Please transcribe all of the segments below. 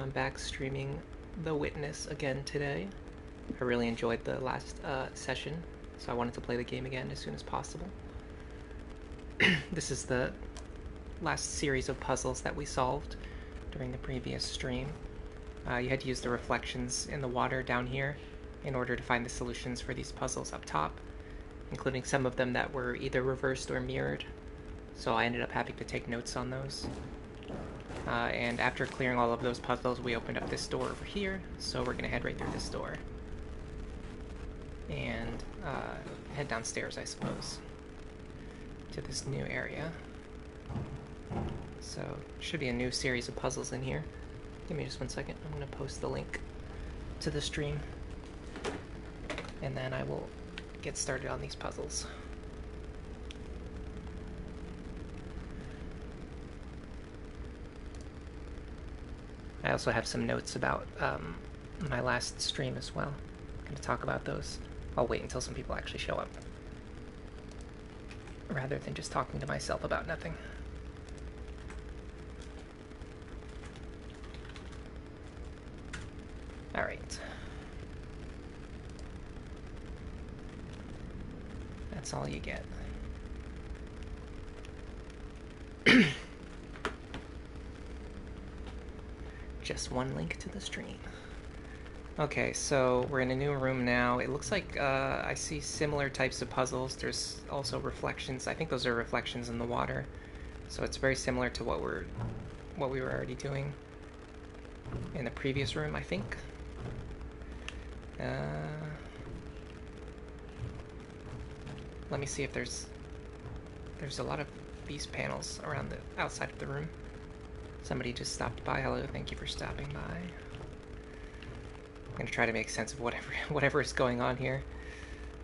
I'm back streaming The Witness again today. I really enjoyed the last session, so I wanted to play the game again as soon as possible. This is the last series of puzzles that we solved during the previous stream. You had to use the reflections in the water down here in order to find the solutions for these puzzles up top, including some of them that were either reversed or mirrored. So I ended up having to take notes on those. And after clearing all of those puzzles, we opened up this door over here, so we're going to head right through this door. And head downstairs, I suppose, to this new area. So, should be a new series of puzzles in here. Give me just 1 second. I'm going to post the link to the stream. And then I will get started on these puzzles. I also have some notes about my last stream as well. I'm going to talk about those. I'll wait until some people actually show up, rather than just talking to myself about nothing. Alright. That's all you get. Just one link to the stream. Okay, so we're in a new room now. It looks like I see similar types of puzzles. There's also reflections. I think those are reflections in the water. So it's very similar to what we were already doing in the previous room, I think. Let me see if there's a lot of these panels around the outside of the room. Somebody just stopped by. Hello, thank you for stopping by. I'm gonna try to make sense of whatever is going on here.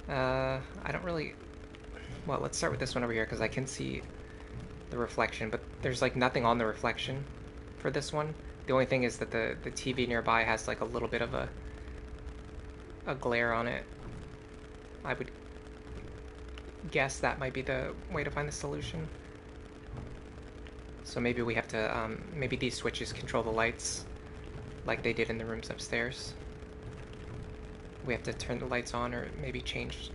I don't really... Well, let's start with this one over here, because I can see the reflection, but there's like nothing on the reflection for this one. The only thing is that the TV nearby has like a little bit of a glare on it. I would guess that might be the way to find the solution. So maybe we have to, maybe these switches control the lights like they did in the rooms upstairs. We have to turn the lights on or maybe change.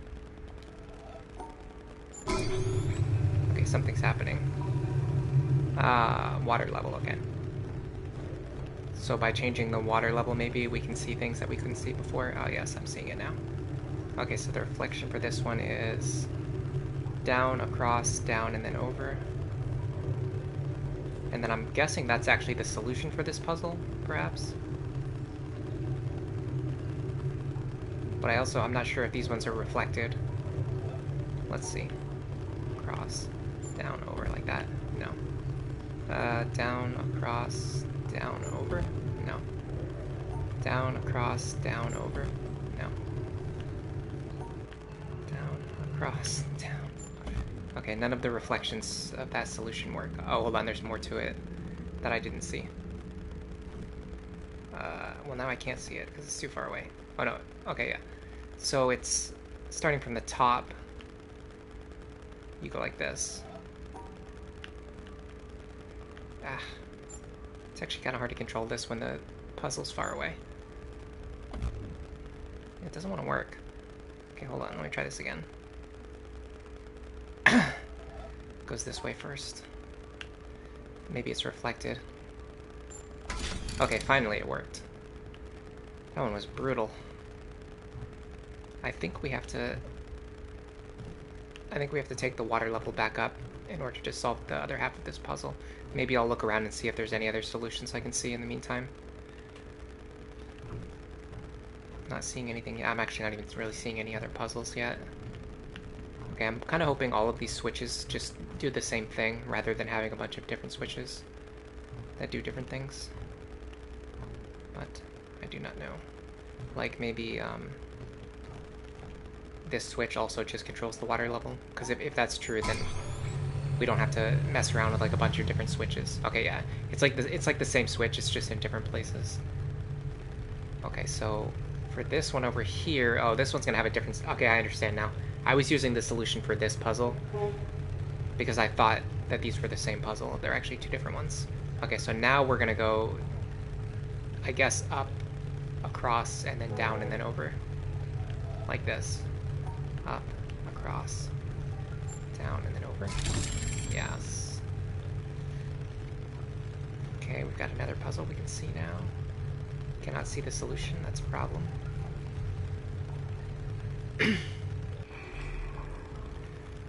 Okay, something's happening. Water level again. So by changing the water level, maybe we can see things that we couldn't see before. Oh yes, I'm seeing it now. Okay, so the reflection for this one is down, across, down, and then over. And then I'm guessing that's actually the solution for this puzzle, perhaps. But I'm not sure if these ones are reflected. Let's see. Across, down, over, like that. No. Down, across, down, over. No. Down, across, down, over. No. Down, across, down. Okay, none of the reflections of that solution work. Oh, hold on, there's more to it that I didn't see. Well, now I can't see it because it's too far away. Oh, no. Okay, yeah. So it's starting from the top. You go like this. It's actually kind of hard to control this when the puzzle's far away. It doesn't want to work. Okay, hold on. Let me try this again. Goes this way first. Maybe it's reflected. Okay, finally it worked. That one was brutal. I think we have to take the water level back up in order to solve the other half of this puzzle. Maybe I'll look around and see if there's any other solutions I can see in the meantime. Not seeing anything yet. I'm actually not even really seeing any other puzzles yet. Okay, I'm kind of hoping all of these switches just do the same thing, rather than having a bunch of different switches that do different things. But I do not know. Like maybe this switch also just controls the water level, because if that's true, then we don't have to mess around with like a bunch of different switches. Okay, yeah, it's like the same switch, it's just in different places. Okay, so for this one over here, oh, this one's gonna have a different... Okay, I understand now. I was using the solution for this puzzle because I thought that these were the same puzzle. They're actually two different ones. Okay, so now we're gonna go I guess, up, across, and then down, and then over. Like this. Up, across, down, and then over. Yes. Okay, we've got another puzzle we can see now. Cannot see the solution, that's a problem.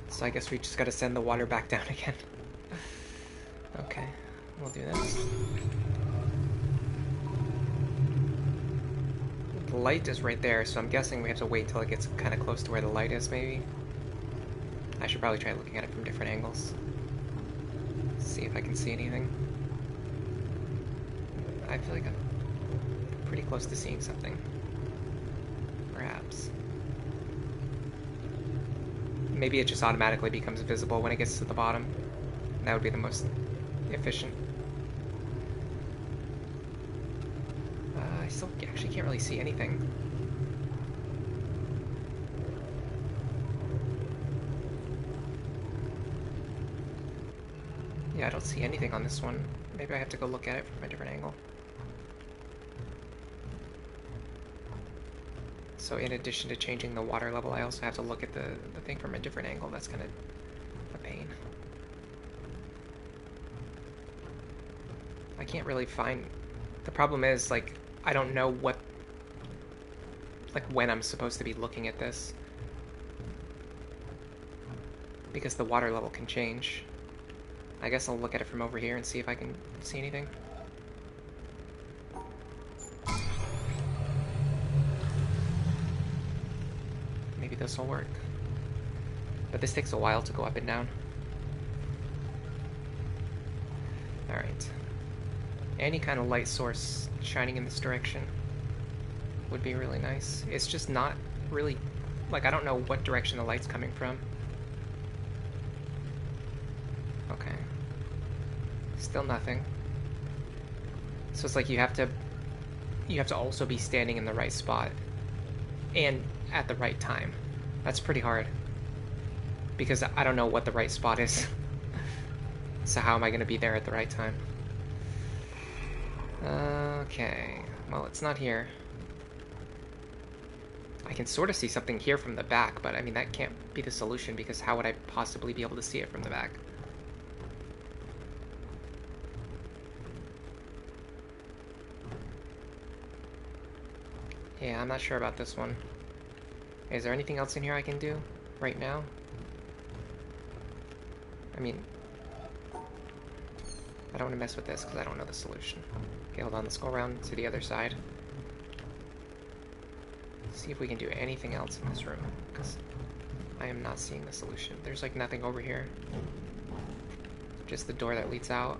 So I guess we just gotta send the water back down again. Okay, we'll do this. The light is right there, so I'm guessing we have to wait till it gets kind of close to where the light is, maybe. I should probably try looking at it from different angles. See if I can see anything. I feel like I'm pretty close to seeing something. Perhaps. Maybe it just automatically becomes visible when it gets to the bottom. That would be the most efficient. I still actually can't really see anything. Yeah, I don't see anything on this one. Maybe I have to go look at it from a different angle. So in addition to changing the water level, I also have to look at the thing from a different angle. That's kind of a pain. I can't really find... The problem is, like, I don't know what... Like, when I'm supposed to be looking at this. Because the water level can change. I guess I'll look at it from over here and see if I can see anything. Maybe this will work. But this takes a while to go up and down. Alright. Any kind of light source shining in this direction would be really nice. It's just not really... Like, I don't know what direction the light's coming from. Okay. Still nothing. So it's like you have to also be standing in the right spot. And at the right time. That's pretty hard. Because I don't know what the right spot is. So how am I going to be there at the right time? Okay. Well, it's not here. I can sort of see something here from the back, but I mean, that can't be the solution because how would I possibly be able to see it from the back? Yeah, I'm not sure about this one. Is there anything else in here I can do right now? I mean, I don't want to mess with this because I don't know the solution. Okay, hold on. Let's go around to the other side. See if we can do anything else in this room because I am not seeing the solution. There's like nothing over here. Just the door that leads out.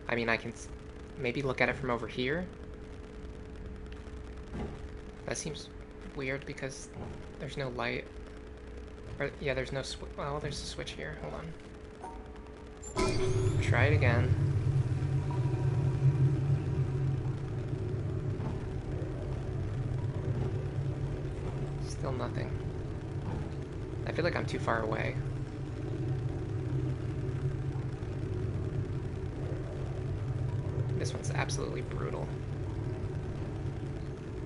I mean, I can maybe look at it from over here. That seems weird because there's no light. Or, yeah, there's no switch. Well, there's a switch here. Hold on. Try it again. Still nothing. I feel like I'm too far away. This one's absolutely brutal.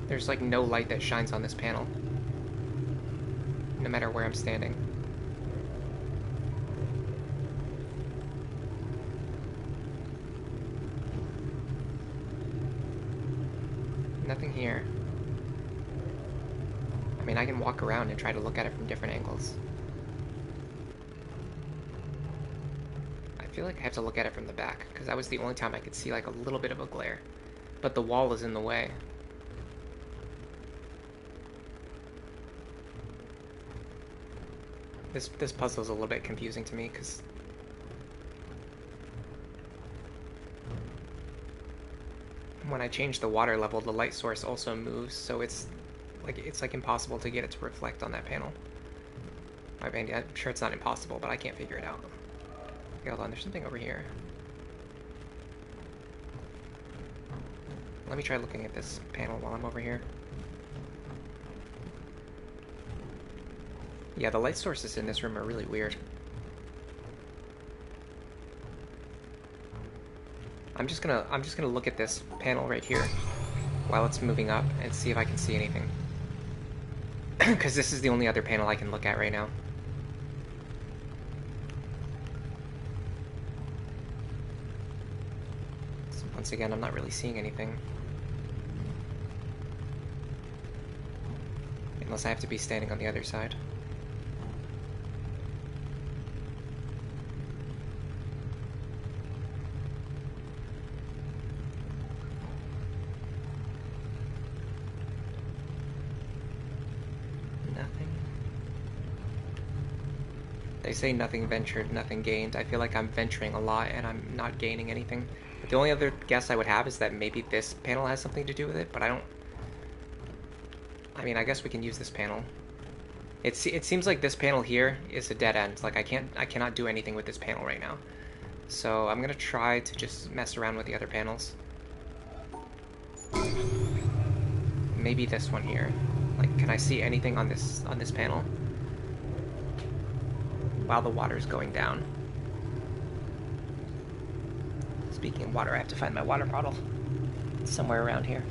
There's like no light that shines on this panel. No matter where I'm standing. Nothing here. I mean, I can walk around and try to look at it from different angles. I feel like I have to look at it from the back, because that was the only time I could see like a little bit of a glare. But the wall is in the way. This puzzle is a little bit confusing to me because when I change the water level, the light source also moves, so it's like impossible to get it to reflect on that panel. I mean, I'm sure it's not impossible, but I can't figure it out. Okay, hold on, there's something over here. Let me try looking at this panel while I'm over here. Yeah, the light sources in this room are really weird. I'm just gonna look at this panel right here while it's moving up and see if I can see anything. Because this is the only other panel I can look at right now. So once again, I'm not really seeing anything. Unless I have to be standing on the other side. They say nothing ventured, nothing gained. I feel like I'm venturing a lot and I'm not gaining anything. But the only other guess I would have is that maybe this panel has something to do with it, but I don't... I mean, I guess we can use this panel. It seems like this panel here is a dead end. Like, I cannot do anything with this panel right now. So I'm gonna try to just mess around with the other panels. Maybe this one here. Like, can I see anything on this panel? While the water is going down. Speaking of water, I have to find my water bottle. It's somewhere around here.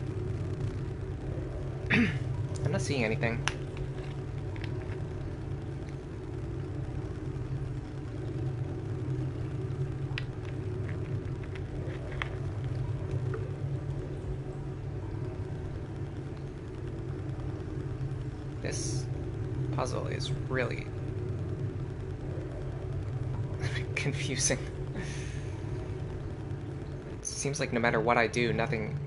I'm not seeing anything. This puzzle is really confusing. It seems like no matter what I do, nothing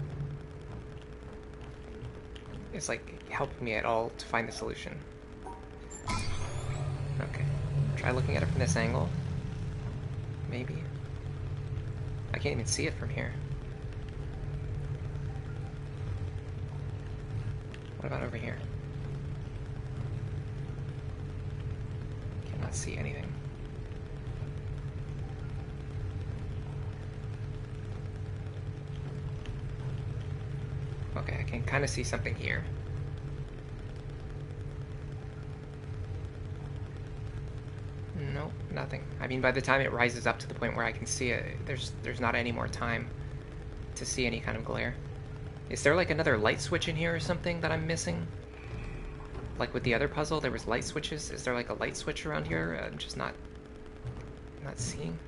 is like helping me at all to find the solution. Okay, try looking at it from this angle. Maybe. I can't even see it from here. What about over here? Cannot see anything. Okay, I can kind of see something here. Nope, nothing. I mean, by the time it rises up to the point where I can see it, there's not any more time to see any kind of glare. Is there like another light switch in here or something that I'm missing? Like with the other puzzle, there was light switches. Is there like a light switch around here? I'm just not seeing.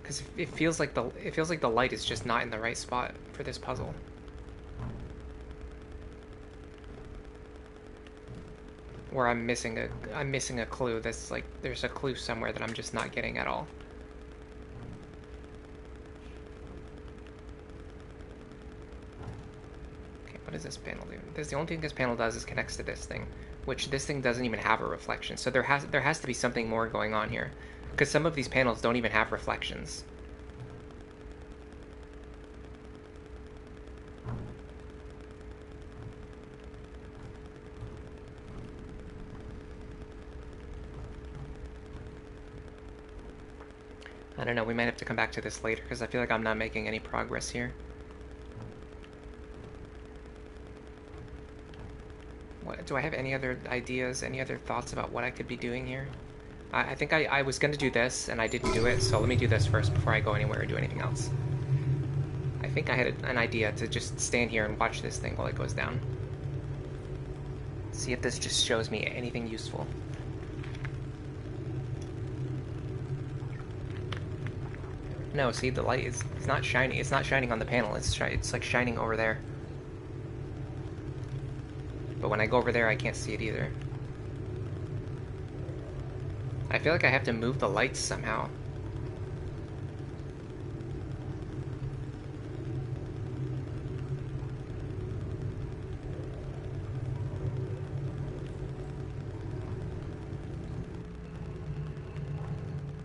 Because it feels like the light is just not in the right spot for this puzzle. Where I'm missing a clue. That's like there's a clue somewhere that I'm just not getting at all. Okay, what does this panel do? The only thing this panel does is connects to this thing, which this thing doesn't even have a reflection. So there has to be something more going on here, because some of these panels don't even have reflections. I don't know, we might have to come back to this later, because I feel like I'm not making any progress here. Do I have any other ideas, any other thoughts about what I could be doing here? I think I was going to do this, and I didn't do it, so let me do this first before I go anywhere or do anything else. I think I had an idea to just stand here and watch this thing while it goes down. See if this just shows me anything useful. No, see, the light is not shining. It's not shining on the panel. It's like shining over there. But when I go over there, I can't see it either. I feel like I have to move the lights somehow.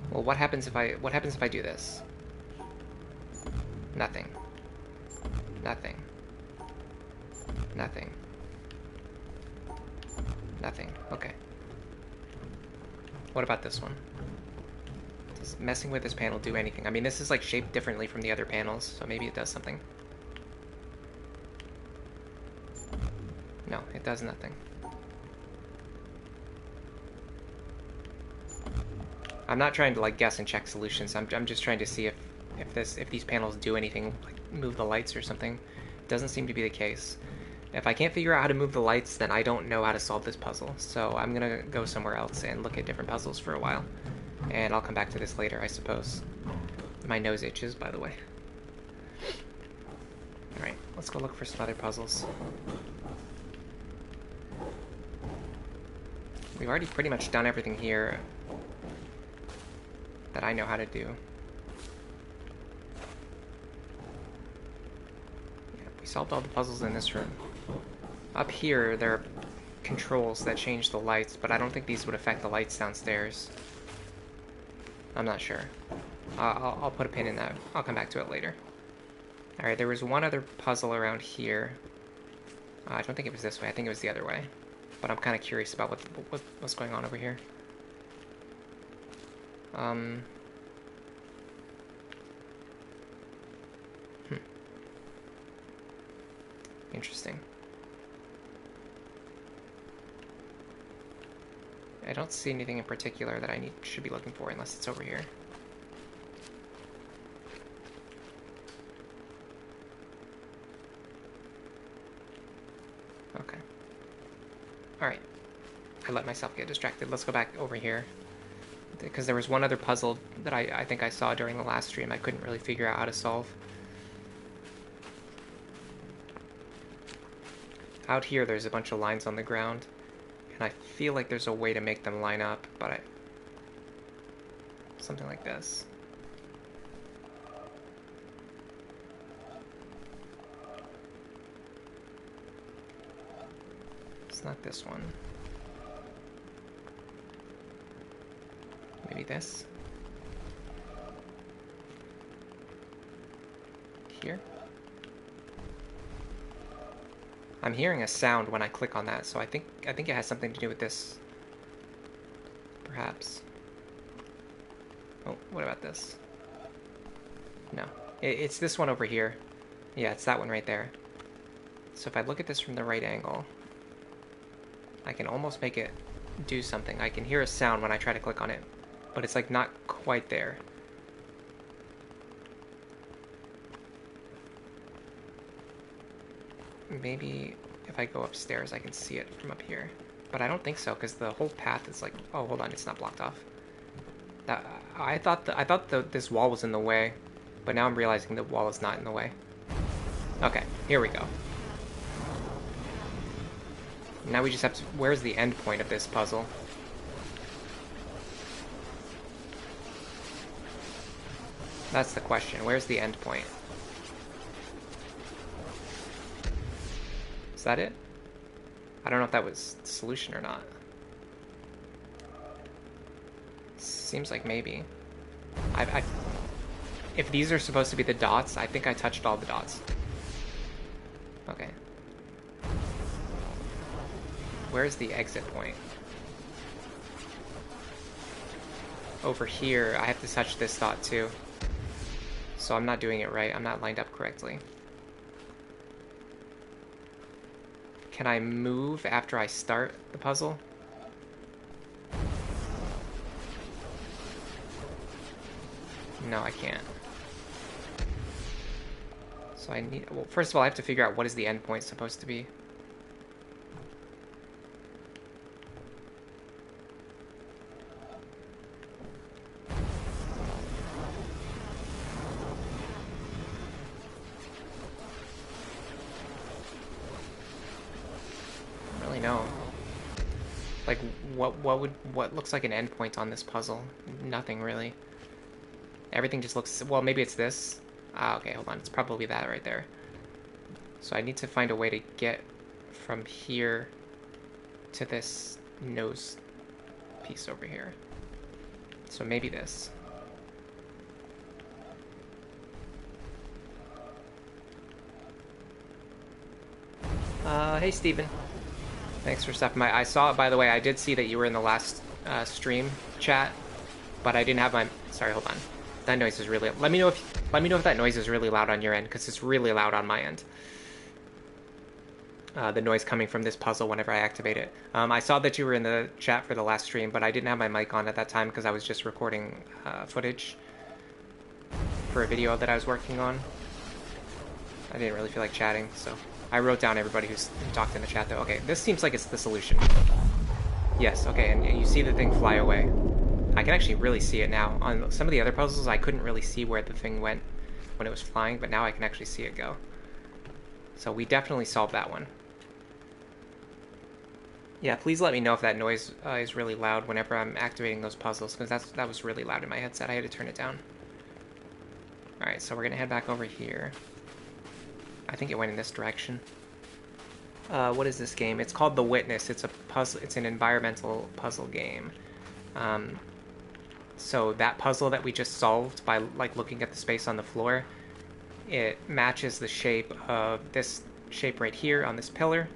Well, what happens if I do this? Nothing. Nothing. Nothing. Nothing. Okay. What about this one? Does messing with this panel do anything? I mean, this is like shaped differently from the other panels, so maybe it does something. No, it does nothing. I'm not trying to like guess and check solutions. I'm just trying to see if if these panels do anything, like move the lights or something. It doesn't seem to be the case. If I can't figure out how to move the lights, then I don't know how to solve this puzzle. So I'm gonna go somewhere else and look at different puzzles for a while. And I'll come back to this later, I suppose. My nose itches, by the way. Alright, let's go look for some other puzzles. We've already pretty much done everything here that I know how to do. Yeah, we solved all the puzzles in this room. Up here, there are controls that change the lights, but I don't think these would affect the lights downstairs. I'm not sure. I'll put a pin in that. I'll come back to it later. Alright, there was one other puzzle around here. I don't think it was this way. I think it was the other way. But I'm kind of curious about what's going on over here. Interesting. I don't see anything in particular that I should be looking for unless it's over here. Okay. Alright. I let myself get distracted. Let's go back over here. Because there was one other puzzle that I think I saw during the last stream I couldn't really figure out how to solve. Out here there's a bunch of lines on the ground. And I feel like there's a way to make them line up, but something like this. It's not this one. Maybe this? Here? I'm hearing a sound when I click on that, so I think it has something to do with this. Perhaps. Oh, what about this? No. It's this one over here. Yeah, it's that one right there. So if I look at this from the right angle, I can almost make it do something. I can hear a sound when I try to click on it, but it's like not quite there. Maybe if I go upstairs I can see it from up here. But I don't think so, because the whole path is like... Oh, hold on, it's not blocked off. I thought this wall was in the way, but now I'm realizing the wall is not in the way. Okay, here we go. Now we just have to... Where's the end point of this puzzle? That's the question. Where's the end point? Is that it? I don't know if that was the solution or not. Seems like maybe. If these are supposed to be the dots, I think I touched all the dots. Okay. Where's the exit point? Over here, I have to touch this dot too. So I'm not doing it right. I'm not lined up correctly. Can I move after I start the puzzle? No, I can't. So I need... Well, first of all, I have to figure out what is the end point supposed to be. No. Like, what looks like an endpoint on this puzzle? Nothing, really. Everything just looks... Well, maybe it's this. Ah, okay, hold on. It's probably that right there. So I need to find a way to get from here to this nose piece over here. So maybe this. Hey, Steven. Thanks for stopping by. I saw it, by the way. I did see that you were in the last stream chat, but I didn't have my... Sorry, hold on. That noise is really... Let me know if that noise is really loud on your end, because it's really loud on my end. The noise coming from this puzzle whenever I activate it. I saw that you were in the chat for the last stream, but I didn't have my mic on at that time because I was just recording footage. for a video that I was working on. I didn't really feel like chatting, so I wrote down everybody who talked in the chat, though. Okay, this seems like it's the solution. Yes, okay, and you see the thing fly away. I can actually really see it now. On some of the other puzzles, I couldn't really see where the thing went when it was flying, but now I can actually see it go. So we definitely solved that one. Yeah, please let me know if that noise is really loud whenever I'm activating those puzzles, because that was really loud in my headset. I had to turn it down. Alright, so we're going to head back over here. I think it went in this direction. What is this game? It's called The Witness. It's a puzzle. It's an environmental puzzle game. So that puzzle that we just solved by like looking at the space on the floor, it matches the shape of this shape right here on this pillar.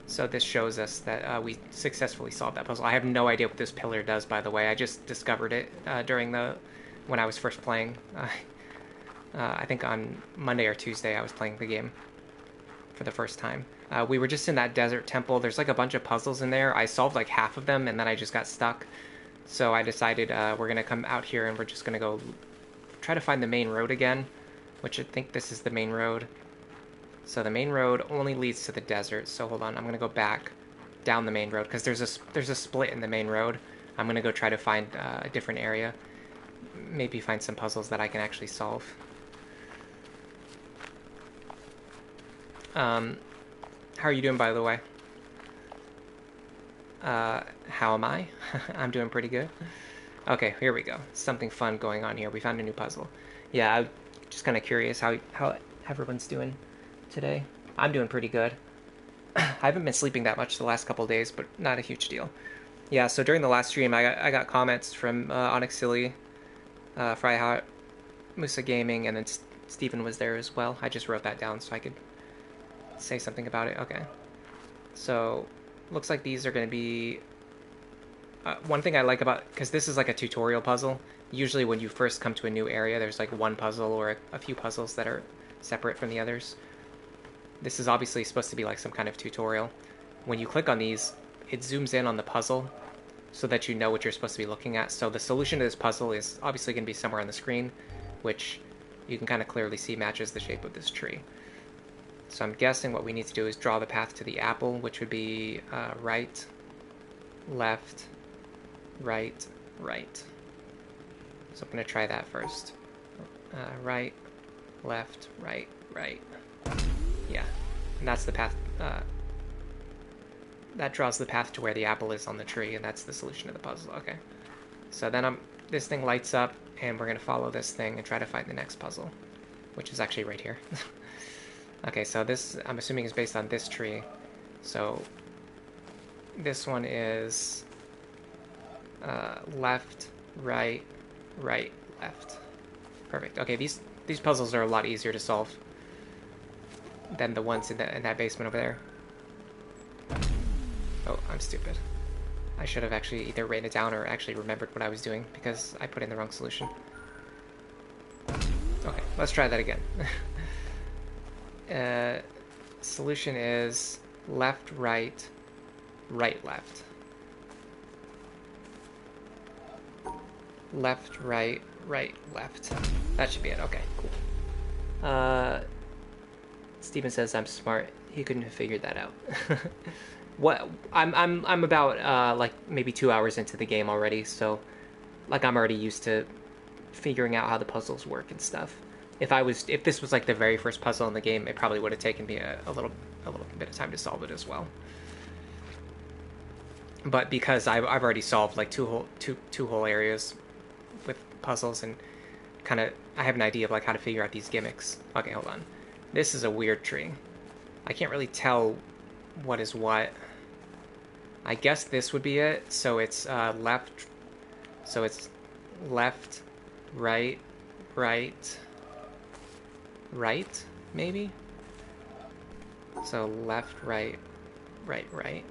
So this shows us that we successfully solved that puzzle. I have no idea what this pillar does, by the way. I just discovered it when I was first playing. I think on Monday or Tuesday I was playing the game for the first time. We were just in that desert temple. There's like a bunch of puzzles in there. I solved like half of them and then I just got stuck. So I decided we're going to come out here and we're just going to go try to find the main road again, which I think this is the main road. So the main road only leads to the desert. So hold on, I'm going to go back down the main road because there's a split in the main road. I'm going to go try to find a different area. Maybe find some puzzles that I can actually solve. How are you doing, by the way? How am I? I'm doing pretty good. Okay, here we go. Something fun going on here. We found a new puzzle. Yeah, I'm just kind of curious how everyone's doing today. I'm doing pretty good. I haven't been sleeping that much the last couple of days, but not a huge deal. Yeah, so during the last stream, I got comments from Onyx Silly, Fryhot, Musa Gaming, and then Steven was there as well. I just wrote that down so I could say something about it. Okay. So, looks like these are going to be... one thing I like about... Because this is like a tutorial puzzle. Usually when you first come to a new area, there's like one puzzle or a few puzzles that are separate from the others. This is obviously supposed to be like some kind of tutorial. When you click on these, it zooms in on the puzzle so that you know what you're supposed to be looking at. So the solution to this puzzle is obviously going to be somewhere on the screen, which you can kind of clearly see matches the shape of this tree. So I'm guessing what we need to do is draw the path to the apple, which would be right, left, right, right. So I'm going to try that first. Right, left, right, right. Yeah, and that's the path. That draws the path to where the apple is on the tree, and that's the solution to the puzzle. Okay. So then this thing lights up, and we're going to follow this thing and try to find the next puzzle, which is actually right here. Okay, so this, I'm assuming, is based on this tree. So this one is left, right, right, left. Perfect. Okay, these puzzles are a lot easier to solve than the ones in that basement over there. Oh, I'm stupid. I should have actually either written it down or actually remembered what I was doing because I put in the wrong solution. Okay, let's try that again. Solution is left, right, right, left. Left, right, right, left. That should be it. Okay, cool. Steven says I'm smart. He couldn't have figured that out. What I'm about like maybe 2 hours into the game already, so like I'm already used to figuring out how the puzzles work and stuff. If this was like the very first puzzle in the game, it probably would have taken me a little bit of time to solve it as well. But because I've already solved like two whole areas with puzzles and kind of I have an idea of like how to figure out these gimmicks. Okay, hold on. This is a weird tree. I can't really tell what is what. I guess this would be it. So it's left. So it's left, right, right, right, maybe? So left, right, right, right.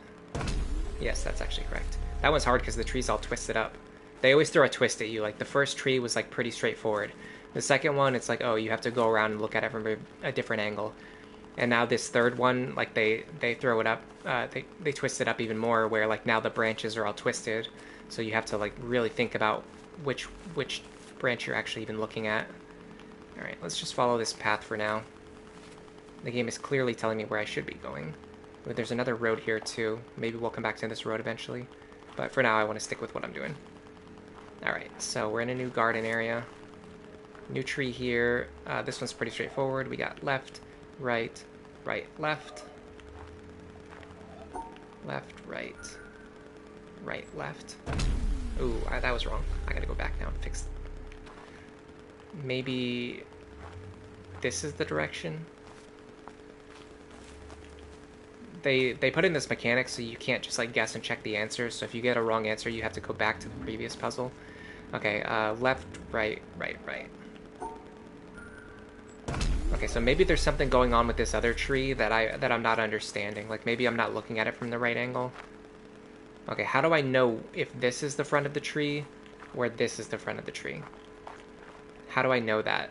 Yes, that's actually correct. That one's hard because the tree's all twisted up. They always throw a twist at you. Like the first tree was like pretty straightforward. The second one, it's like, oh, you have to go around and look at it from a different angle. And now this third one, like they throw it up, they twist it up even more where like now the branches are all twisted. So you have to like really think about which branch you're actually even looking at. Alright, let's just follow this path for now. The game is clearly telling me where I should be going. But there's another road here too. Maybe we'll come back to this road eventually. But for now, I want to stick with what I'm doing. Alright, so we're in a new garden area. New tree here. This one's pretty straightforward. We got left, right, right, left. Left, right, right, left. Ooh, that was wrong. I gotta go back now and fix it. Maybe this is the direction? They put in this mechanic so you can't just like guess and check the answers. So if you get a wrong answer, you have to go back to the previous puzzle. Okay, left, right, right, right. Okay, so maybe there's something going on with this other tree that I'm not understanding. Like maybe I'm not looking at it from the right angle. Okay, how do I know if this is the front of the tree or this is the front of the tree? How do I know that?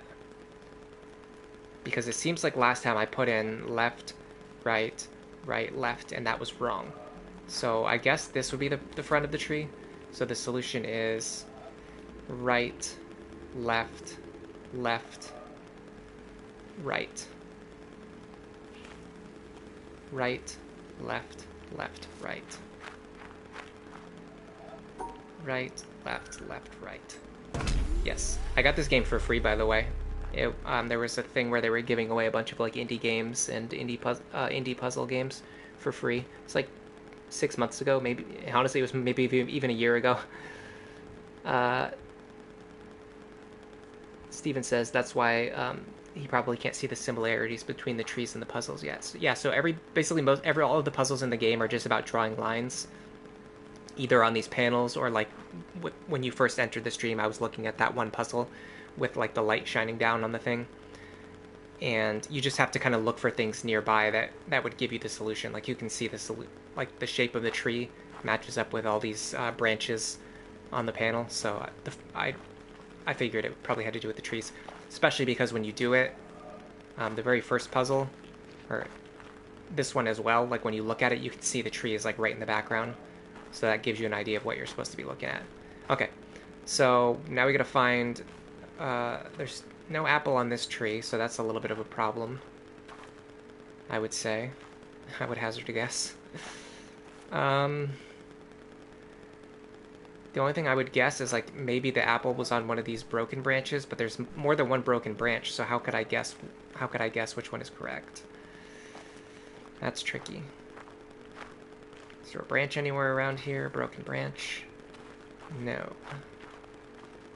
Because it seems like last time I put in left, right, right, left, and that was wrong. So I guess this would be the front of the tree. So the solution is right, left, left, right. Right, left, left, right. Right, left, left, right. Yes. I got this game for free, by the way. There was a thing where they were giving away a bunch of like indie games and indie puzzle games for free. It's like 6 months ago, maybe. Honestly, it was maybe even a year ago. Steven says that's why he probably can't see the similarities between the trees and the puzzles yet. So, yeah, so all of the puzzles in the game are just about drawing lines, either on these panels or like when you first entered the stream, I was looking at that one puzzle with like the light shining down on the thing, and you just have to kind of look for things nearby that would give you the solution. Like you can see like the shape of the tree matches up with all these branches on the panel. So I figured it probably had to do with the trees, especially because when you do it, the very first puzzle, or this one as well, like when you look at it, you can see the tree is like right in the background. So that gives you an idea of what you're supposed to be looking at. Okay, so now we gotta find, there's no apple on this tree, so that's a little bit of a problem, I would say. I would hazard a guess. The only thing I would guess is like maybe the apple was on one of these broken branches, but there's more than one broken branch, so how could I guess which one is correct? That's tricky. Is there a branch anywhere around here? Broken branch? No.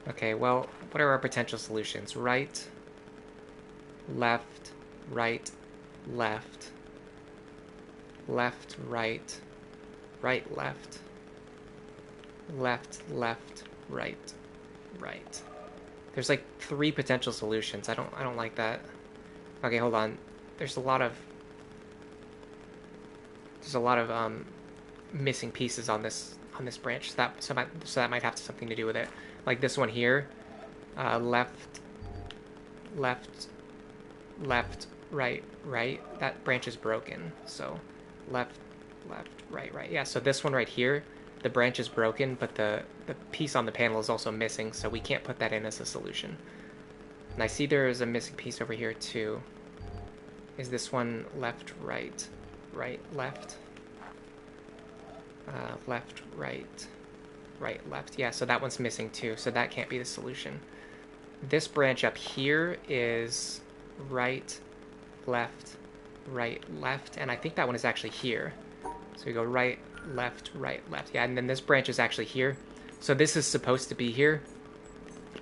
Okay, well, what are our potential solutions? Right, left, right, left, left, right, right, left, left, left, right, right. There's like 3 potential solutions. I don't like that. Okay, hold on. There's a lot of missing pieces on this branch. So that might have something to do with it. Like this one here, left, left, left, right, right. That branch is broken. So left, left, right, right. Yeah. So this one right here, the branch is broken, but the piece on the panel is also missing. So we can't put that in as a solution. And I see there is a missing piece over here too. Is this one left, right, right, left? Left, right, right, left. Yeah, so that one's missing too, so that can't be the solution. This branch up here is right, left, right, left, and I think that one is actually here. So we go right, left, right, left. Yeah, and then this branch is actually here. So this is supposed to be here,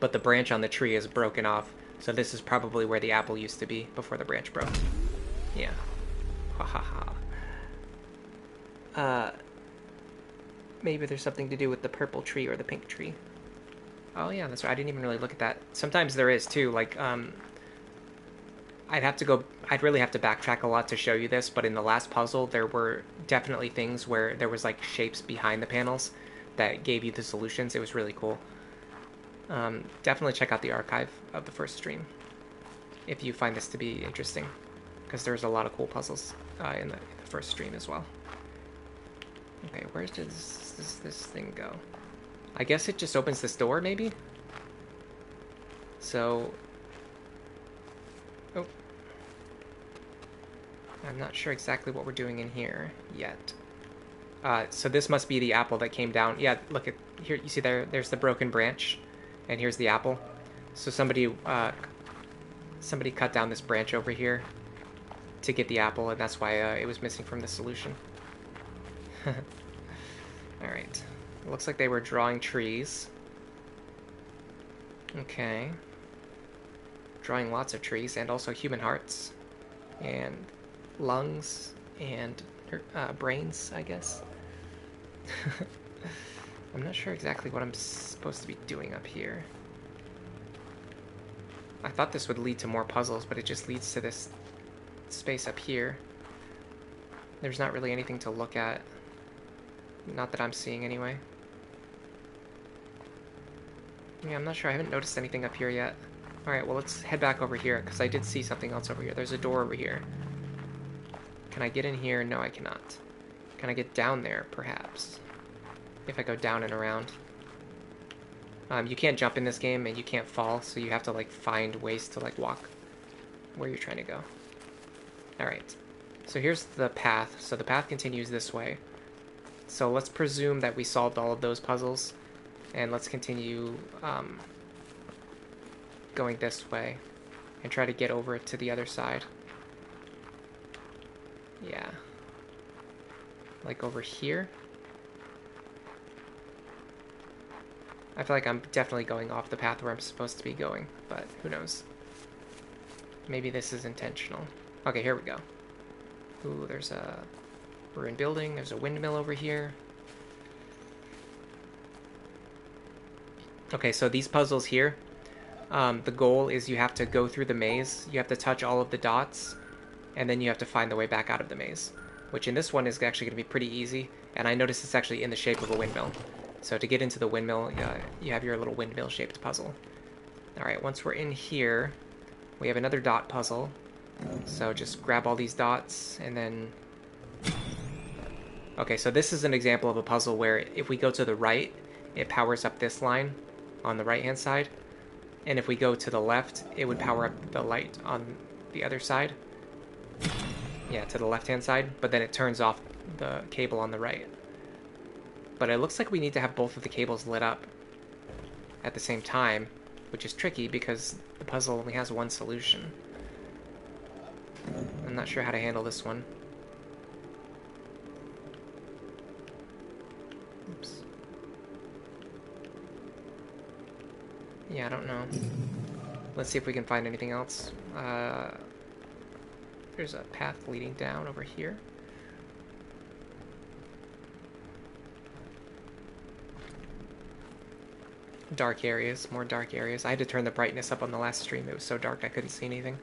but the branch on the tree is broken off. So this is probably where the apple used to be before the branch broke. Yeah. Ha ha ha. Maybe there's something to do with the purple tree or the pink tree. Oh yeah, that's right. I didn't even really look at that. Sometimes there is too. Like, I'd really have to backtrack a lot to show you this, but in the last puzzle, there were definitely things where there was like shapes behind the panels that gave you the solutions. It was really cool. Definitely check out the archive of the first stream if you find this to be interesting, because there's a lot of cool puzzles in the first stream as well. Okay, where does this thing go? I guess it just opens this door, maybe? So, oh, I'm not sure exactly what we're doing in here yet. So this must be the apple that came down. Yeah, look at here. You see there's the broken branch, and here's the apple. So somebody cut down this branch over here to get the apple, and that's why it was missing from the solution. All right. It looks like they were drawing trees. Okay. Drawing lots of trees, and also human hearts, and lungs, and brains, I guess. I'm not sure exactly what I'm supposed to be doing up here. I thought this would lead to more puzzles, but it just leads to this space up here. There's not really anything to look at. Not that I'm seeing anyway. Yeah, I'm not sure. I haven't noticed anything up here yet. Alright, well, let's head back over here, because I did see something else over here. There's a door over here. Can I get in here? No, I cannot. Can I get down there, perhaps? If I go down and around. You can't jump in this game, and you can't fall, so you have to, like, find ways to, like, walk where you're trying to go. Alright. So here's the path. So the path continues this way. So let's presume that we solved all of those puzzles, and let's continue going this way and try to get over to the other side. Yeah. Like over here. I feel like I'm definitely going off the path where I'm supposed to be going, but who knows. Maybe this is intentional. Okay, here we go. Ooh, there's a ruined building. There's a windmill over here. Okay, so these puzzles here, the goal is you have to go through the maze. You have to touch all of the dots, and then you have to find the way back out of the maze, which in this one is actually going to be pretty easy. And I noticed it's actually in the shape of a windmill. So to get into the windmill, you have your little windmill-shaped puzzle. Alright, once we're in here, we have another dot puzzle. So just grab all these dots, and then... Okay, so this is an example of a puzzle where if we go to the right, it powers up this line on the right-hand side. And if we go to the left, it would power up the light on the other side. Yeah, to the left-hand side, but then it turns off the cable on the right. But it looks like we need to have both of the cables lit up at the same time, which is tricky because the puzzle only has one solution. I'm not sure how to handle this one. Oops. Yeah, I don't know. Let's see if we can find anything else. There's a path leading down over here. Dark areas, more dark areas. I had to turn the brightness up on the last stream. It was so dark I couldn't see anything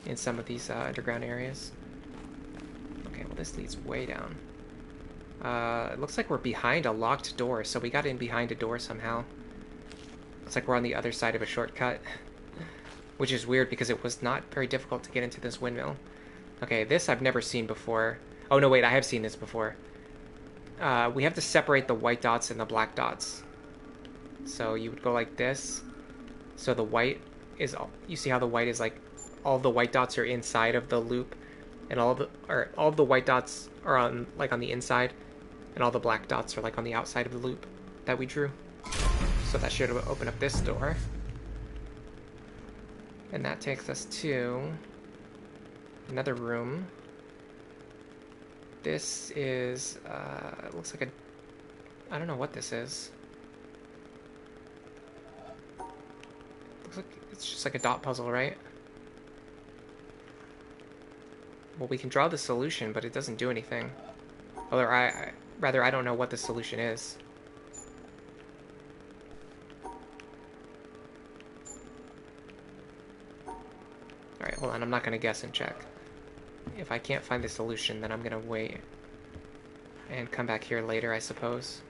in some of these underground areas. Okay, well this leads way down. It looks like we're behind a locked door, so we got in behind a door somehow. Looks like we're on the other side of a shortcut, which is weird because it was not very difficult to get into this windmill. Okay, this I've never seen before. Oh no, wait, I have seen this before. We have to separate the white dots and the black dots. So you would go like this. So the white is all, you see how the white is like all the white dots are inside of the loop, and all of the white dots are on the inside, and all the black dots are like on the outside of the loop that we drew. So that should open up this door. And that takes us to another room. This is it looks like I don't know what this is. Looks like it's just like a dot puzzle, right? Well, we can draw the solution, but it doesn't do anything. Or rather, I don't know what the solution is. Alright, hold on, I'm not going to guess and check. If I can't find the solution, then I'm going to wait and come back here later, I suppose.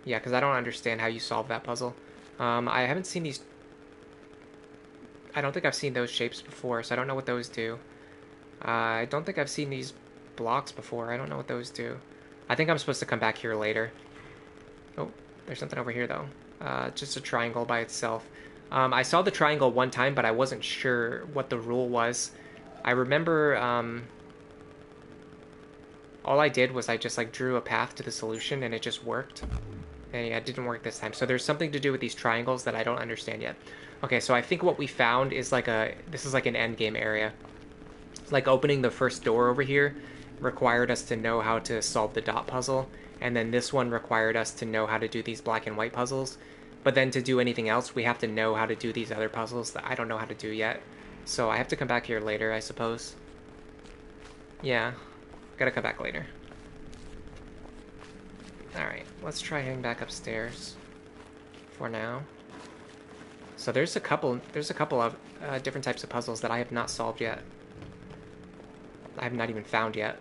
Yeah, because I don't understand how you solve that puzzle. I haven't seen these... I don't think I've seen those shapes before, so I don't know what those do. I don't think I've seen these blocks before. I don't know what those do. I think I'm supposed to come back here later. Oh, there's something over here, though. Just a triangle by itself. I saw the triangle one time, but I wasn't sure what the rule was. I remember all I did was I just like drew a path to the solution and it just worked. And yeah, it didn't work this time. So there's something to do with these triangles that I don't understand yet. Okay, so I think what we found is like this is like an end game area. Like opening the first door over here required us to know how to solve the dot puzzle. And then this one required us to know how to do these black and white puzzles. But then to do anything else, we have to know how to do these other puzzles that I don't know how to do yet. So I have to come back here later, I suppose. Yeah, gotta come back later. Alright, let's try heading back upstairs for now. So there's a couple of different types of puzzles that I have not solved yet. I have not even found yet.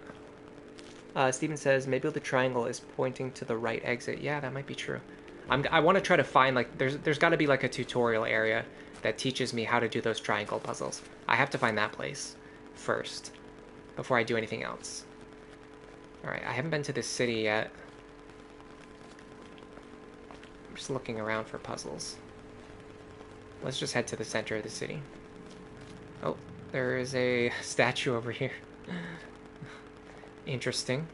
Steven says, maybe the triangle is pointing to the right exit. Yeah, that might be true. I want to try to find, like, there's got to be, like, a tutorial area that teaches me how to do those triangle puzzles. I have to find that place first before I do anything else. Alright, I haven't been to this city yet. I'm just looking around for puzzles. Let's just head to the center of the city. Oh, there is a statue over here. Interesting.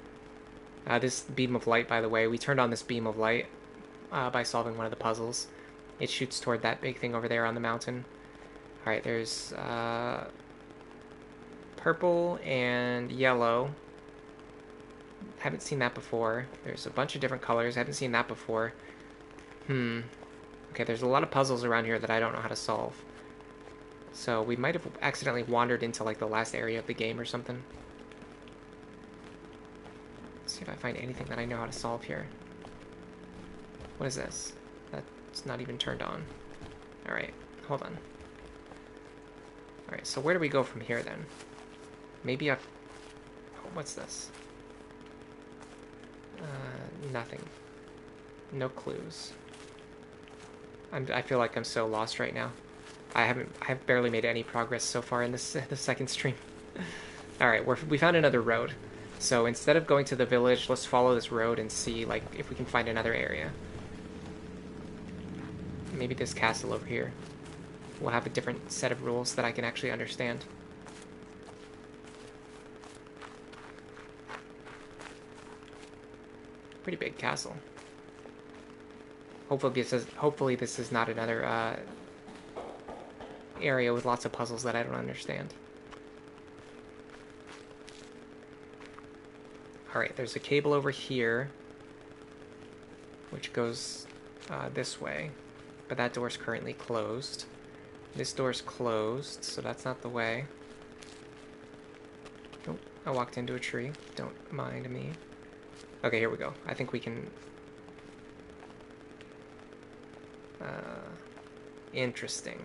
This beam of light, by the way, we turned on this beam of light by solving one of the puzzles. It shoots toward that big thing over there on the mountain. Alright, there's purple and yellow. Haven't seen that before. There's a bunch of different colors. Haven't seen that before. Okay, there's a lot of puzzles around here that I don't know how to solve. So we might have accidentally wandered into like the last area of the game or something. Let's see if I find anything that I know how to solve here. What is this? That's not even turned on. Alright, hold on. Alright, so where do we go from here then? Maybe up... Oh, what's this? Nothing. No clues. I feel like I'm so lost right now. I have barely made any progress so far in this the second stream. Alright, we found another road. So instead of going to the village, let's follow this road and see like if we can find another area. Maybe this castle over here will have a different set of rules that I can actually understand. Pretty big castle. Hopefully this is not another area with lots of puzzles that I don't understand. Alright, there's a cable over here which goes this way, but that door's currently closed. This door's closed, so that's not the way. Oh, I walked into a tree. Don't mind me. Okay, here we go. I think we can... interesting.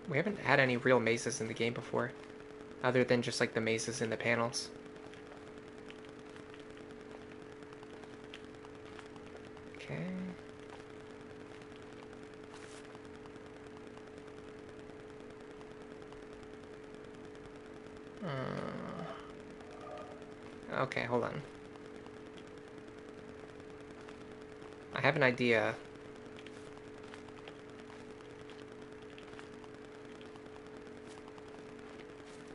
We haven't had any real mazes in the game before, other than just like the mazes in the panels. Okay. Okay, hold on. I have an idea.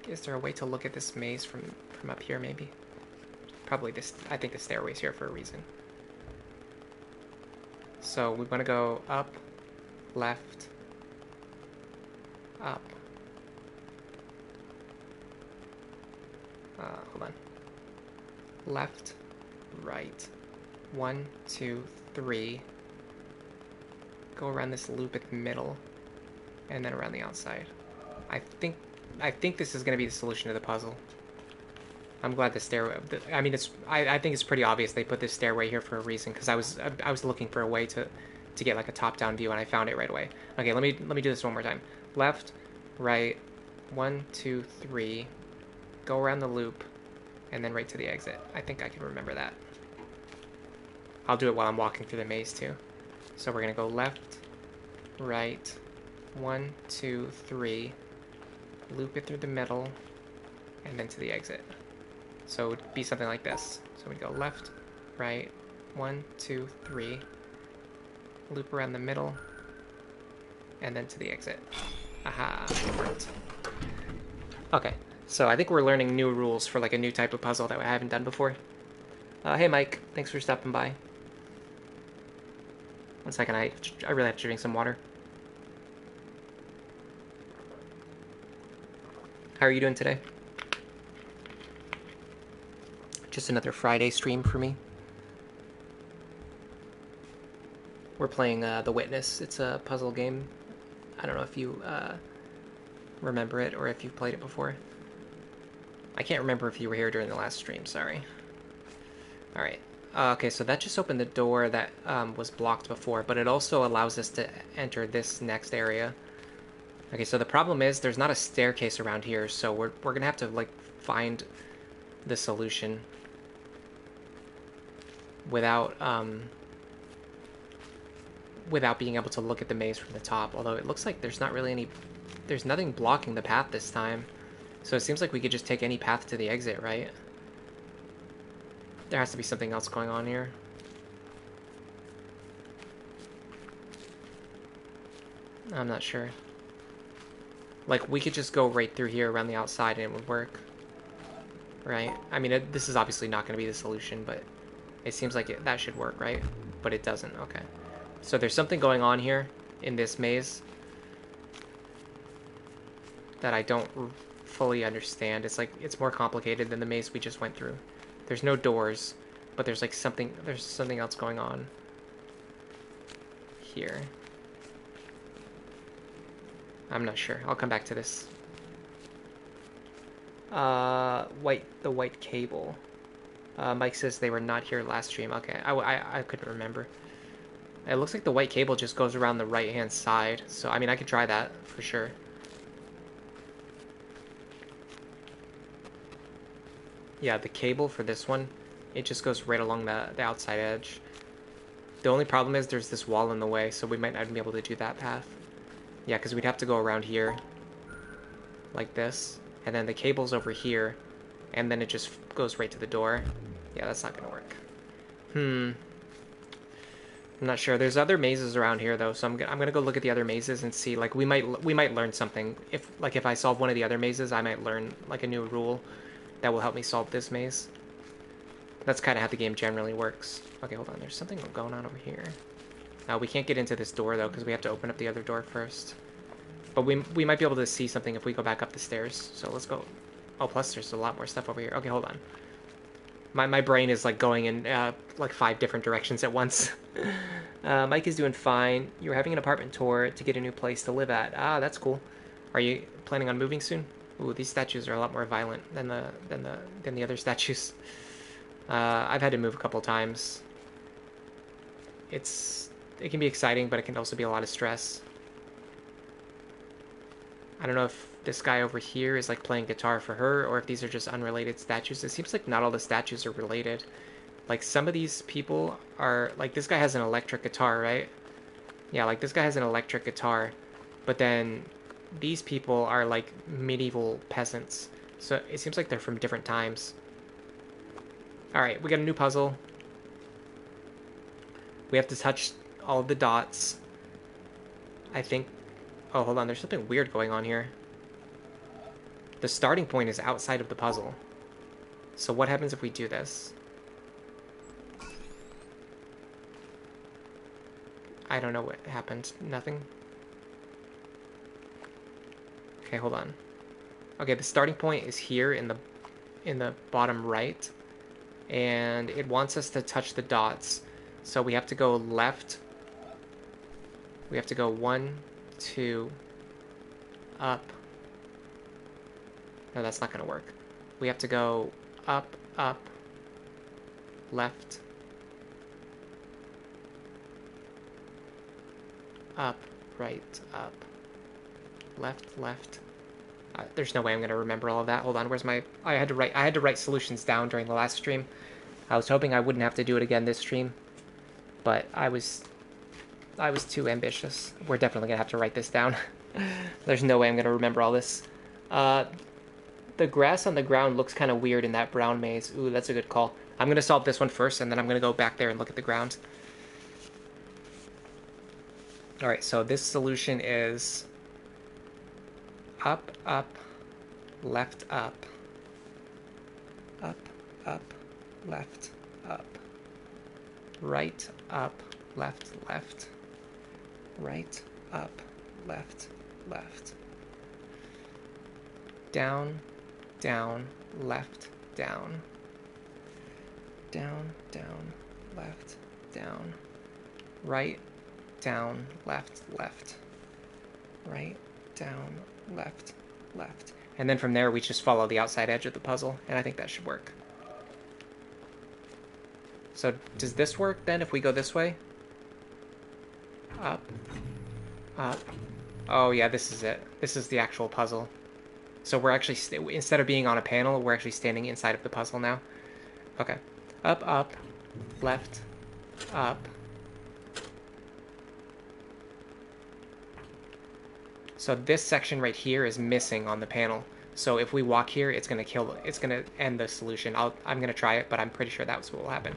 Is there a way to look at this maze from up here, maybe? Probably this. I think the stairway's here for a reason. So we want to go up, left, up. Hold on. Left, right. 1, 2, 3. Go around this loop at the middle, and then around the outside. I think this is going to be the solution to the puzzle. I'm glad the stairway... I mean, I think it's pretty obvious they put this stairway here for a reason, because I was looking for a way to get like a top-down view, and I found it right away. Okay, let me do this one more time. Left, right, 1, 2, 3. Go around the loop, and then right to the exit. I think I can remember that. I'll do it while I'm walking through the maze, too. So we're going to go left, right, 1, 2, 3. Loop it through the middle, and then to the exit. So it would be something like this. So we'd go left, right, 1, 2, 3. Loop around the middle, and then to the exit. Aha, it worked. Okay, so I think we're learning new rules for like a new type of puzzle that I haven't done before. Hey Mike, thanks for stopping by. 1 second, I really have to drink some water. How are you doing today? Just another Friday stream for me. We're playing The Witness. It's a puzzle game. I don't know if you remember it or if you've played it before. I can't remember if you were here during the last stream, sorry. Alright. Okay, so that just opened the door that was blocked before, but it also allows us to enter this next area. Okay, so the problem is there's not a staircase around here, so we're gonna have to like find the solution without without being able to look at the maze from the top. Although it looks like there's nothing blocking the path this time, so it seems like we could just take any path to the exit, right? There has to be something else going on here. I'm not sure. Like, we could just go right through here around the outside and it would work. Right? I mean, this is obviously not going to be the solution, but it seems like that should work, right? But it doesn't. Okay. So there's something going on here in this maze that I don't fully understand. It's like, it's more complicated than the maze we just went through. There's no doors, but there's like something else going on here. I'm not sure. I'll come back to this. The white cable. Mike says they were not here last stream. Okay, I couldn't remember. It looks like the white cable just goes around the right-hand side. So, I mean, I could try that for sure. Yeah, the cable for this one, it just goes right along the outside edge. The only problem is there's this wall in the way, so we might not be able to do that path. Yeah, because we'd have to go around here, like this, and then the cable's over here, and then it just goes right to the door. Yeah, that's not gonna work. I'm not sure. There's other mazes around here though, so I'm gonna go look at the other mazes and see. Like we might learn something. If I solve one of the other mazes, I might learn like a new rule that will help me solve this maze. That's kind of how the game generally works. Okay, hold on. There's something going on over here. We can't get into this door, though, because we have to open up the other door first. But we might be able to see something if we go back up the stairs. So let's go. Oh, plus there's a lot more stuff over here. Okay, hold on. My brain is, like, going in, like, 5 different directions at once. Mike is doing fine. You're having an apartment tour to get a new place to live at. Ah, that's cool. Are you planning on moving soon? Ooh, these statues are a lot more violent than the other statues. I've had to move a couple times. It can be exciting, but it can also be a lot of stress. I don't know if this guy over here is like playing guitar for her, or if these are just unrelated statues. It seems like not all the statues are related. Like some of these people are, like this guy has an electric guitar, right? Yeah, like this guy has an electric guitar, but then these people are like medieval peasants. So it seems like they're from different times. Alright, we got a new puzzle. We have to touch all of the dots. I think... Oh, hold on. There's something weird going on here. The starting point is outside of the puzzle. So what happens if we do this? I don't know what happened. Nothing? Okay, hold on. Okay, the starting point is here in the bottom right. And it wants us to touch the dots. So we have to go left. We have to go 1, 2, up. No, that's not going to work. We have to go up, up, left, up, right, up, left, left. There's no way I'm going to remember all of that. Hold on, where's my... I had to write solutions down during the last stream. I was hoping I wouldn't have to do it again this stream, but I was too ambitious. We're definitely going to have to write this down. There's no way I'm going to remember all this. The grass on the ground looks kind of weird in that brown maze. Ooh, that's a good call. I'm going to solve this one first, and then I'm going to go back there and look at the ground. All right, so this solution is up, up, left, up, up, up, left, up, right, up, left, left, right, up, left, left, down, down, left, down, down, down, left, down, right, down, left, left, right, down, left, left. And then from there, we just follow the outside edge of the puzzle, and I think that should work. So does this work then if we go this way? Up, up. Oh yeah, this is it. This is the actual puzzle. So we're actually, instead of being on a panel, we're actually standing inside of the puzzle now. Okay. Up, up, left, up. So this section right here is missing on the panel. So if we walk here, it's gonna end the solution. I'm gonna try it, but I'm pretty sure that's what will happen.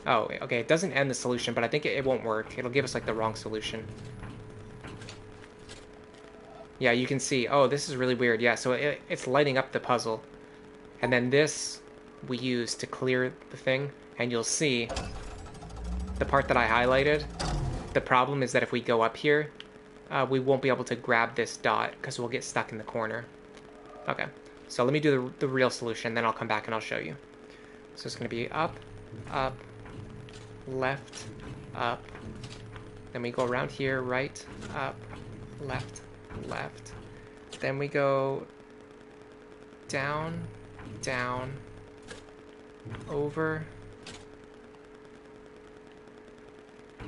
Oh, okay, it doesn't end the solution, but I think it won't work. It'll give us like the wrong solution. Yeah, you can see, oh, this is really weird. Yeah, so it's lighting up the puzzle. And then this we use to clear the thing, and you'll see the part that I highlighted. The problem is that if we go up here, we won't be able to grab this dot because we'll get stuck in the corner. Okay, so let me do the real solution, then I'll come back and I'll show you. So it's going to be up, up, left, up. Then we go around here, right, up, left, left. Then we go down, down, over,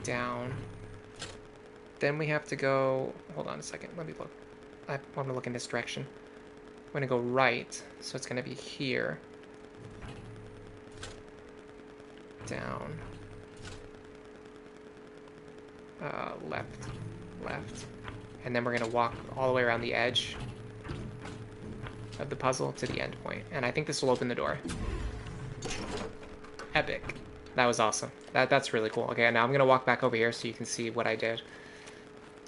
down. Then we have to go, hold on a second, let me look. I want to look in this direction. I'm going to go right, so it's going to be here. Down. Left, left. And then we're going to walk all the way around the edge of the puzzle to the end point. And I think this will open the door. Epic. That was awesome. That's really cool. Okay, now I'm going to walk back over here so you can see what I did.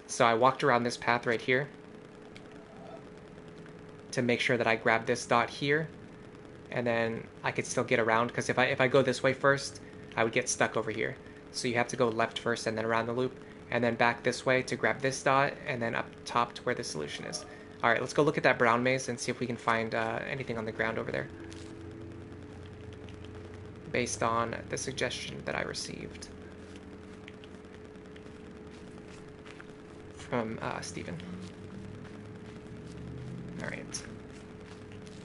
So I walked around this path right here to make sure that I grab this dot here, and then I could still get around, because if I go this way first, I would get stuck over here. So you have to go left first and then around the loop, and then back this way to grab this dot, and then up top to where the solution is. All right, let's go look at that brown maze and see if we can find anything on the ground over there, based on the suggestion that I received from Steven. Alright.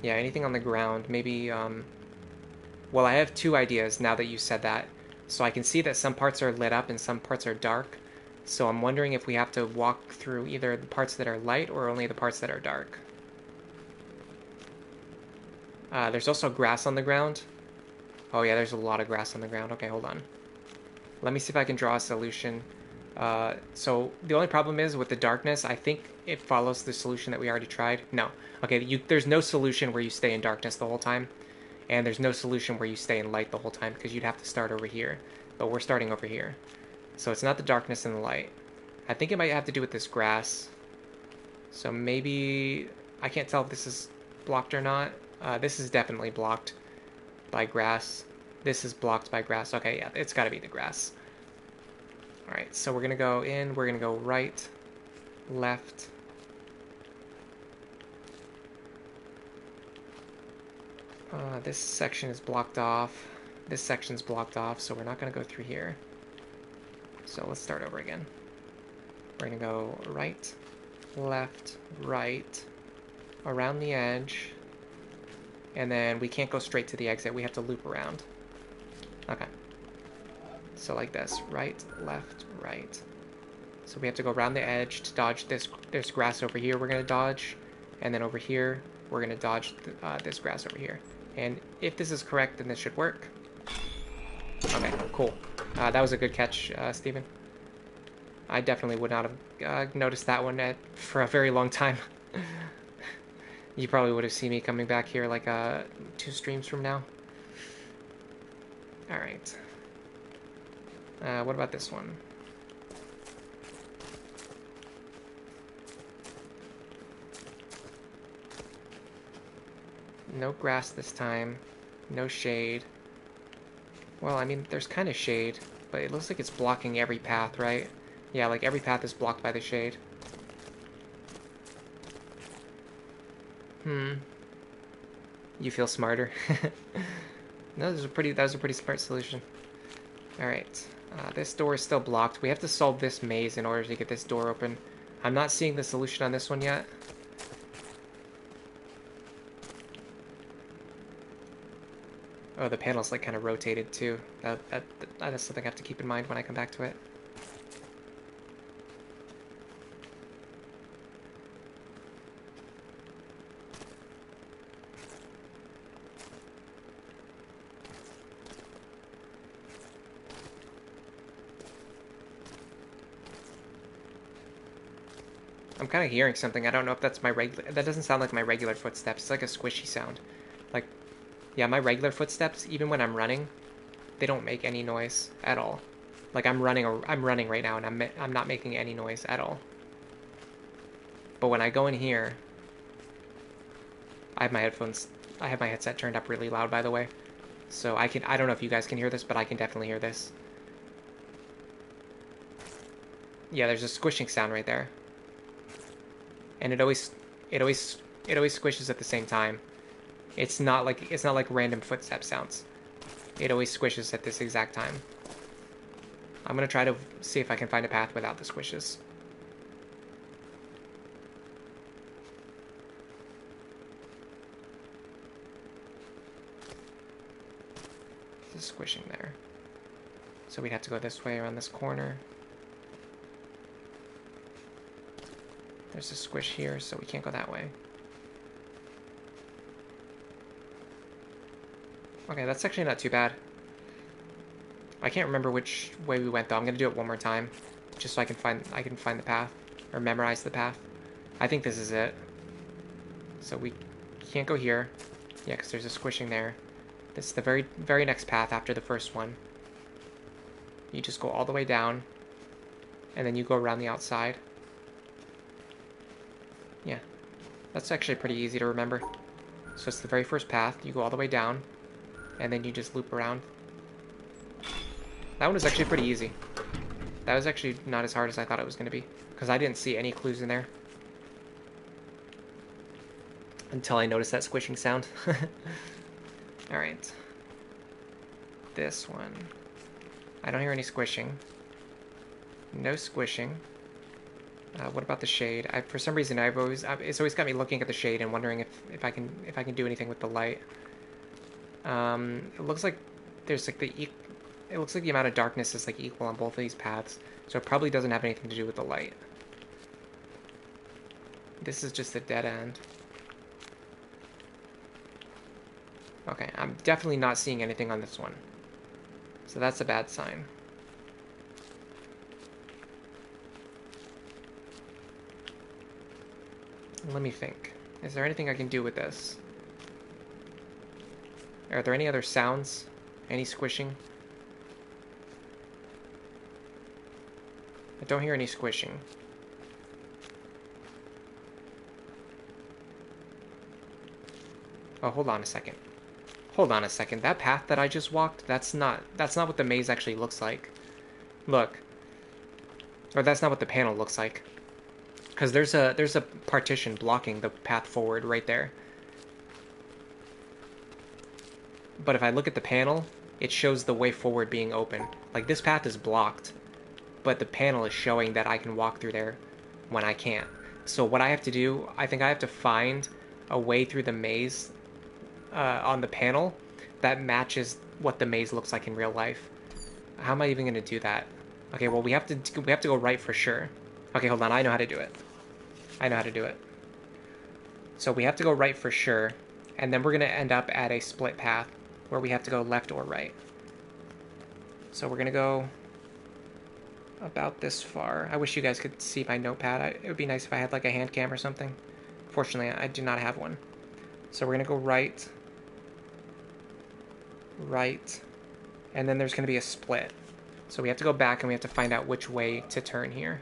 Yeah, anything on the ground. Maybe, well, I have two ideas now that you said that. So I can see that some parts are lit up and some parts are dark. So I'm wondering if we have to walk through either the parts that are light or only the parts that are dark. There's also grass on the ground. Oh yeah, there's a lot of grass on the ground. Okay, hold on. Let me see if I can draw a solution. So the only problem is with the darkness, I think it follows the solution that we already tried. No. Okay, there's no solution where you stay in darkness the whole time. And there's no solution where you stay in light the whole time, because you'd have to start over here. But we're starting over here. So it's not the darkness and the light. I think it might have to do with this grass. So maybe... I can't tell if this is blocked or not. This is definitely blocked by grass. This is blocked by grass. Okay, yeah, it's got to be the grass. Alright, so we're going to go in. We're going to go right, left. This section is blocked off. This section's blocked off, so we're not going to go through here. So let's start over again. We're going to go right, left, right, around the edge, and then we can't go straight to the exit. We have to loop around. Okay. So like this, right, left, right. So we have to go around the edge to dodge this. There's grass over here we're going to dodge, and then over here we're going to dodge this grass over here. And if this is correct, then this should work. Okay, cool. That was a good catch, Steven. I definitely would not have noticed that one for a very long time. You probably would have seen me coming back here like 2 streams from now. Alright. What about this one? No grass this time. No shade. Well, I mean, there's kind of shade, but it looks like it's blocking every path, right? Yeah, like every path is blocked by the shade. You feel smarter. No, that was a pretty smart solution. Alright. This door is still blocked. We have to solve this maze in order to get this door open. I'm not seeing the solution on this one yet. Oh, the panel's like kind of rotated too. That's something I have to keep in mind when I come back to it. I'm kind of hearing something. I don't know if that's my regular... That doesn't sound like my regular footsteps. It's like a squishy sound. Like, yeah, my regular footsteps, even when I'm running, they don't make any noise at all. Like, I'm running right now, and I'm not making any noise at all. But when I go in here... I have my headset turned up really loud, by the way. So I don't know if you guys can hear this, but I can definitely hear this. Yeah, there's a squishing sound right there. And it always squishes at the same time. It's not like random footstep sounds. It always squishes at this exact time. I'm gonna try to see if I can find a path without the squishes. There's squishing there. So we'd have to go this way around this corner. There's a squish here, so we can't go that way. Okay, that's actually not too bad. I can't remember which way we went though. I'm gonna do it one more time, just so I can find the path or memorize the path. I think this is it. So we can't go here. Yeah, because there's a squishing there. This is the very next path after the first one. You just go all the way down, and then you go around the outside. Yeah, that's actually pretty easy to remember. So it's the very first path. You go all the way down, and then you just loop around. That one was actually pretty easy. That was actually not as hard as I thought it was going to be, because I didn't see any clues in there. Until I noticed that squishing sound. Alright. This one. I don't hear any squishing. No squishing. What about the shade? For some reason, it's always got me looking at the shade and wondering if I can do anything with the light. It looks like there's like it looks like the amount of darkness is like equal on both of these paths, so it probably doesn't have anything to do with the light. This is just a dead end. Okay, I'm definitely not seeing anything on this one, so that's a bad sign. Let me think. Is there anything I can do with this? Are there any other sounds? Any squishing? I don't hear any squishing. Oh, hold on a second. Hold on a second. That path that I just walked, that's not what the maze actually looks like. Look. Or that's not what the panel looks like. Because there's a partition blocking the path forward right there. But if I look at the panel, it shows the way forward being open. Like, this path is blocked, but the panel is showing that I can walk through there when I can't. So what I have to do, I think I have to find a way through the maze on the panel that matches what the maze looks like in real life. How am I even going to do that? Okay, well, we have to go right for sure. Okay, hold on. I know how to do it. I know how to do it. So we have to go right for sure, and then we're going to end up at a split path where we have to go left or right. So we're going to go about this far. I wish you guys could see my notepad. It would be nice if I had like a hand cam or something. Fortunately, I do not have one. So we're going to go right, right, and then there's going to be a split. So we have to go back and we have to find out which way to turn here.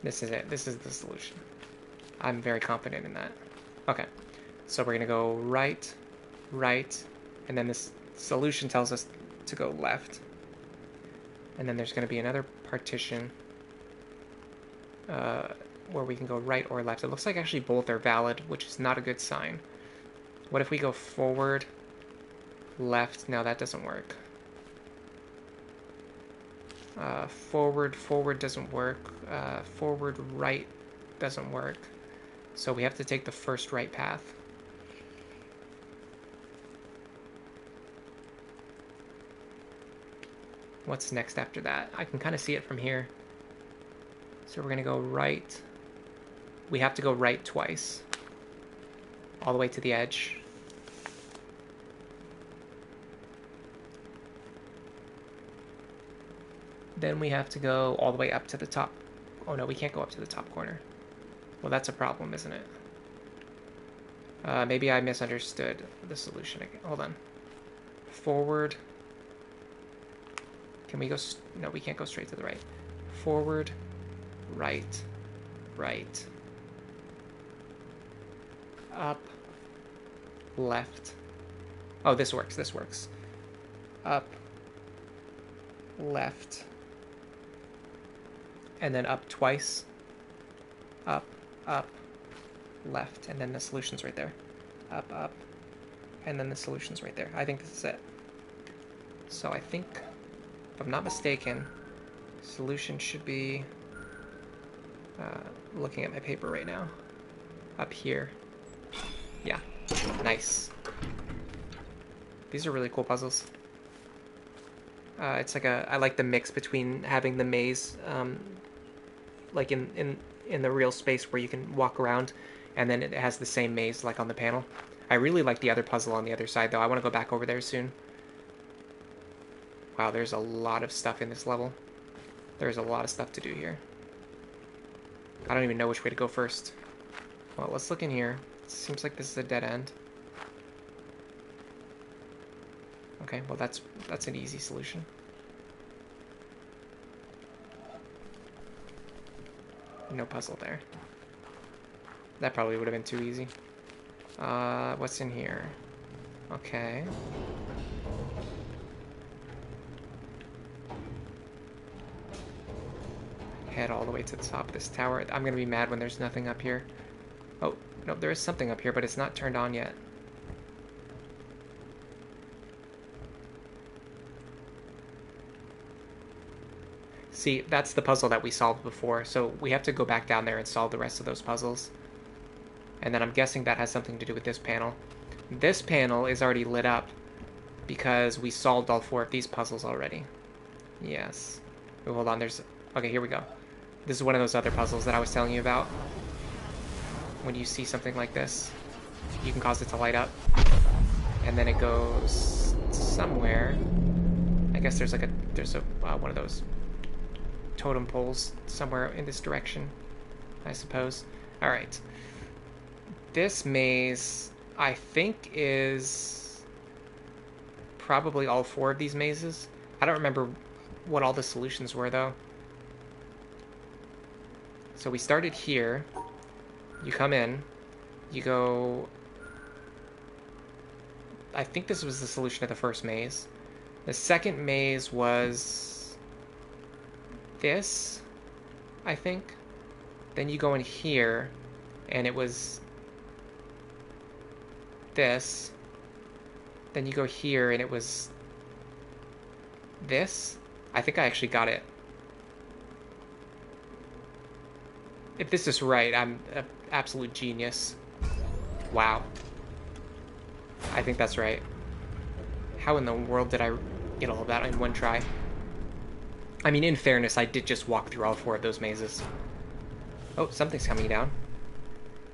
This is it. This is the solution. I'm very confident in that. Okay. So we're going to go right, right, and then this solution tells us to go left. And then there's going to be another partition where we can go right or left. It looks like actually both are valid, which is not a good sign. What if we go forward, left? No, that doesn't work. Forward, forward doesn't work. Forward, right doesn't work. So we have to take the first right path. What's next after that? I can kind of see it from here. So we're going to go right. We have to go right twice. All the way to the edge. Then we have to go all the way up to the top. Oh no, we can't go up to the top corner. Well, that's a problem, isn't it? Maybe I misunderstood the solution again. Hold on. Forward. Can we go... No, we can't go straight to the right. Forward, right, right. Up, left. Oh, this works, this works. Up, left. And then up twice. Up, left. And then the solution's right there. Up. And then the solution's right there. I think this is it. So I think... If I'm not mistaken, solution should be, looking at my paper right now, up here. Yeah, nice. These are really cool puzzles. It's like I like the mix between having the maze, like in the real space where you can walk around, and then it has the same maze like on the panel. I really like the other puzzle on the other side though. I want to go back over there soon. Wow, there's a lot of stuff in this level. There's a lot of stuff to do here. I don't even know which way to go first. Well, let's look in here. It seems like this is a dead end. Okay, well that's an easy solution. No puzzle there. That probably would have been too easy. What's in here? Okay. Head all the way to the top of this tower. I'm gonna be mad when there's nothing up here. Oh, no, there is something up here, but it's not turned on yet. See, that's the puzzle that we solved before, so we have to go back down there and solve the rest of those puzzles. And then I'm guessing that has something to do with this panel. This panel is already lit up because we solved all 4 of these puzzles already. Yes. Oh, hold on, there's... Okay, here we go. This is one of those other puzzles that I was telling you about. When you see something like this, you can cause it to light up. And then it goes somewhere. I guess there's like one of those totem poles somewhere in this direction, I suppose. Alright. This maze, I think, is probably all 4 of these mazes. I don't remember what all the solutions were, though. So we started here. You come in. You go... I think this was the solution of the first maze. The second maze was... this, I think. Then you go in here, and it was... this. Then you go here, and it was... this. I think I actually got it. If this is right, I'm an absolute genius. Wow. I think that's right. How in the world did I get all of that in one try? I mean, in fairness, I did just walk through all 4 of those mazes. Oh, something's coming down.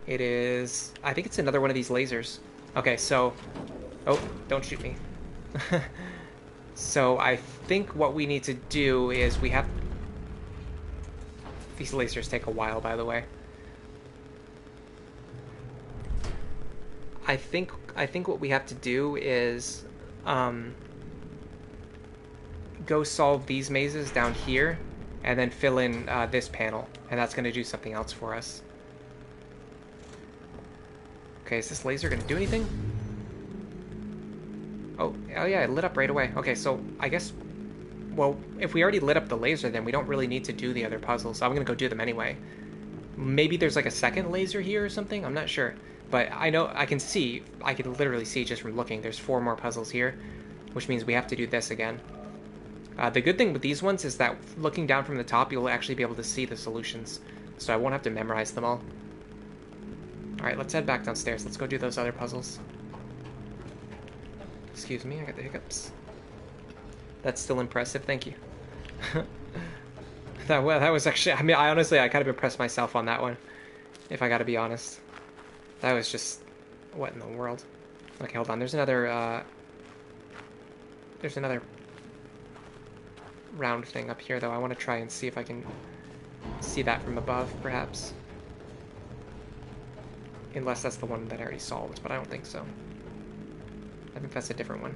It is... I think it's another one of these lasers. Okay, so... Oh, don't shoot me. So I think what we need to do is we have... These lasers take a while, by the way. I think what we have to do is go solve these mazes down here, and then fill in this panel, and that's going to do something else for us. Okay, is this laser gonna do anything? Oh yeah, it lit up right away. Okay, so I guess, well, if we already lit up the laser, then we don't really need to do the other puzzles. So I'm gonna go do them anyway. Maybe there's like a second laser here or something. I'm not sure, but I know I can literally see just from looking. There's 4 more puzzles here, which means we have to do this again. The good thing with these ones is that looking down from the top, you'll actually be able to see the solutions, so I won't have to memorize them all. Alright, let's head back downstairs. Let's go do those other puzzles. Excuse me, I got the hiccups. That's still impressive, thank you. that was actually, I mean, I honestly, I kind of impressed myself on that one, if I gotta be honest. That was just, what in the world? Okay, hold on, there's another round thing up here, though. I want to try and see if I can see that from above, perhaps. Unless that's the one that I already solved, but I don't think so. I think that's a different one.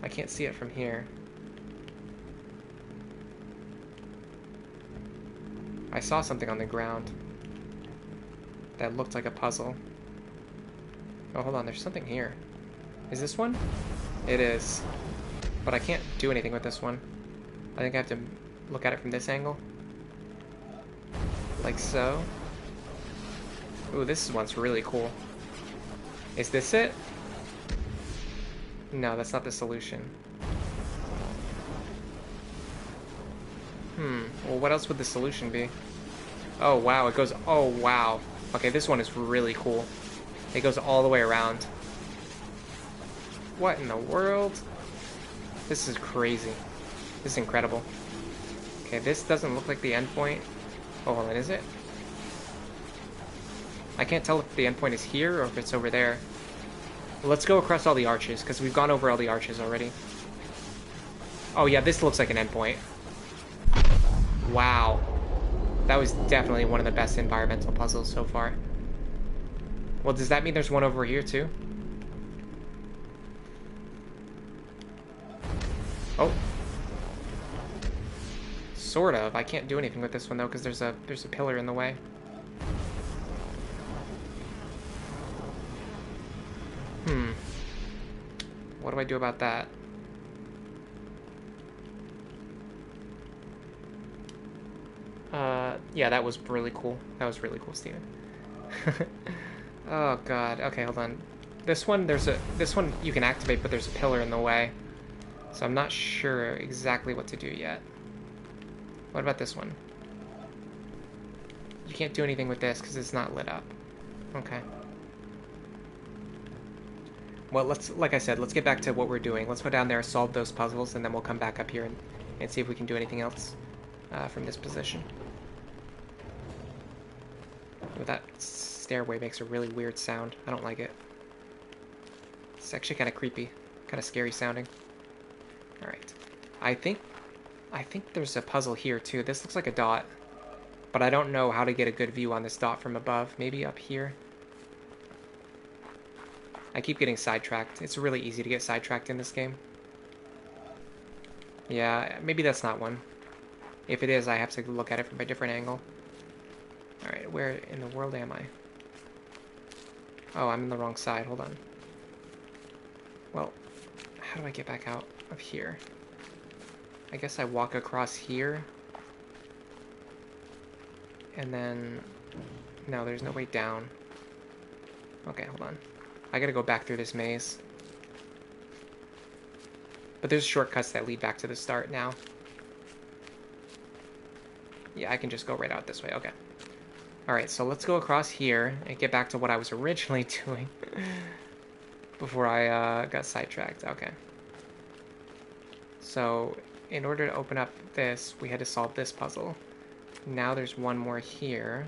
I can't see it from here. I saw something on the ground that looked like a puzzle. Oh, hold on, there's something here. Is this one? It is. But I can't do anything with this one. I think I have to look at it from this angle. Like so. Ooh, this one's really cool. Is this it? No, that's not the solution. Well, what else would the solution be? Oh, wow, it goes... Oh, wow. Okay, this one is really cool. It goes all the way around. What in the world? This is crazy. This is incredible. Okay, this doesn't look like the endpoint. Oh, hold on, is it? I can't tell if the endpoint is here or if it's over there. Well, let's go across all the arches, because we've gone over all the arches already. Oh yeah, this looks like an endpoint. Wow. That was definitely one of the best environmental puzzles so far. Well, does that mean there's one over here too? Oh. Sort of. I can't do anything with this one though because there's a pillar in the way. What do I do about that? Yeah, that was really cool. That was really cool, Steven. Oh god. Okay, hold on. This one you can activate, but there's a pillar in the way. So I'm not sure exactly what to do yet. What about this one? You can't do anything with this because it's not lit up. Okay. Well, like I said, let's get back to what we're doing. Let's go down there, solve those puzzles, and then we'll come back up here and see if we can do anything else from this position. Ooh, that stairway makes a really weird sound. I don't like it. It's actually kind of creepy, kind of scary sounding. Alright. I think there's a puzzle here too. This looks like a dot, but I don't know how to get a good view on this dot from above. Maybe up here? I keep getting sidetracked. It's really easy to get sidetracked in this game. Yeah, maybe that's not one. If it is, I have to look at it from a different angle. Alright, where in the world am I? Oh, I'm in the wrong side. Hold on. Well, how do I get back out of here? I guess I walk across here. And then... No, there's no way down. Okay, hold on. I gotta go back through this maze. But there's shortcuts that lead back to the start now. Yeah, I can just go right out this way. Okay. Alright, so let's go across here and get back to what I was originally doing before I got sidetracked. Okay. So, in order to open up this, we had to solve this puzzle. Now there's one more here.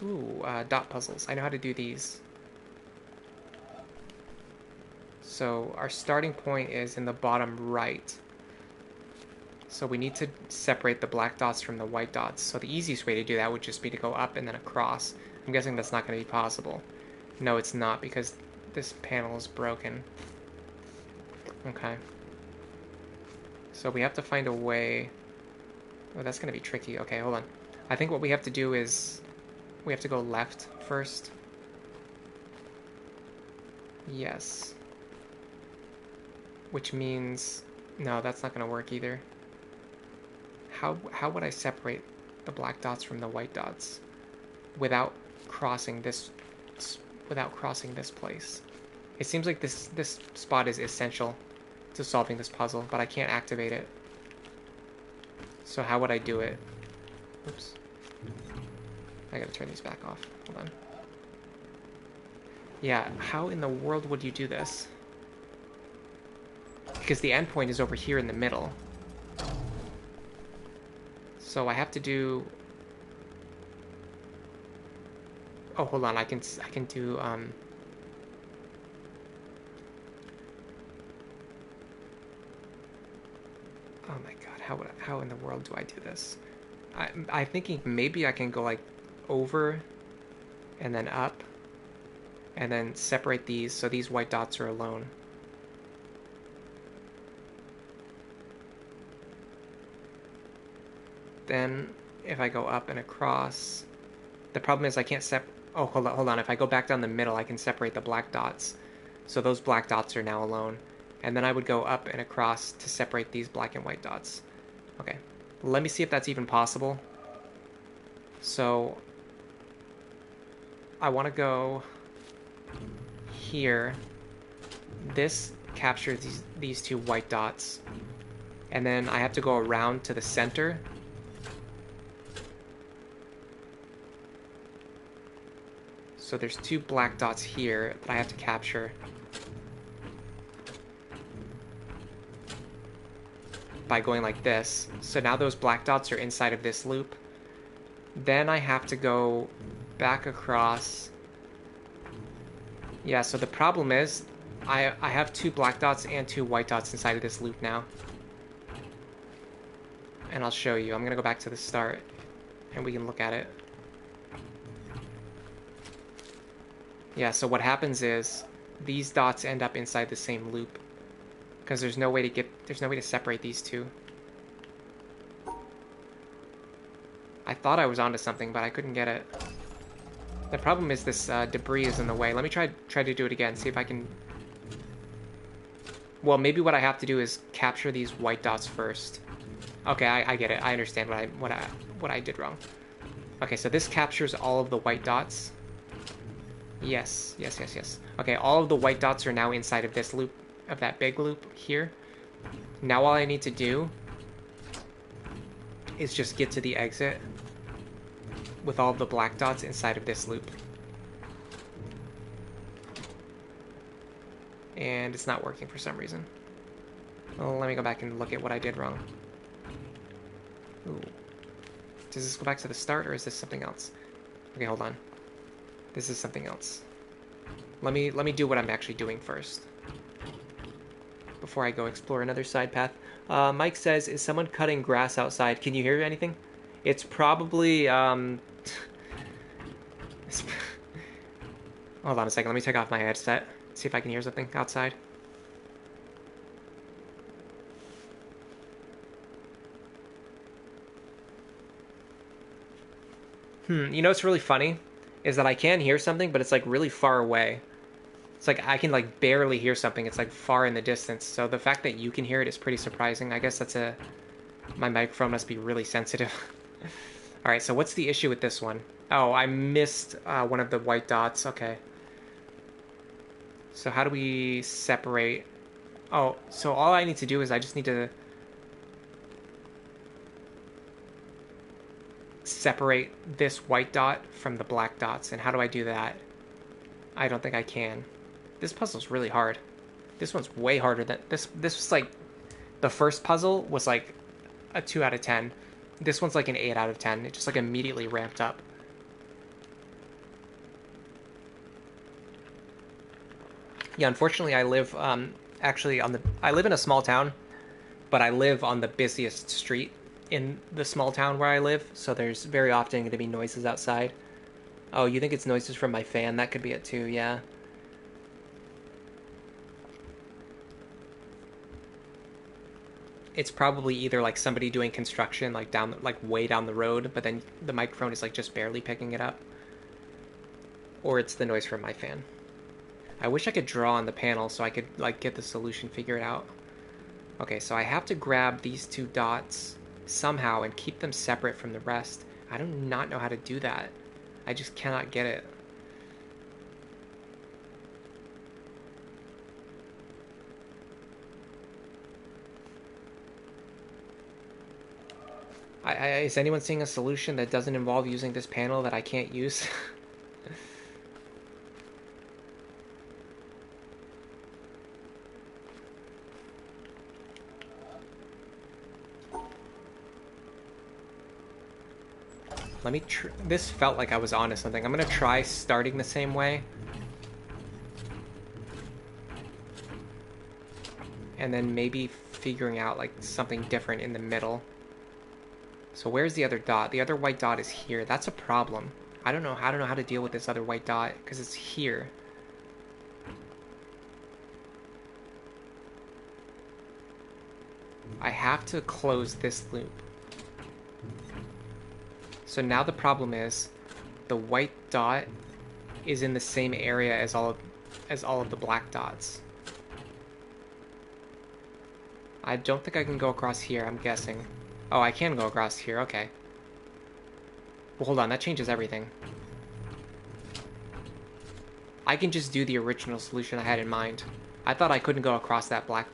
Ooh, dot puzzles. I know how to do these. So our starting point is in the bottom right. So we need to separate the black dots from the white dots. So the easiest way to do that would just be to go up and then across. I'm guessing that's not going to be possible. No, it's not, because this panel is broken. Okay. So we have to find a way... Oh, that's going to be tricky. Okay, hold on. I think what we have to do is We have to go left first. Yes. Which means... No, that's not going to work either. How would I separate the black dots from the white dots without crossing this place? It seems like this spot is essential to solving this puzzle, but I can't activate it. So how would I do it? Oops. I gotta turn these back off. Hold on. Yeah, how in the world would you do this? Because the endpoint is over here in the middle. So I have to do... Oh, hold on. I can do... Oh my god, how in the world do I do this? I'm thinking maybe I can go like over and then up and then separate these so these white dots are alone. Then if I go up and across, the problem is I can't oh, hold on. If I go back down the middle, I can separate the black dots. So those black dots are now alone. And then I would go up and across to separate these black and white dots. Okay, let me see if that's even possible. So I want to go here. This captures these two white dots. And then I have to go around to the center. So there's two black dots here that I have to capture by going like this. So now those black dots are inside of this loop. Then I have to go back across. Yeah, so the problem is I have two black dots and two white dots inside of this loop now. And I'll show you. I'm going to go back to the start and we can look at it. Yeah, so what happens is these dots end up inside the same loop because there's no way to separate these two. I thought I was onto something, but I couldn't get it. The problem is this debris is in the way. Let me try to do it again, see if I can... Well, maybe what I have to do is capture these white dots first. Okay, I get it. I understand what I did wrong. Okay, so this captures all of the white dots. Yes. Okay, all of the white dots are now inside of this loop, of that big loop here. Now all I need to do is just get to the exit with all of the black dots inside of this loop. And it's not working for some reason. Well, let me go back and look at what I did wrong. Ooh. Does this go back to the start or is this something else? Okay, hold on. This is something else. Let me do what I'm actually doing first before I go explore another side path. Mike says, is someone cutting grass outside? Can you hear anything? It's probably... Hold on a second. Let me take off my headset. See if I can hear something outside. You know what's really funny? Is that I can hear something, but it's like really far away. It's like I can like barely hear something. It's like far in the distance. So the fact that you can hear it is pretty surprising. I guess my microphone must be really sensitive. All right, so what's the issue with this one? Oh, I missed one of the white dots. Okay. So how do we separate? Oh, so all I need to do is I just need to separate this white dot from the black dots. And how do I do that? I don't think I can. This puzzle's really hard. This one's way harder than this. This was like the first puzzle was like a 2 out of 10. This one's like an 8 out of 10. It just like immediately ramped up. Yeah, unfortunately I live actually I live in a small town, but I live on the busiest street in the small town where I live, so there's very often going to be noises outside. Oh, you think it's noises from my fan? That could be it too, yeah. It's probably either like somebody doing construction like way down the road, but then the microphone is like just barely picking it up. Or it's the noise from my fan. I wish I could draw on the panel so I could like get the solution figured out. Okay, so I have to grab these two dots somehow and keep them separate from the rest. I do not know how to do that. I just cannot get it. Is anyone seeing a solution that doesn't involve using this panel that I can't use? Let me this felt like I was onto something. I'm gonna try starting the same way. And then maybe figuring out like something different in the middle. So where's the other dot? The other white dot is here. That's a problem. I don't know how to deal with this other white dot because it's here. I have to close this loop. So now the problem is the white dot is in the same area as all of the black dots. I don't think I can go across here, I'm guessing. Oh, I can go across here, okay. Well, hold on, that changes everything. I can just do the original solution I had in mind. I thought I couldn't go across that black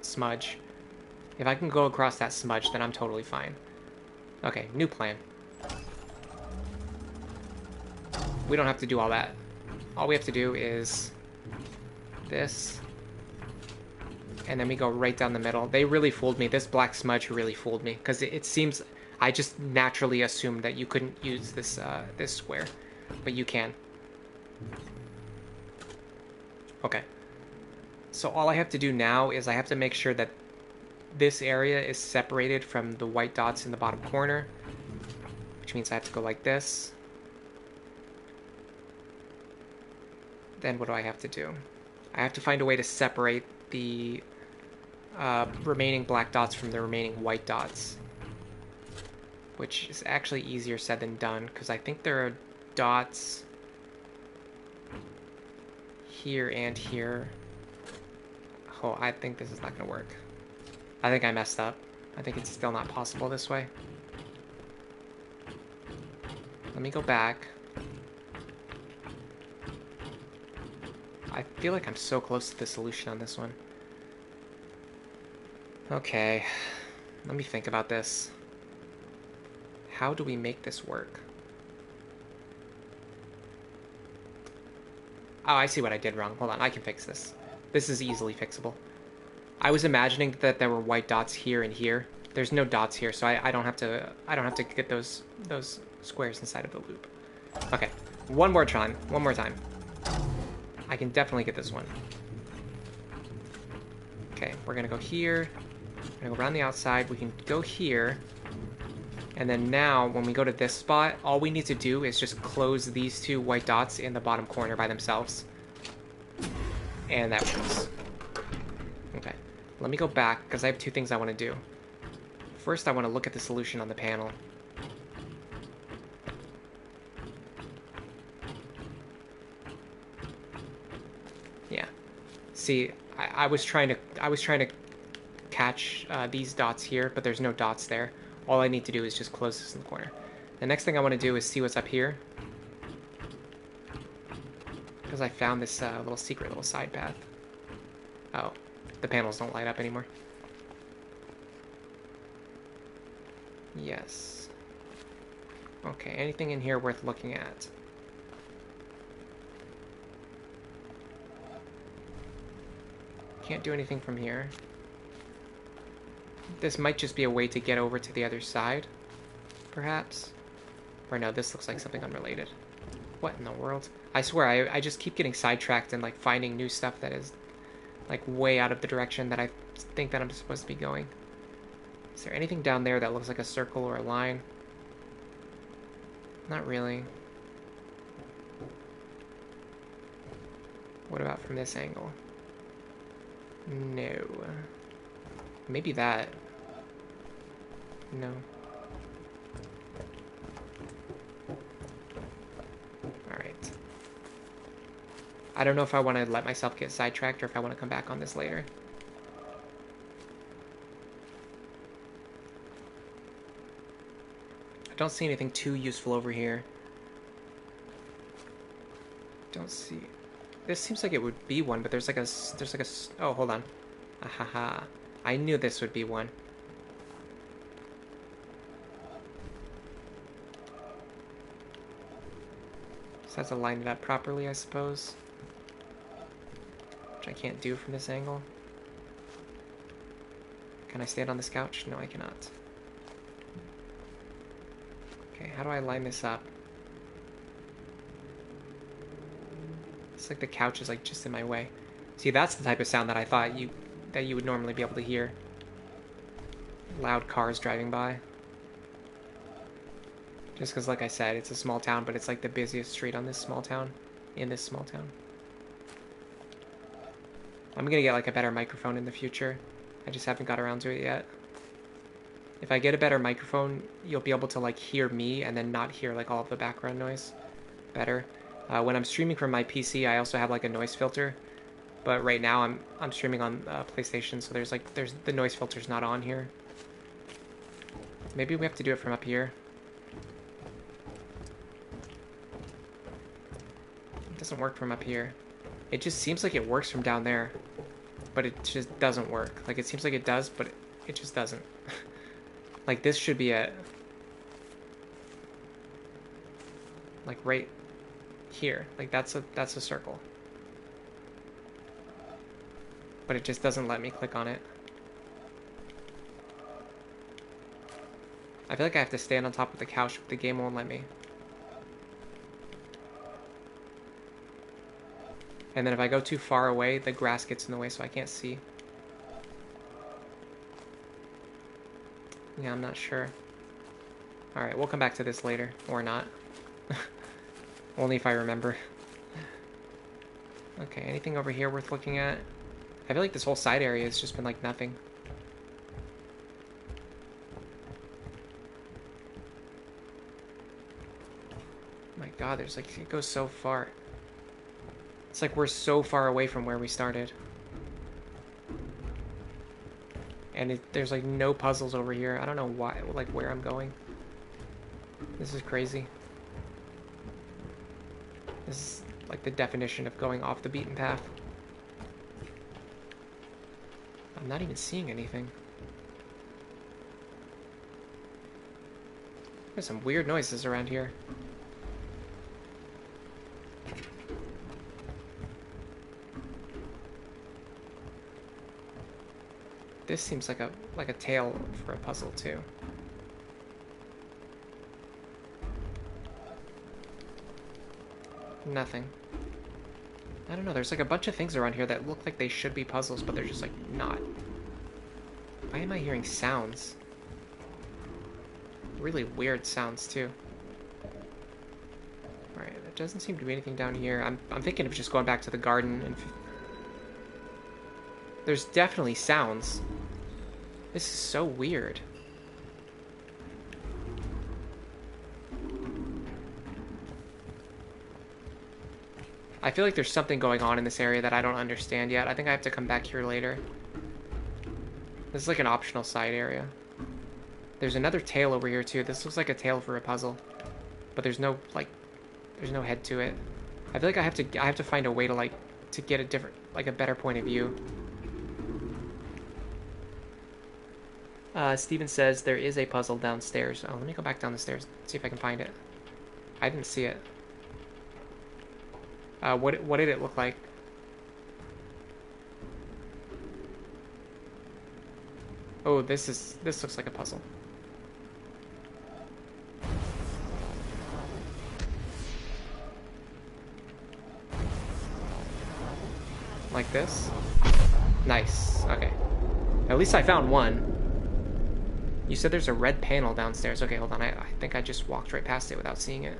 smudge. If I can go across that smudge, then I'm totally fine. Okay, new plan. We don't have to do all that. All we have to do is this. And then we go right down the middle. They really fooled me. This black smudge really fooled me. Because it seems... I just naturally assumed that you couldn't use this, this square. But you can. Okay. So all I have to do now is I have to make sure that this area is separated from the white dots in the bottom corner. Which means I have to go like this. Then what do I have to do? I have to find a way to separate the remaining black dots from the remaining white dots. Which is actually easier said than done, because I think there are dots here and here. Oh, I think this is not going to work. I think I messed up. I think it's still not possible this way. Let me go back. I feel like I'm so close to the solution on this one. Okay, let me think about this. How do we make this work? Oh, I see what I did wrong. Hold on, I can fix this. This is easily fixable. I was imagining that there were white dots here and here. There's no dots here, so I don't have to get those squares inside of the loop. Okay, one more time. I can definitely get this one. Okay, we're gonna go here. We're gonna go around the outside. We can go here. And then now, when we go to this spot, all we need to do is just close these two white dots in the bottom corner by themselves. And that works. Okay, let me go back, because I have two things I want to do. First, I want to look at the solution on the panel. Yeah. See, I was trying to catch these dots here, but there's no dots there. All I need to do is just close this in the corner. The next thing I want to do is see what's up here. Because I found this little secret little side path. Oh, the panels don't light up anymore. Yes. Okay, anything in here worth looking at? Can't do anything from here. This might just be a way to get over to the other side, perhaps. Or no, this looks like something unrelated. What in the world? I swear, I just keep getting sidetracked and like finding new stuff that is like way out of the direction that I think that I'm supposed to be going. Is there anything down there that looks like a circle or a line? Not really. What about from this angle? No. Maybe that. No. Alright. I don't know if I want to let myself get sidetracked or if I want to come back on this later. I don't see anything too useful over here. Don't see. This seems like it would be one, but there's like a. Oh, hold on. Ahaha. I knew this would be one. Just have to line it up properly, I suppose. Which I can't do from this angle. Can I stand on this couch? No, I cannot. Okay, how do I line this up? It's like the couch is like just in my way. See, that's the type of sound that I thought you would normally be able to hear. Loud cars driving by. Just because, like I said, it's a small town, but it's like the busiest street on this small town. In this small town. I'm gonna get like a better microphone in the future. I just haven't got around to it yet. If I get a better microphone, you'll be able to like hear me and then not hear like all of the background noise better. When I'm streaming from my PC, I also have like a noise filter. But right now I'm streaming on PlayStation, so there's the noise filter's not on here. Maybe we have to do it from up here. It doesn't work from up here. It just seems like it works from down there, but it just doesn't work. Like it seems like it does, but it just doesn't. Like this should be a like right here. Like that's a circle. But it just doesn't let me click on it. I feel like I have to stand on top of the couch, but the game won't let me. And then if I go too far away, the grass gets in the way, so I can't see. Yeah, I'm not sure. Alright, we'll come back to this later. Or not. Only if I remember. Okay, anything over here worth looking at? I feel like this whole side area has just been like nothing. My god, there's like, it goes so far. It's like we're so far away from where we started. And there's like no puzzles over here. I don't know why, like where I'm going. This is crazy. This is like the definition of going off the beaten path. I'm not even seeing anything. There's some weird noises around here. This seems like a tale for a puzzle too. Nothing. I don't know, there's like a bunch of things around here that look like they should be puzzles, but they're just like not. Why am I hearing sounds? Really weird sounds too. Alright, there doesn't seem to be anything down here. I'm thinking of just going back to the garden and... There's definitely sounds. This is so weird. I feel like there's something going on in this area that I don't understand yet. I think I have to come back here later. This is like an optional side area. There's another tail over here too. This looks like a tail for a puzzle. But there's no, like, there's no head to it. I feel like I have to find a way to, like, to get a different, like, a better point of view. Steven says there is a puzzle downstairs. Oh, let me go back down the stairs, see if I can find it. I didn't see it. What did it look like? Oh, this looks like a puzzle. Like this? Nice. Okay. At least I found one. You said there's a red panel downstairs. Okay, hold on. I think I just walked right past it without seeing it.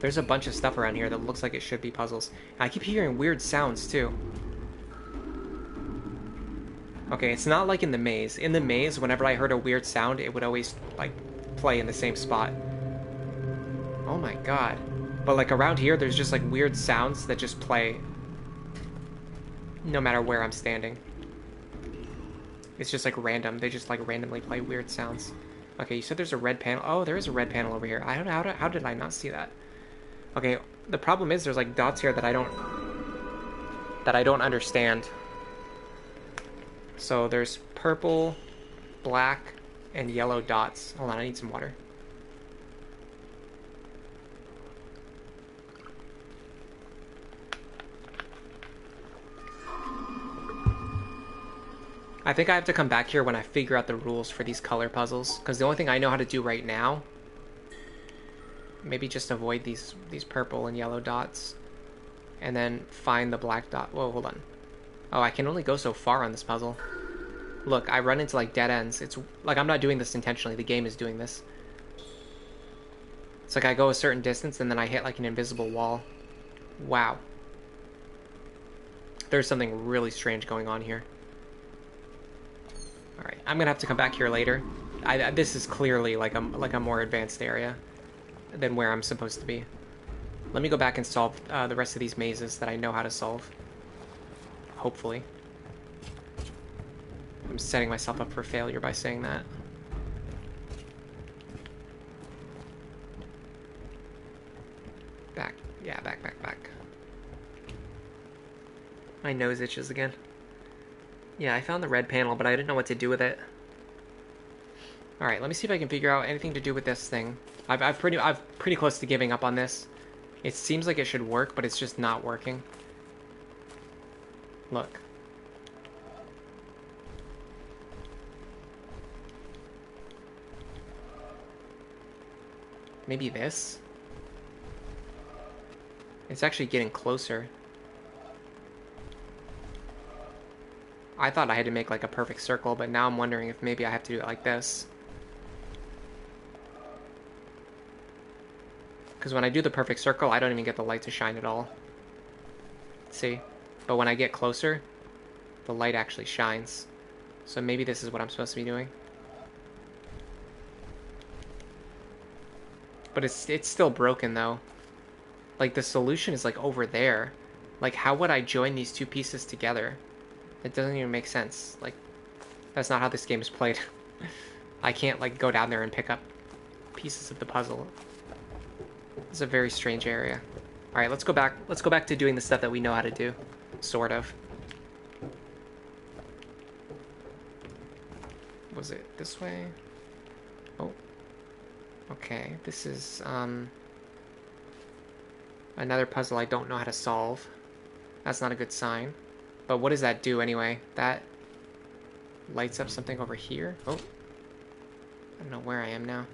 There's a bunch of stuff around here that looks like it should be puzzles. I keep hearing weird sounds, too. Okay, it's not like in the maze. In the maze, whenever I heard a weird sound, it would always, like, play in the same spot. Oh my god. But like around here, there's just like weird sounds that just play no matter where I'm standing. It's just like random. They just like randomly play weird sounds. Okay, you said there's a red panel. Oh, there is a red panel over here. I don't know how did I not see that? Okay, the problem is there's like dots here that I don't understand. So there's purple, black, and yellow dots. Hold on, I need some water. I think I have to come back here when I figure out the rules for these color puzzles, because the only thing I know how to do right now, maybe just avoid these purple and yellow dots, and then find the black dot. Whoa, hold on. Oh, I can only go so far on this puzzle. Look, I run into like dead ends. It's like I'm not doing this intentionally. The game is doing this. It's like I go a certain distance and then I hit like an invisible wall. Wow. There's something really strange going on here. Alright, I'm gonna have to come back here later. This is clearly like a more advanced area than where I'm supposed to be. Let me go back and solve the rest of these mazes that I know how to solve. Hopefully. I'm setting myself up for failure by saying that. Back. Yeah, back. My nose itches again. Yeah, I found the red panel, but I didn't know what to do with it. Alright, let me see if I can figure out anything to do with this thing. I'm pretty close to giving up on this. It seems like it should work, but it's just not working. Look. Maybe this? It's actually getting closer. I thought I had to make like a perfect circle, but now I'm wondering if maybe I have to do it like this. Because when I do the perfect circle, I don't even get the light to shine at all. See? But when I get closer, the light actually shines. So maybe this is what I'm supposed to be doing. But it's still broken though. Like the solution is like over there. Like how would I join these two pieces together? It doesn't even make sense. Like that's not how this game is played. I can't like go down there and pick up pieces of the puzzle. It's a very strange area. All right, let's go back. Let's go back to doing the stuff that we know how to do, sort of. Was it this way? Oh. Okay, this is another puzzle I don't know how to solve. That's not a good sign. But what does that do anyway? That lights up something over here. Oh. I don't know where I am now.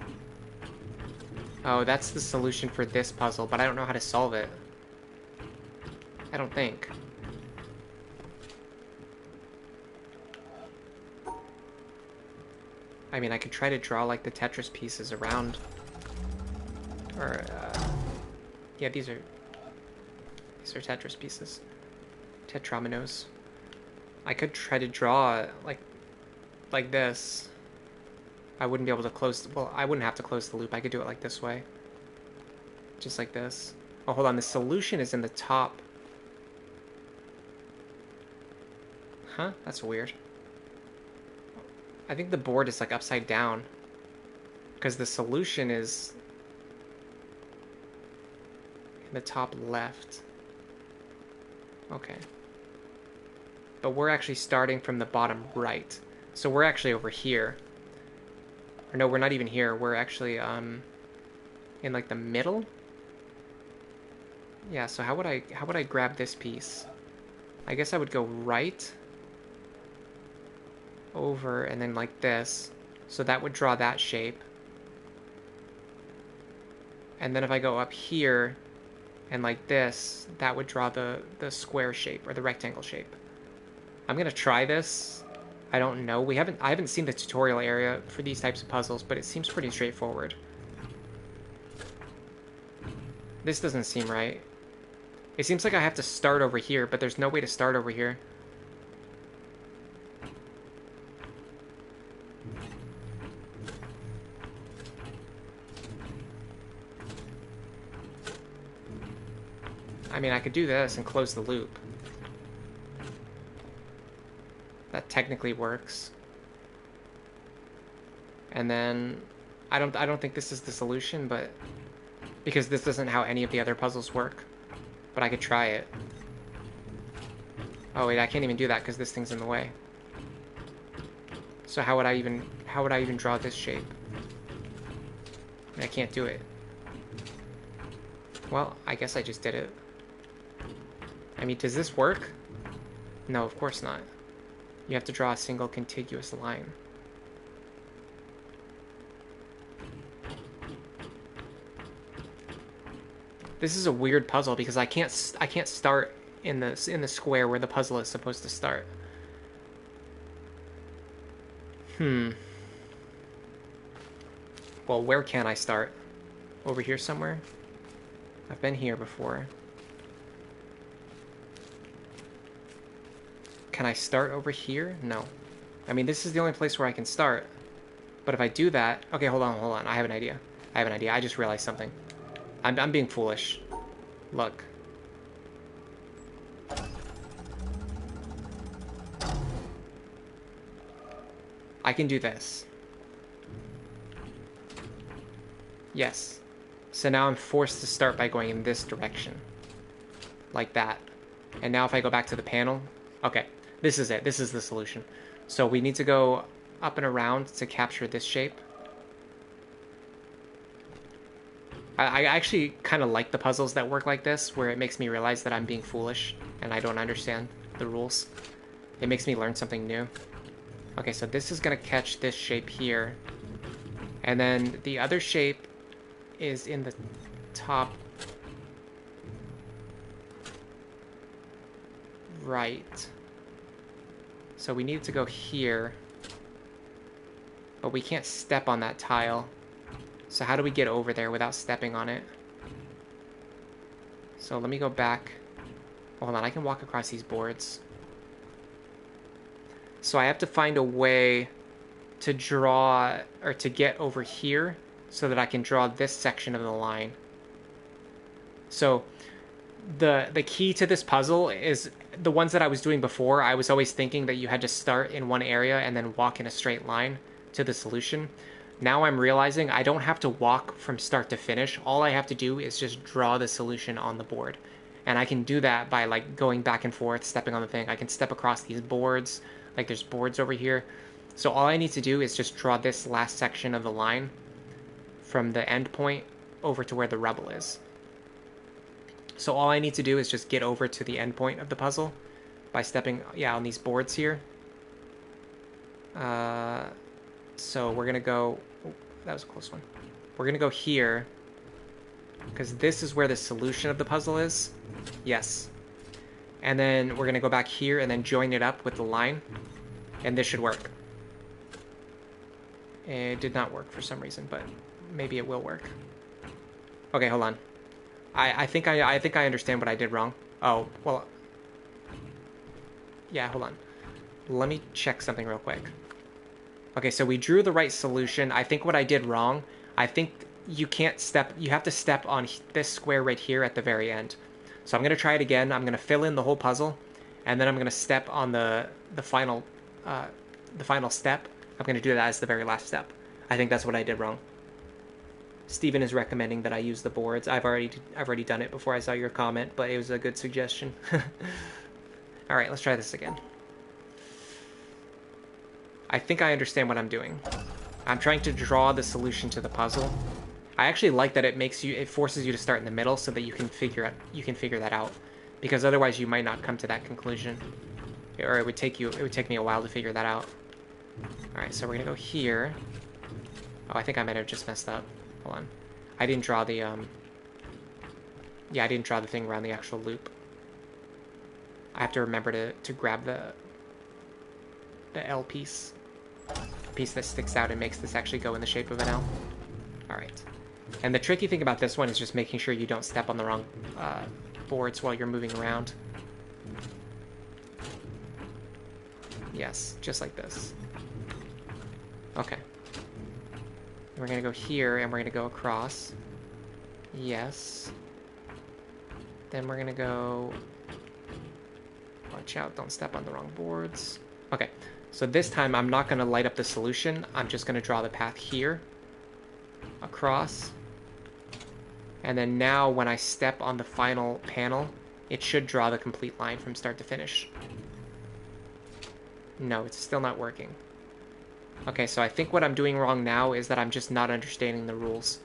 Oh, that's the solution for this puzzle, but I don't know how to solve it. I don't think. I mean, I could try to draw like the Tetris pieces around. Or, yeah, these are Tetris pieces. Tetrominoes. I could try to draw like this. I wouldn't be able to close, well, I wouldn't have to close the loop. I could do it like this way. Just like this. Oh, hold on, the solution is in the top. Huh? That's weird. I think the board is like upside down. Because the solution is in the top left. Okay. But we're actually starting from the bottom right. So we're actually over here. Or no, we're not even here. We're actually in like the middle. Yeah, so how would I grab this piece? I guess I would go right over and then like this. So that would draw that shape. And then if I go up here and like this, that would draw the square shape or the rectangle shape. I'm gonna try this. I don't know. I haven't seen the tutorial area for these types of puzzles, but it seems pretty straightforward. This doesn't seem right. It seems like I have to start over here, but there's no way to start over here. I mean, I could do this and close the loop. That technically works. And then I don't think this is the solution, but because this isn't how any of the other puzzles work. But I could try it. Oh wait, I can't even do that because this thing's in the way. So how would I even draw this shape? I can't do it. Well, I guess I just did it. I mean, does this work? No, of course not. You have to draw a single contiguous line. This is a weird puzzle because I can't start in the square where the puzzle is supposed to start. Well, where can I start? Over here somewhere? I've been here before. Can I start over here? No. I mean, this is the only place where I can start. But if I do that... Okay, hold on. I have an idea. I just realized something. I'm being foolish. Look. I can do this. Yes. So now I'm forced to start by going in this direction. Like that. And now if I go back to the panel... Okay, this is it. This is the solution. So we need to go up and around to capture this shape. I actually kind of like the puzzles that work like this, where it makes me realize that I'm being foolish and I don't understand the rules. It makes me learn something new. Okay, so this is going to catch this shape here. And then the other shape is in the top right. So we need to go here. But we can't step on that tile. So how do we get over there without stepping on it? So let me go back. Hold on, I can walk across these boards. So I have to find a way to draw, or to get over here so that I can draw this section of the line. So the key to this puzzle is the ones that I was doing before. I was always thinking that you had to start in one area and then walk in a straight line to the solution. Now I'm realizing I don't have to walk from start to finish. All I have to do is just draw the solution on the board. And I can do that by like going back and forth, stepping on the thing. I can step across these boards, like there's boards over here. So all I need to do is just draw this last section of the line from the end point over to where the rubble is. So all I need to do is just get over to the end point of the puzzle by stepping, on these boards here. So we're going to go... Oh, that was a close one. We're going to go here, because this is where the solution of the puzzle is. Yes. And then we're going to go back here and then join it up with the line. And this should work. It did not work for some reason, but maybe it will work. Okay, hold on. I think I understand what I did wrong. Oh, well... Yeah, hold on. Let me check something real quick. Okay, so we drew the right solution. I think what I did wrong, I think you can't step, you have to step on this square right here at the very end. So I'm going to try it again. I'm going to fill in the whole puzzle, and then I'm going to step on the final step. I'm going to do that as the very last step. I think that's what I did wrong. Steven is recommending that I use the boards. I've already done it before I saw your comment, but it was a good suggestion. All right, let's try this again. I think I understand what I'm doing. I'm trying to draw the solution to the puzzle. I actually like that it forces you to start in the middle so that you can figure that out, because otherwise you might not come to that conclusion, or it would take me a while to figure that out. All right, so we're gonna go here. Oh, I think I might have just messed up. Hold on, I didn't draw the I didn't draw the thing around the actual loop. I have to remember to grab the L piece. Piece that sticks out and makes this actually go in the shape of an L. Alright. And the tricky thing about this one is just making sure you don't step on the wrong boards while you're moving around. Yes, just like this. Okay. We're going to go here and we're going to go across. Yes. Then we're gonna go... Watch out, don't step on the wrong boards. Okay, so this time I'm not gonna light up the solution. I'm just gonna draw the path here, across. And then now when I step on the final panel, it should draw the complete line from start to finish. No, it's still not working. Okay, so I think what I'm doing wrong now is that I'm just not understanding the rules.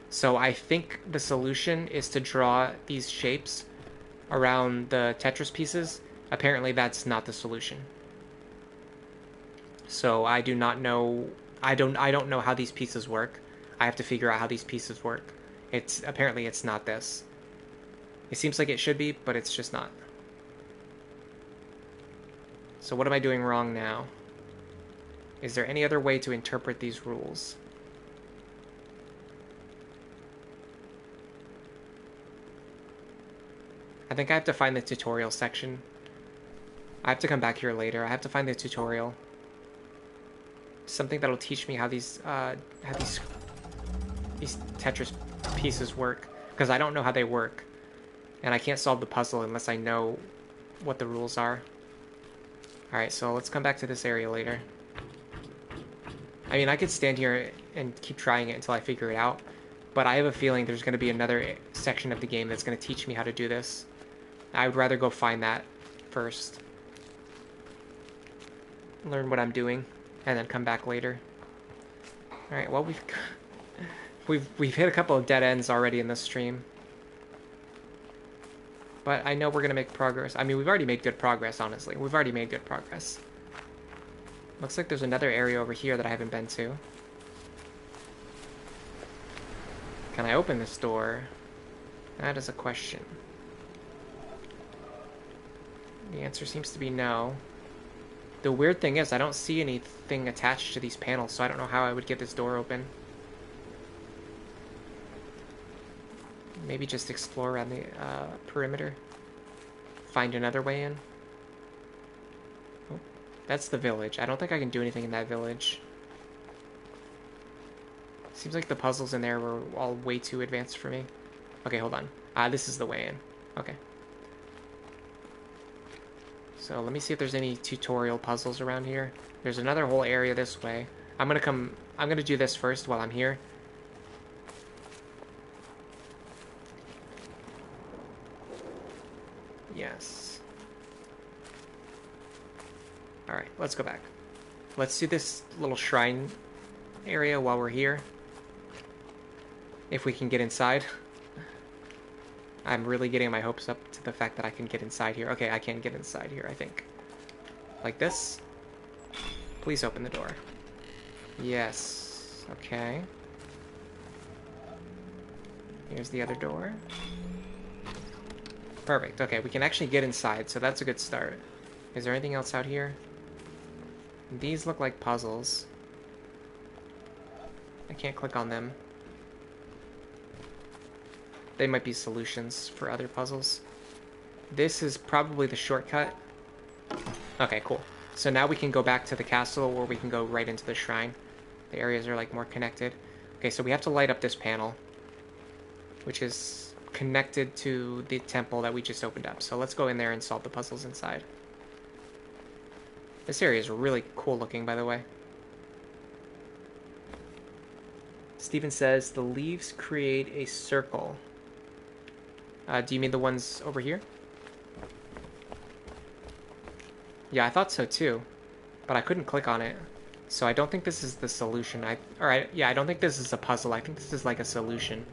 So I think the solution is to draw these shapes around the Tetris pieces. Apparently that's not the solution. So I do not know, I don't know how these pieces work. I have to figure out how these pieces work. Apparently it's not this. It seems like it should be, but it's just not. So what am I doing wrong now? Is there any other way to interpret these rules? I think I have to find the tutorial section. I have to come back here later. I have to find the tutorial. Something that'll teach me how these Tetris pieces work, because I don't know how they work. And I can't solve the puzzle unless I know what the rules are. Alright, so let's come back to this area later. I mean, I could stand here and keep trying it until I figure it out, but I have a feeling there's going to be another section of the game that's going to teach me how to do this. I would rather go find that first. Learn what I'm doing, and then come back later. Alright, well, we've hit a couple of dead ends already in this stream. But I know we're going to make progress. I mean, we've already made good progress, honestly. We've already made good progress. Looks like there's another area over here that I haven't been to. Can I open this door? That is a question. The answer seems to be no. The weird thing is, I don't see anything attached to these panels, so I don't know how I would get this door open. Maybe just explore around the perimeter. Find another way in. Oh, that's the village. I don't think I can do anything in that village. Seems like the puzzles in there were all way too advanced for me. Okay, hold on. This is the way in. Okay. So let me see if there's any tutorial puzzles around here. There's another whole area this way. I'm gonna do this first while I'm here. Yes. Alright, let's go back. Let's do this little shrine area while we're here. If we can get inside. I'm really getting my hopes up to the fact that I can get inside here. Okay, I can get inside here, I think. Like this. Please open the door. Yes. Okay. Here's the other door. Perfect. Okay, we can actually get inside, so that's a good start. Is there anything else out here? These look like puzzles. I can't click on them. They might be solutions for other puzzles. This is probably the shortcut. Okay, cool. So now we can go back to the castle, or we can go right into the shrine. The areas are like more connected. Okay, so we have to light up this panel, which is connected to the temple that we just opened up. So let's go in there and solve the puzzles inside. This area is really cool looking, by the way. Steven says, the leaves create a circle. Do you mean the ones over here? Yeah, I thought so too, but I couldn't click on it. So I don't think this is the solution. I don't think this is a puzzle. I think this is like a solution.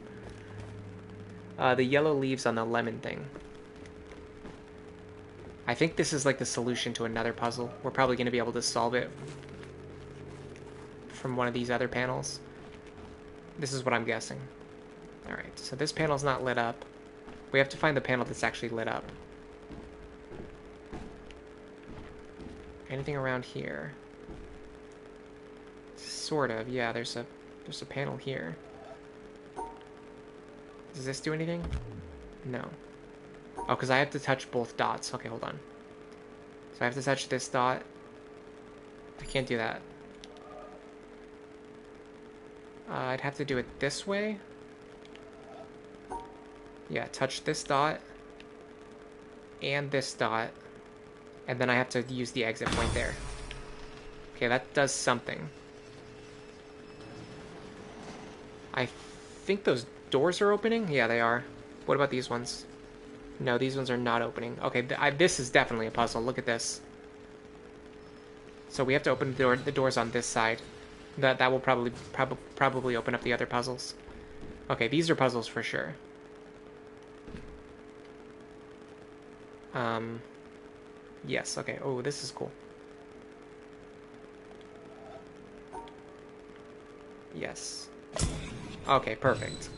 The yellow leaves on the lemon thing. I think this is like the solution to another puzzle. We're probably going to be able to solve it from one of these other panels. This is what I'm guessing. Alright, so this panel's not lit up. We have to find the panel that's actually lit up. Anything around here? Sort of, yeah, there's a panel here. Does this do anything? No. Oh, because I have to touch both dots. Okay, hold on. So I have to touch this dot. I can't do that. I'd have to do it this way. Yeah, touch this dot. and this dot, and then I have to use the exit point there. Okay, that does something. I think those doors are opening? Yeah, they are. What about these ones? No, these ones are not opening. Okay, this is definitely a puzzle. Look at this. So we have to open the doors on this side. That will probably open up the other puzzles. Okay, these are puzzles for sure. Yes, okay. Oh, this is cool. Yes. Okay, perfect.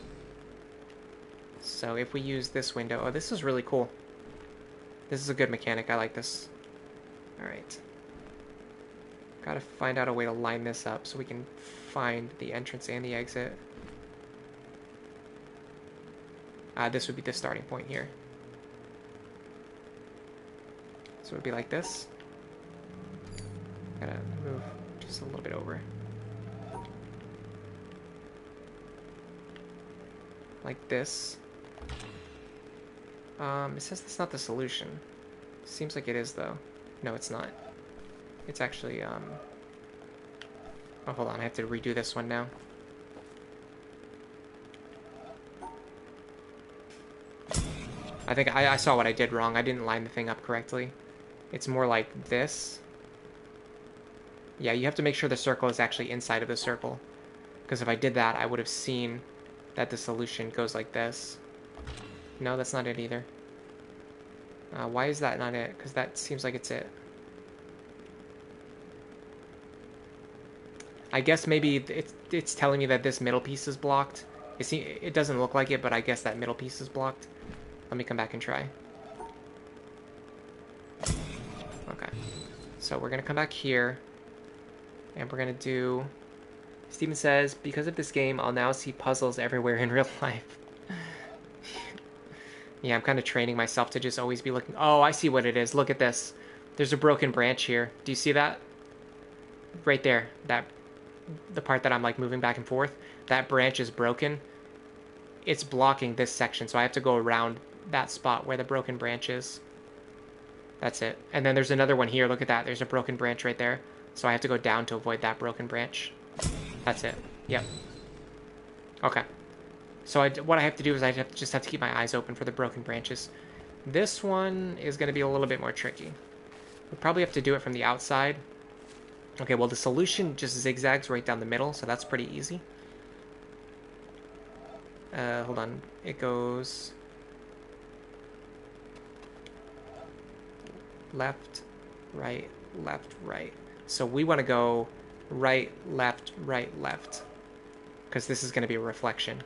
So if we use this window... Oh, this is really cool. This is a good mechanic. I like this. Alright. Gotta find out a way to line this up so we can find the entrance and the exit. This would be the starting point here. So it would be like this. Gotta move just a little bit over. Like this. It says that's not the solution. Seems like it is, though. No, it's not. It's actually, Oh, hold on. I have to redo this one now. I think I saw what I did wrong. I didn't line the thing up correctly. It's more like this. Yeah, you have to make sure the circle is actually inside of the circle. Because if I did that, I would have seen that the solution goes like this. No, that's not it either. Why is that not it? Because that seems like it's it. I guess maybe it's telling me that this middle piece is blocked. It doesn't look like it, but I guess that middle piece is blocked. Let me come back and try. Okay. So we're going to come back here. And we're going to do... Steven says, because of this game, I'll now see puzzles everywhere in real life. Yeah, I'm kind of training myself to just always be looking... Oh, I see what it is. Look at this. There's a broken branch here. Do you see that? Right there. The part that I'm like moving back and forth. That branch is broken. It's blocking this section, so I have to go around that spot where the broken branch is. That's it. And then there's another one here. Look at that. There's a broken branch right there. So I have to go down to avoid that broken branch. That's it. Yep. Okay. So what I have to do is just have to keep my eyes open for the broken branches. This one is going to be a little bit more tricky. We'll probably have to do it from the outside. Okay, well, the solution just zigzags right down the middle, so that's pretty easy. Hold on. It goes... left, right, left, right. So we want to go right, left, because this is going to be a reflection.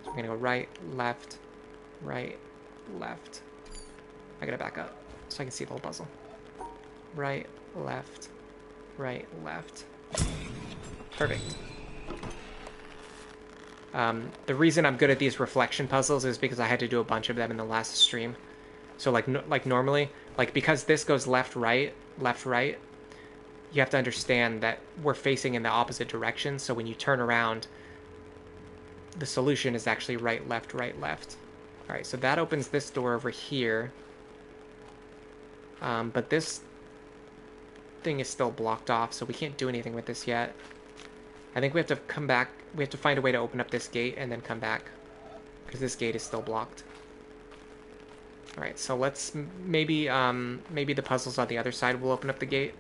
So we're going to go right, left. I got to back up so I can see the whole puzzle. Right, left. Perfect. The reason I'm good at these reflection puzzles is because I had to do a bunch of them in the last stream. So like normally, like because this goes left, right, you have to understand that we're facing in the opposite direction. So when you turn around, the solution is actually right, left. All right, so that opens this door over here. But this thing is still blocked off, so we can't do anything with this yet. I think we have to come back. We have to find a way to open up this gate and then come back, because this gate is still blocked. All right, so let's maybe the puzzles on the other side will open up the gate.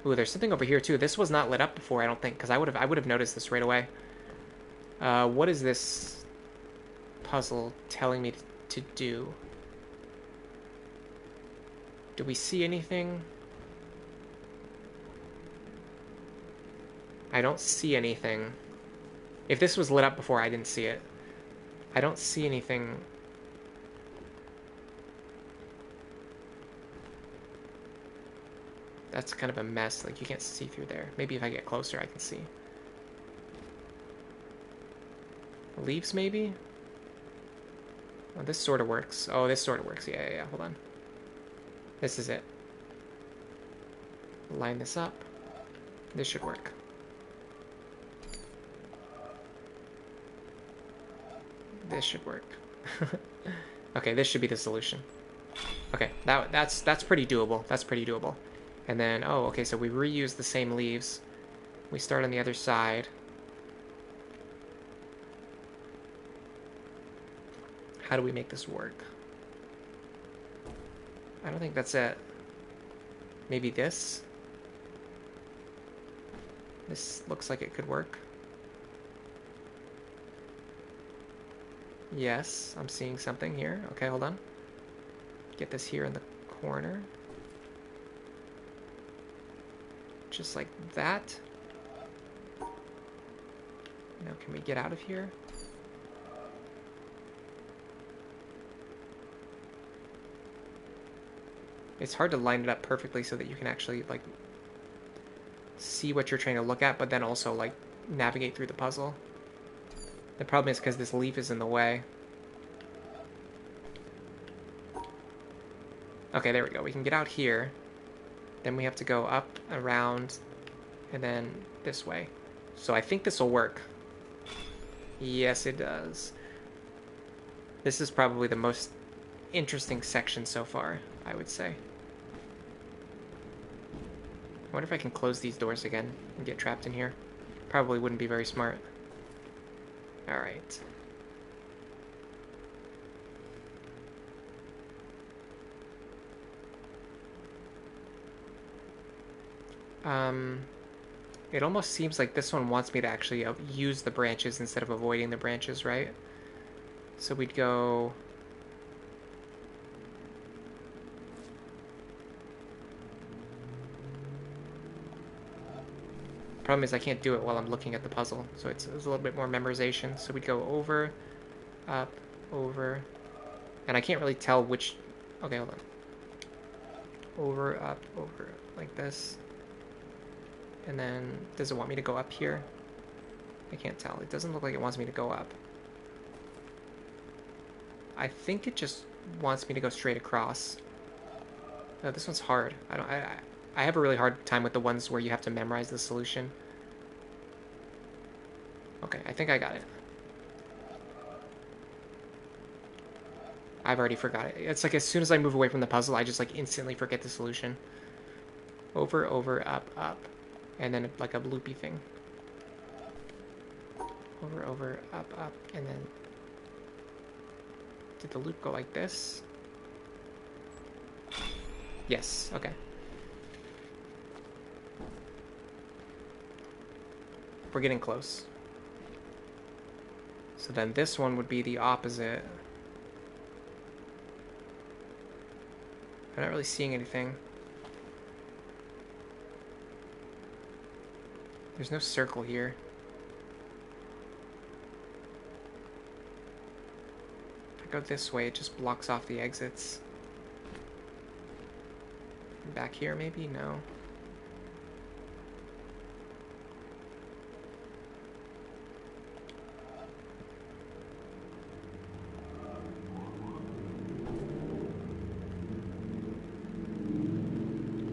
Ooh, there's something over here too. This was not lit up before, I don't think, because I would have noticed this right away. What is this puzzle telling me to do? Do we see anything? I don't see anything. If this was lit up before, I didn't see it. I don't see anything. That's kind of a mess. Like, you can't see through there. Maybe if I get closer, I can see. Leaves, maybe? Oh, this sort of works. Oh, this sort of works. Yeah. Hold on. This is it. Line this up. This should work. This should work. Okay, this should be the solution. Okay, that's pretty doable. That's pretty doable. And then, oh, okay, so we reuse the same leaves. We start on the other side. How do we make this work? I don't think that's it. Maybe this? This looks like it could work. Yes, I'm seeing something here. Okay, hold on. Get this here in the corner. Just like that. Now, can we get out of here? It's hard to line it up perfectly so that you can actually, like, see what you're trying to look at, but then also, like, navigate through the puzzle. The problem is because this leaf is in the way. Okay, there we go. We can get out here. Then we have to go up, around, and then this way. So I think this will work. Yes, it does. This is probably the most interesting section so far, I would say. I wonder if I can close these doors again and get trapped in here. Probably wouldn't be very smart. Alright. It almost seems like this one wants me to actually use the branches instead of avoiding the branches, right? So we'd go... Problem is I can't do it while I'm looking at the puzzle, so it's a little bit more memorization. So we'd go over, up, over, and I can't really tell which... Okay, hold on. Over, up, over, like this. And then, does it want me to go up here? I can't tell. It doesn't look like it wants me to go up. I think it just wants me to go straight across. No, this one's hard. I have a really hard time with the ones where you have to memorize the solution. Okay, I think I got it. I've already forgot it. It's like as soon as I move away from the puzzle, I just like instantly forget the solution. Over, over, up, up. And then like a loopy thing. Over, over, up, up, and then... Did the loop go like this? Yes, okay. We're getting close. So then this one would be the opposite. I'm not really seeing anything. There's no circle here. If I go this way, it just blocks off the exits. Back here, maybe? No.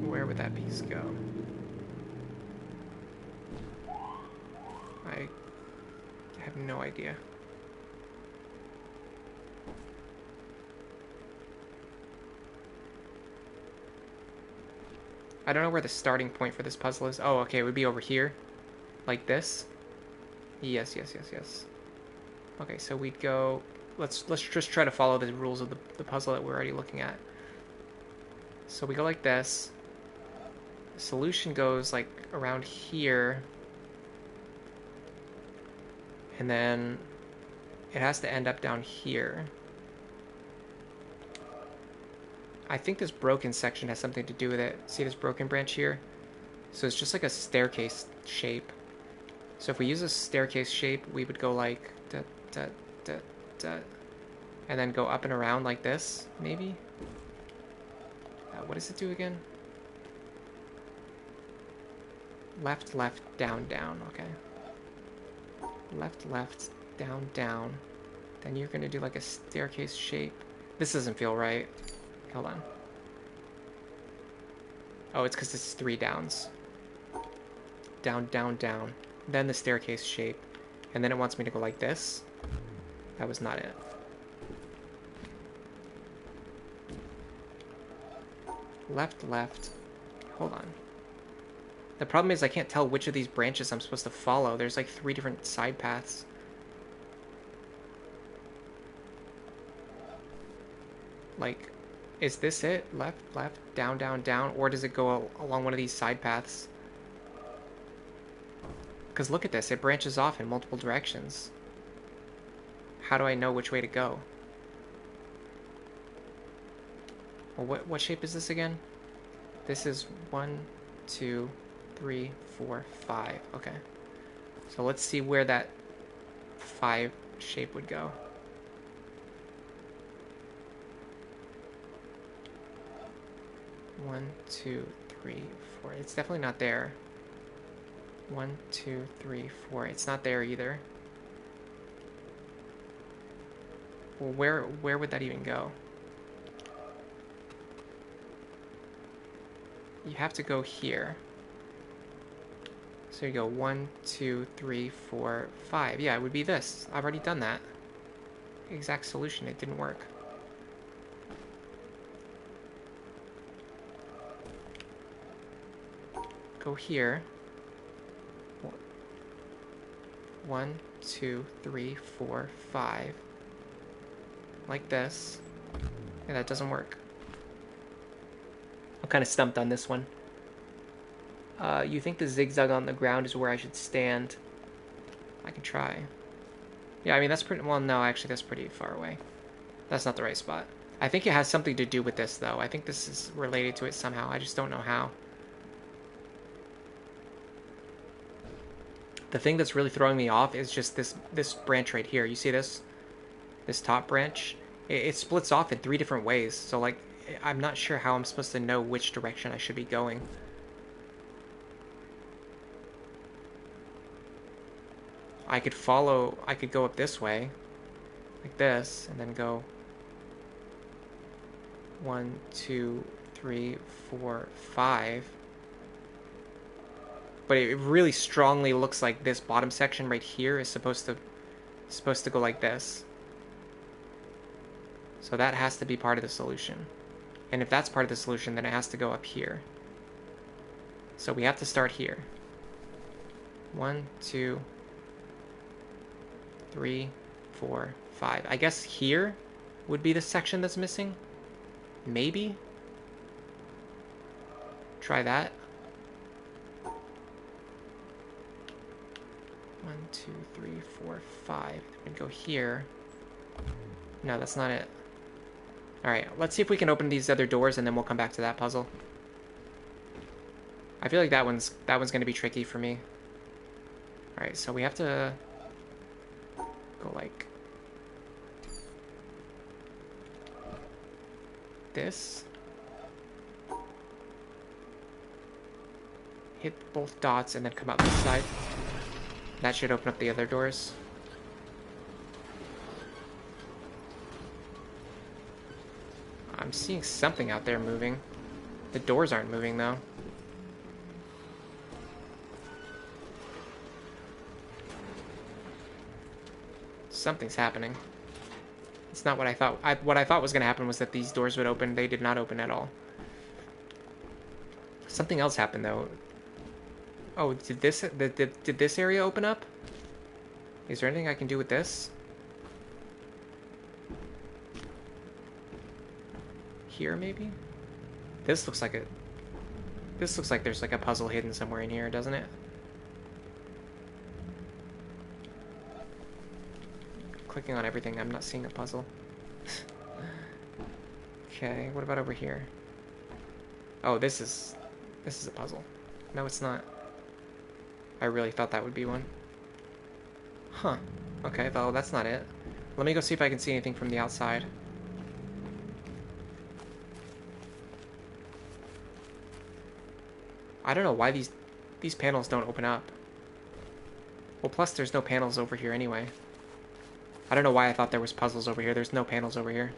Where would that piece go? I have no idea. I don't know where the starting point for this puzzle is. Oh, okay, it would be over here. Like this. Yes, yes, yes, yes. Okay, so we'd go... Let's just try to follow the rules of the puzzle that we're already looking at. So we go like this. The solution goes like around here. And then it has to end up down here. I think this broken section has something to do with it. See this broken branch here? So it's just like a staircase shape. So if we use a staircase shape, we would go like da, da, da, da, and then go up and around like this, maybe? What does it do again? Left, left, down, down, okay. Left, left, down, down. Then you're gonna do like a staircase shape. This doesn't feel right. Hold on. Oh, it's because this is 3 downs. Down, down, down. Then the staircase shape. And then it wants me to go like this. That was not it. left, left. Hold on. The problem is I can't tell which of these branches I'm supposed to follow. There's like 3 different side paths. Like, is this it? Left, left, down, down, down? Or does it go along one of these side paths? Because look at this. It branches off in multiple directions. How do I know which way to go? Well, what shape is this again? This is 1, 2, 3, 4, 5. Okay. So let's see where that 5 shape would go. One, 2, 3, 4. It's definitely not there. 1, 2, 3, 4. It's not there either. Well, where would that even go? You have to go here. So you go 1, 2, 3, 4, 5. Yeah, it would be this. I've already done that. Exact solution. It didn't work. Go here. 1, 2, 3, 4, 5. Like this. Yeah, that doesn't work. I'm kind of stumped on this one. You think the zigzag on the ground is where I should stand? I can try. Yeah, I mean, that's pretty... Well, no, actually, that's pretty far away. That's not the right spot. I think it has something to do with this, though. I think this is related to it somehow. I just don't know how. The thing that's really throwing me off is just this branch right here. You see this? This top branch? It splits off in 3 different ways. So, like, I'm not sure how I'm supposed to know which direction I should be going. I could go up this way, like this, and then go 1, 2, 3, 4, 5. But it really strongly looks like this bottom section right here is supposed to go like this. So that has to be part of the solution. And if that's part of the solution, then it has to go up here. So we have to start here. 1, 2, 3, 4, 5. I guess here would be the section that's missing. Maybe. Try that. 1, 2, 3, 4, 5. And go here. No, that's not it. Alright, let's see if we can open these other doors and then we'll come back to that puzzle. I feel like that one's gonna be tricky for me. Alright, so we have to go like this. Hit both dots and then come out this side. That should open up the other doors. I'm seeing something out there moving. The doors aren't moving though. Something's happening. It's not what I thought. What I thought was going to happen was that these doors would open. They did not open at all. Something else happened though. Oh, did this area open up? Is there anything I can do with this? Here maybe? This looks like there's like a puzzle hidden somewhere in here, doesn't it? Clicking on everything, I'm not seeing a puzzle. Okay, what about over here? Oh, this is a puzzle. No, it's not. I really thought that would be one. Huh. Okay, well, that's not it. Let me go see if I can see anything from the outside. I don't know why these panels don't open up. Well, plus there's no panels over here anyway. I don't know why I thought there was puzzles over here. There's no panels over here.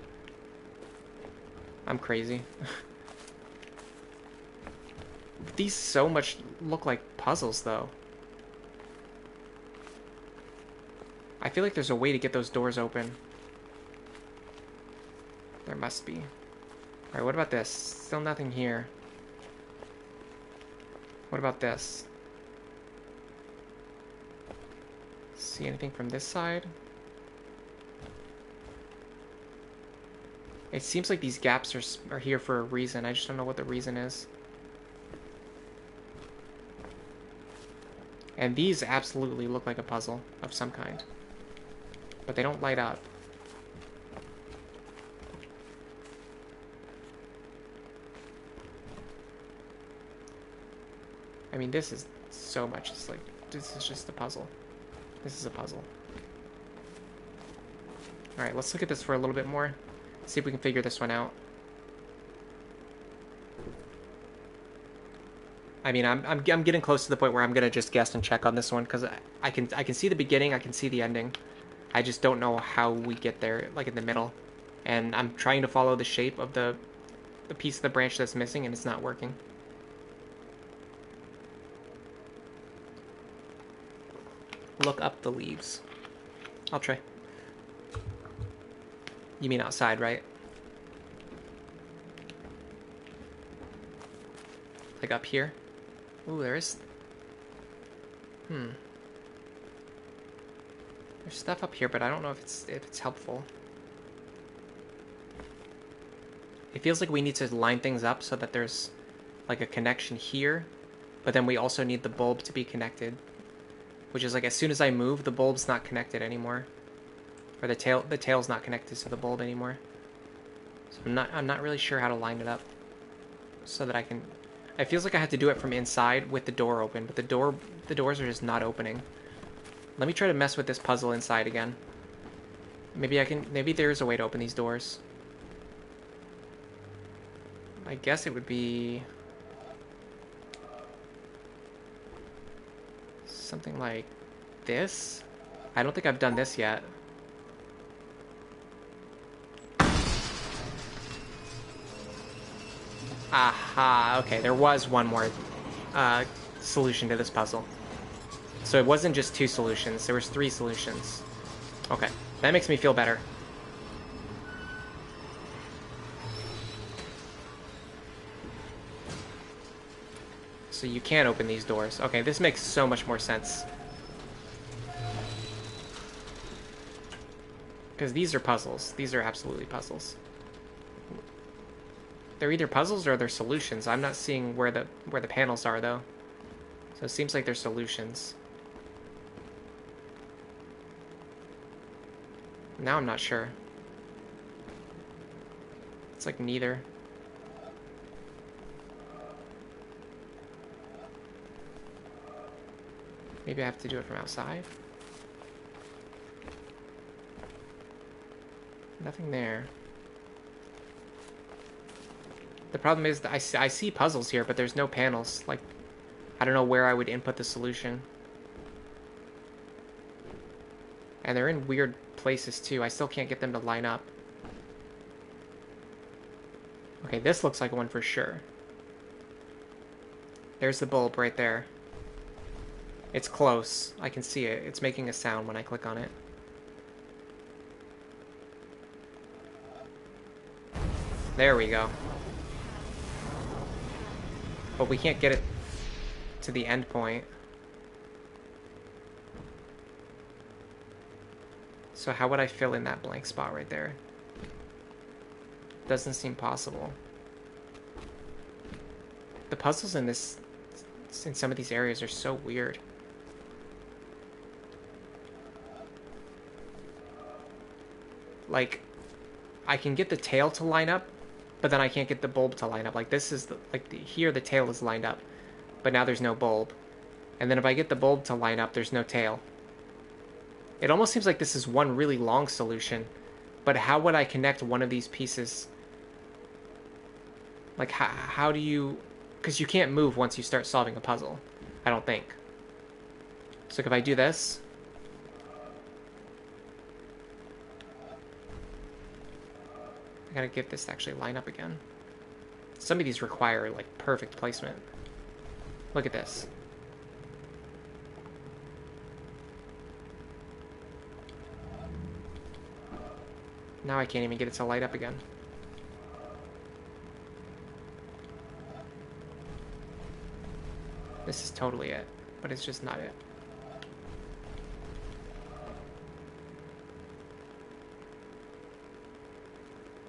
I'm crazy. These so much look like puzzles, though. I feel like there's a way to get those doors open. There must be. Alright, what about this? Still nothing here. What about this? See anything from this side? It seems like these gaps are here for a reason. I just don't know what the reason is. And these absolutely look like a puzzle of some kind. But they don't light up. I mean, this is so much. It's like, this is just a puzzle. This is a puzzle. Alright, let's look at this for a little bit more. See if we can figure this one out. I mean, I'm getting close to the point where I'm gonna just guess and check on this one, because I can see the beginning, I can see the ending. I just don't know how we get there, like in the middle. And I'm trying to follow the shape of the piece of the branch that's missing, and it's not working. Look up the leaves. I'll try. You mean outside, right? Like up here? Ooh, there is... There's stuff up here, but I don't know if it's helpful. It feels like we need to line things up so that there's like a connection here, but then we also need the bulb to be connected. Which is like, as soon as I move, the bulb's not connected anymore. Or the tail's not connected to the bulb anymore. So I'm not really sure how to line it up so that I can... It feels like I have to do it from inside with the door open, but the doors are just not opening. Let me try to mess with this puzzle inside again. Maybe there's a way to open these doors. I guess it would be something like this. I don't think I've done this yet. Aha, okay, there was one more solution to this puzzle. So it wasn't just 2 solutions, there was 3 solutions. Okay, that makes me feel better. So you can't open these doors. Okay, this makes so much more sense. Because these are puzzles. These are absolutely puzzles. They're either puzzles or they're solutions. I'm not seeing where the panels are, though. So it seems like they're solutions. Now I'm not sure. It's like neither. Maybe I have to do it from outside? Nothing there. The problem is that I see puzzles here, but there's no panels. Like, I don't know where I would input the solution. And they're in weird places too. I still can't get them to line up. Okay, this looks like one for sure. There's the bulb right there. It's close. I can see it. It's making a sound when I click on it. There we go. But we can't get it to the end point. So how would I fill in that blank spot right there? Doesn't seem possible. The puzzles in some of these areas are so weird. Like, I can get the tail to line up, but then I can't get the bulb to line up. Like, this is here the tail is lined up, but now there's no bulb. And then if I get the bulb to line up, there's no tail. It almost seems like this is one really long solution, but how would I connect one of these pieces? Like, how do you... Because you can't move once you start solving a puzzle, I don't think. So if I do this... I gotta get this to actually line up again. Some of these require, like, perfect placement. Look at this. Now I can't even get it to light up again. This is totally it, but it's just not it.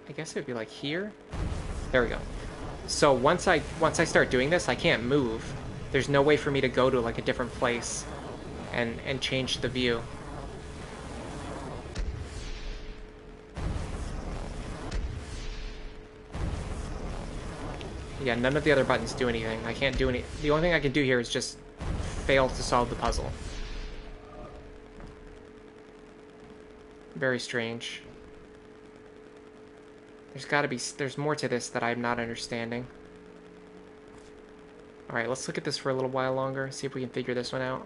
I guess it would be like here. There we go. So once I start doing this, I can't move. There's no way for me to go to like a different place and change the view. Yeah, none of the other buttons do anything. I can't do any. The only thing I can do here is just fail to solve the puzzle. Very strange. There's more to this that I'm not understanding. Alright, let's look at this for a little while longer, see if we can figure this one out.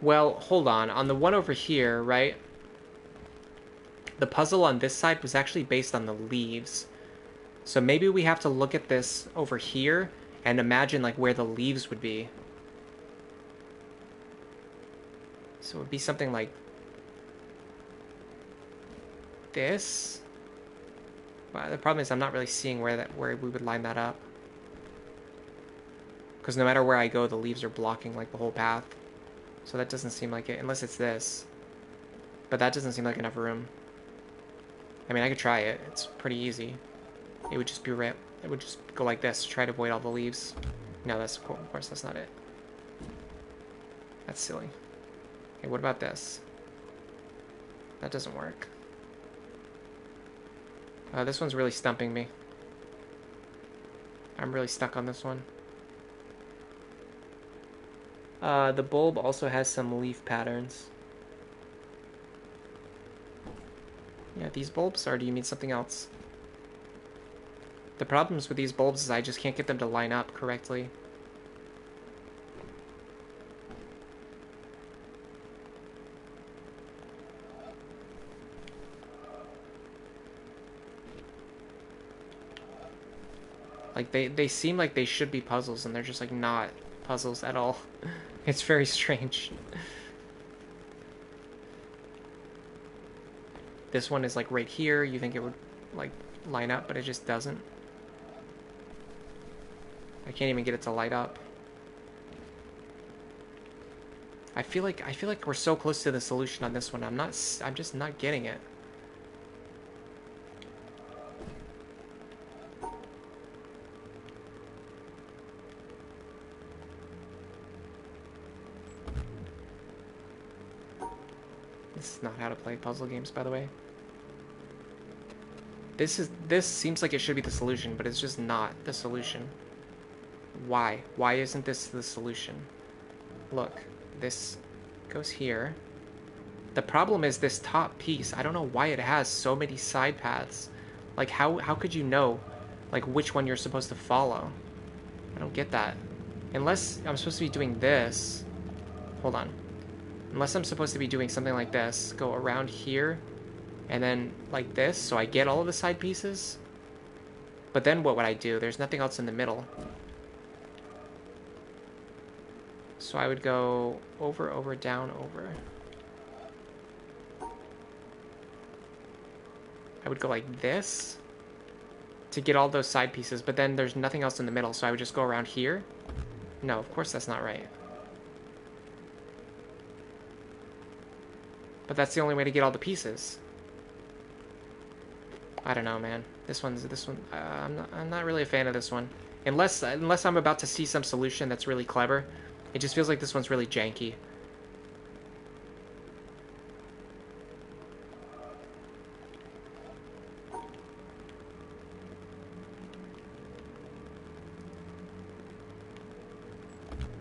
Well, hold on. On the one over here, right? The puzzle on this side was actually based on the leaves. So maybe we have to look at this over here and imagine like where the leaves would be. So it would be something like this. But the problem is I'm not really seeing where we would line that up. Because no matter where I go, the leaves are blocking like the whole path. So that doesn't seem like it, unless it's this. But that doesn't seem like enough room. I mean, I could try it. It's pretty easy. It would just be it would just go like this to try to avoid all the leaves. No, that's of course that's not it. That's silly. Okay, what about this? That doesn't work. This one's really stumping me. I'm really stuck on this one. The bulb also has some leaf patterns. Yeah, these bulbs, or do you mean something else? The problems with these bulbs is I just can't get them to line up correctly. Like, they seem like they should be puzzles, and they're just, like, not puzzles at all. It's very strange. This one is, like, right here. You think it would, like, line up, but it just doesn't. I can't even get it to light up. I feel like we're so close to the solution on this one. I'm just not getting it. This is not how to play puzzle games, by the way. This seems like it should be the solution, but it's just not the solution. Why? Why isn't this the solution? Look, this goes here. The problem is this top piece. I don't know why it has so many side paths. Like, how could you know, like, which one you're supposed to follow? I don't get that. Unless I'm supposed to be doing this. Hold on. Unless I'm supposed to be doing something like this. Go around here. And then like this. So I get all of the side pieces. But then what would I do? There's nothing else in the middle. So I would go over, over, down, over. I would go like this to get all those side pieces, but then there's nothing else in the middle, so I would just go around here. No, of course that's not right. But that's the only way to get all the pieces. I don't know, man. This one. I'm not really a fan of this one. Unless I'm about to see some solution that's really clever. It just feels like this one's really janky.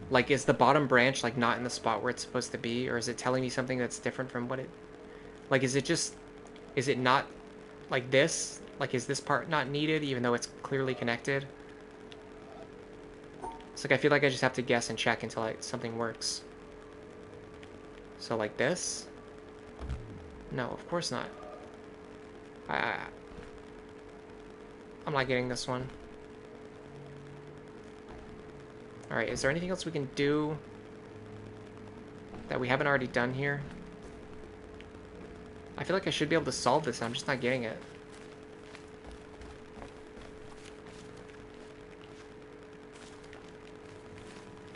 Like, is the bottom branch, like, not in the spot where it's supposed to be? Or is it telling me something that's different from what it... Like, is it not like this? Like, is this part not needed, even though it's clearly connected? It's like, I feel like I just have to guess and check until something works. So, like this? No, of course not. I'm not getting this one. Alright, is there anything else we can do that we haven't already done here? I feel like I should be able to solve this, and I'm just not getting it.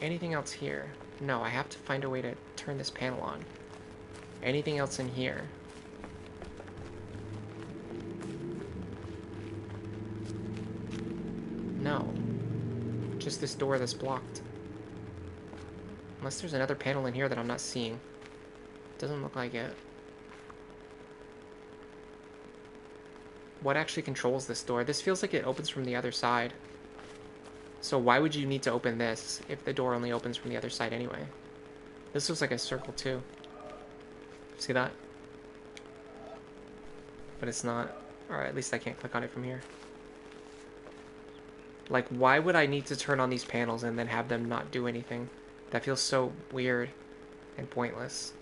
anything else here? No, I have to find a way to turn this panel on. Anything else in here? No. Just this door that's blocked. Unless there's another panel in here that I'm not seeing. Doesn't look like it. What actually controls this door? This feels like it opens from the other side. So why would you need to open this if the door only opens from the other side anyway? This looks like a circle too. See that? But it's not. Or at least I can't click on it from here. Like, why would I need to turn on these panels and then have them not do anything? That feels so weird and pointless.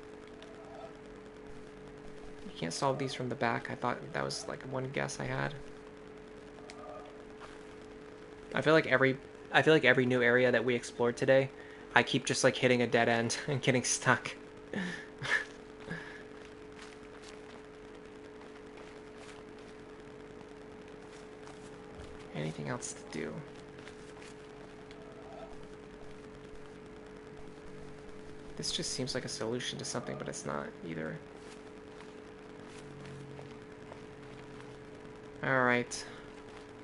You can't solve these from the back. I thought that was like one guess I had. I feel like every new area that we explored today, I keep just like hitting a dead end and getting stuck. Anything else to do? This just seems like a solution to something, but it's not either. Alright.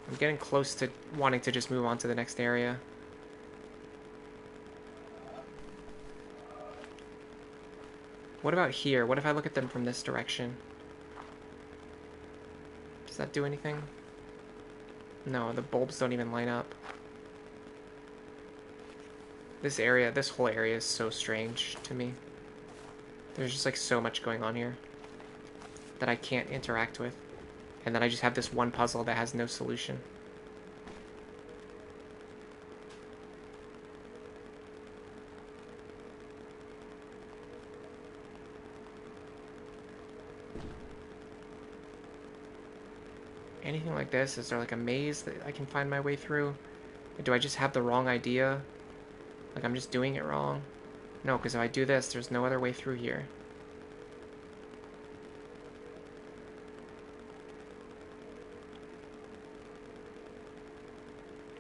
I'm getting close to wanting to just move on to the next area. What about here? What if I look at them from this direction? Does that do anything? No, the bulbs don't even line up. This whole area is so strange to me. There's just like so much going on here that I can't interact with. And then I just have this one puzzle that has no solution. Anything like this? Is there like a maze that I can find my way through? Or do I just have the wrong idea? Like I'm just doing it wrong? No, because if I do this, there's no other way through here.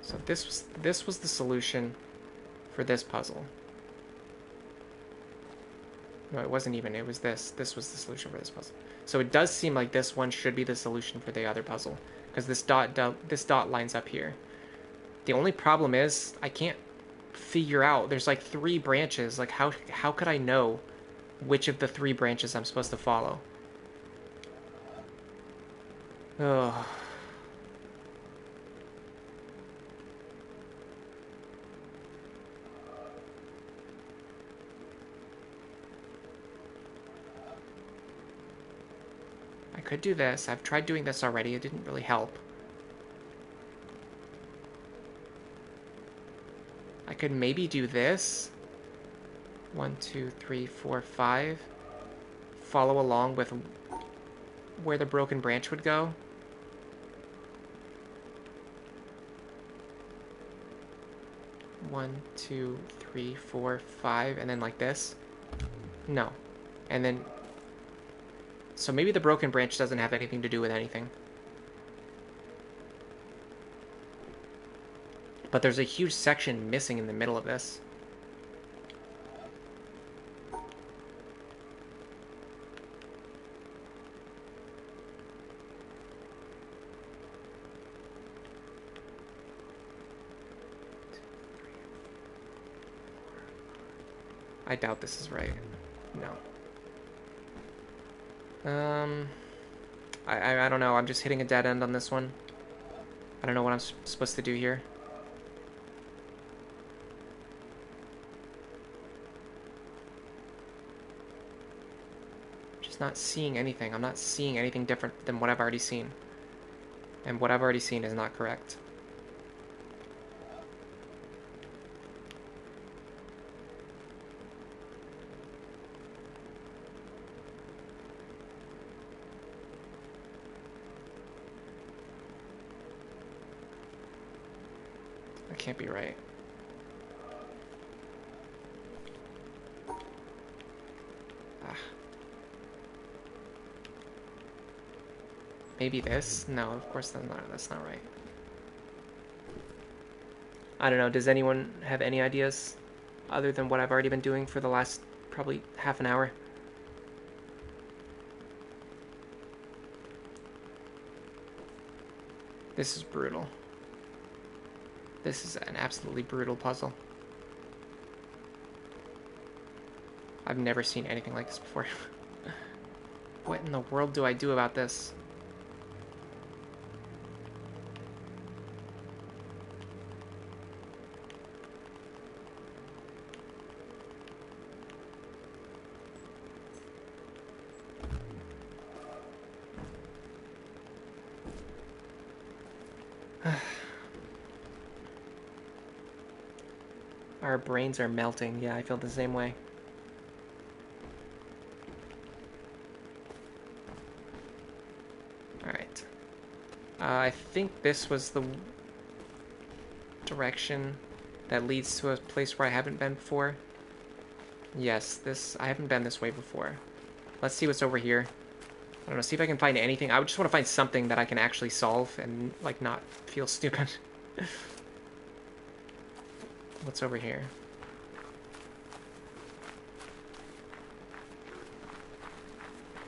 So this was the solution for this puzzle. No, it wasn't even. It was this. This was the solution for this puzzle. So it does seem like this one should be the solution for the other puzzle, because this dot lines up here. The only problem is I can't figure out. There's like 3 branches. Like how could I know which of the 3 branches I'm supposed to follow? Ugh. I could do this. I've tried doing this already. It didn't really help. I could maybe do this. 1, 2, 3, 4, 5. Follow along with where the broken branch would go. One, 2, 3, 4, 5, and then like this. No. And then... So maybe the broken branch doesn't have anything to do with anything. But there's a huge section missing in the middle of this. I doubt this is right. No. I don't know. I'm just hitting a dead end on this one. I don't know what I'm supposed to do here. Just not seeing anything. I'm not seeing anything different than what I've already seen. And what I've already seen is not correct. That can't be right. Ah. Maybe this? No, of course that's not right. I don't know, does anyone have any ideas? other than what I've already been doing for the last probably half an hour. This is brutal. This is an absolutely brutal puzzle. I've never seen anything like this before. What in the world do I do about this? Our brains are melting. Yeah, I feel the same way. Alright. I think this was the direction that leads to a place where I haven't been before. Yes, I haven't been this way before. Let's see what's over here. I don't know, see if I can find anything. I would just want to find something that I can actually solve and, like, not feel stupid. What's over here?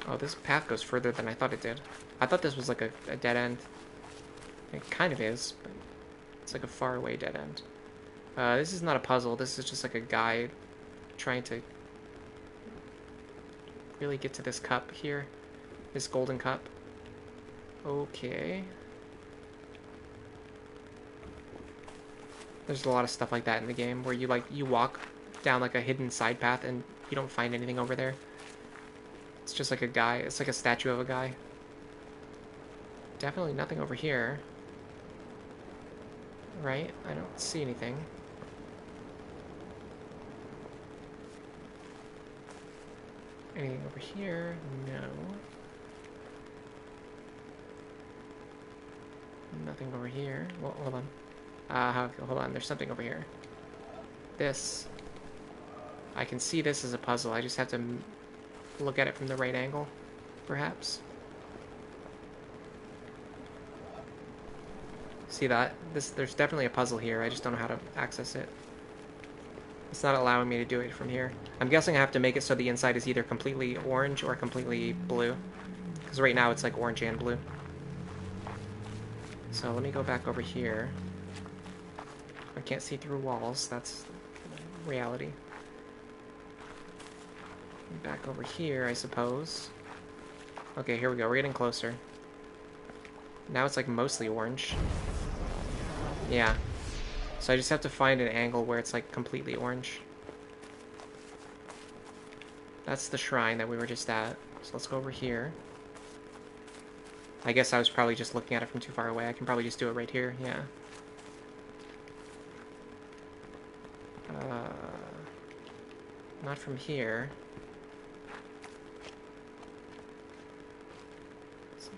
Oh, this path goes further than I thought it did. I thought this was like a dead end. It kind of is, but it's like a faraway dead end. This is not a puzzle. This is just like a guy trying to really get to this cup here. This golden cup. Okay. There's a lot of stuff like that in the game where you walk down like a hidden side path and you don't find anything over there. It's just like a guy. It's like a statue of a guy. Definitely nothing over here. Right? I don't see anything. Anything over here? No. Nothing over here. Well, hold on. Hold on. There's something over here. This. I can see this as a puzzle. I just have to look at it from the right angle, perhaps. See that? There's definitely a puzzle here. I just don't know how to access it. It's not allowing me to do it from here. I'm guessing I have to make it so the inside is either completely orange or completely blue. Because right now it's like orange and blue. So let me go back over here. I can't see through walls. That's reality. Back over here, I suppose. Okay, here we go. We're getting closer. Now it's like mostly orange. Yeah. So I just have to find an angle where it's like completely orange. That's the shrine that we were just at. So let's go over here. I guess I was probably just looking at it from too far away. I can probably just do it right here. Yeah. Not from here. It's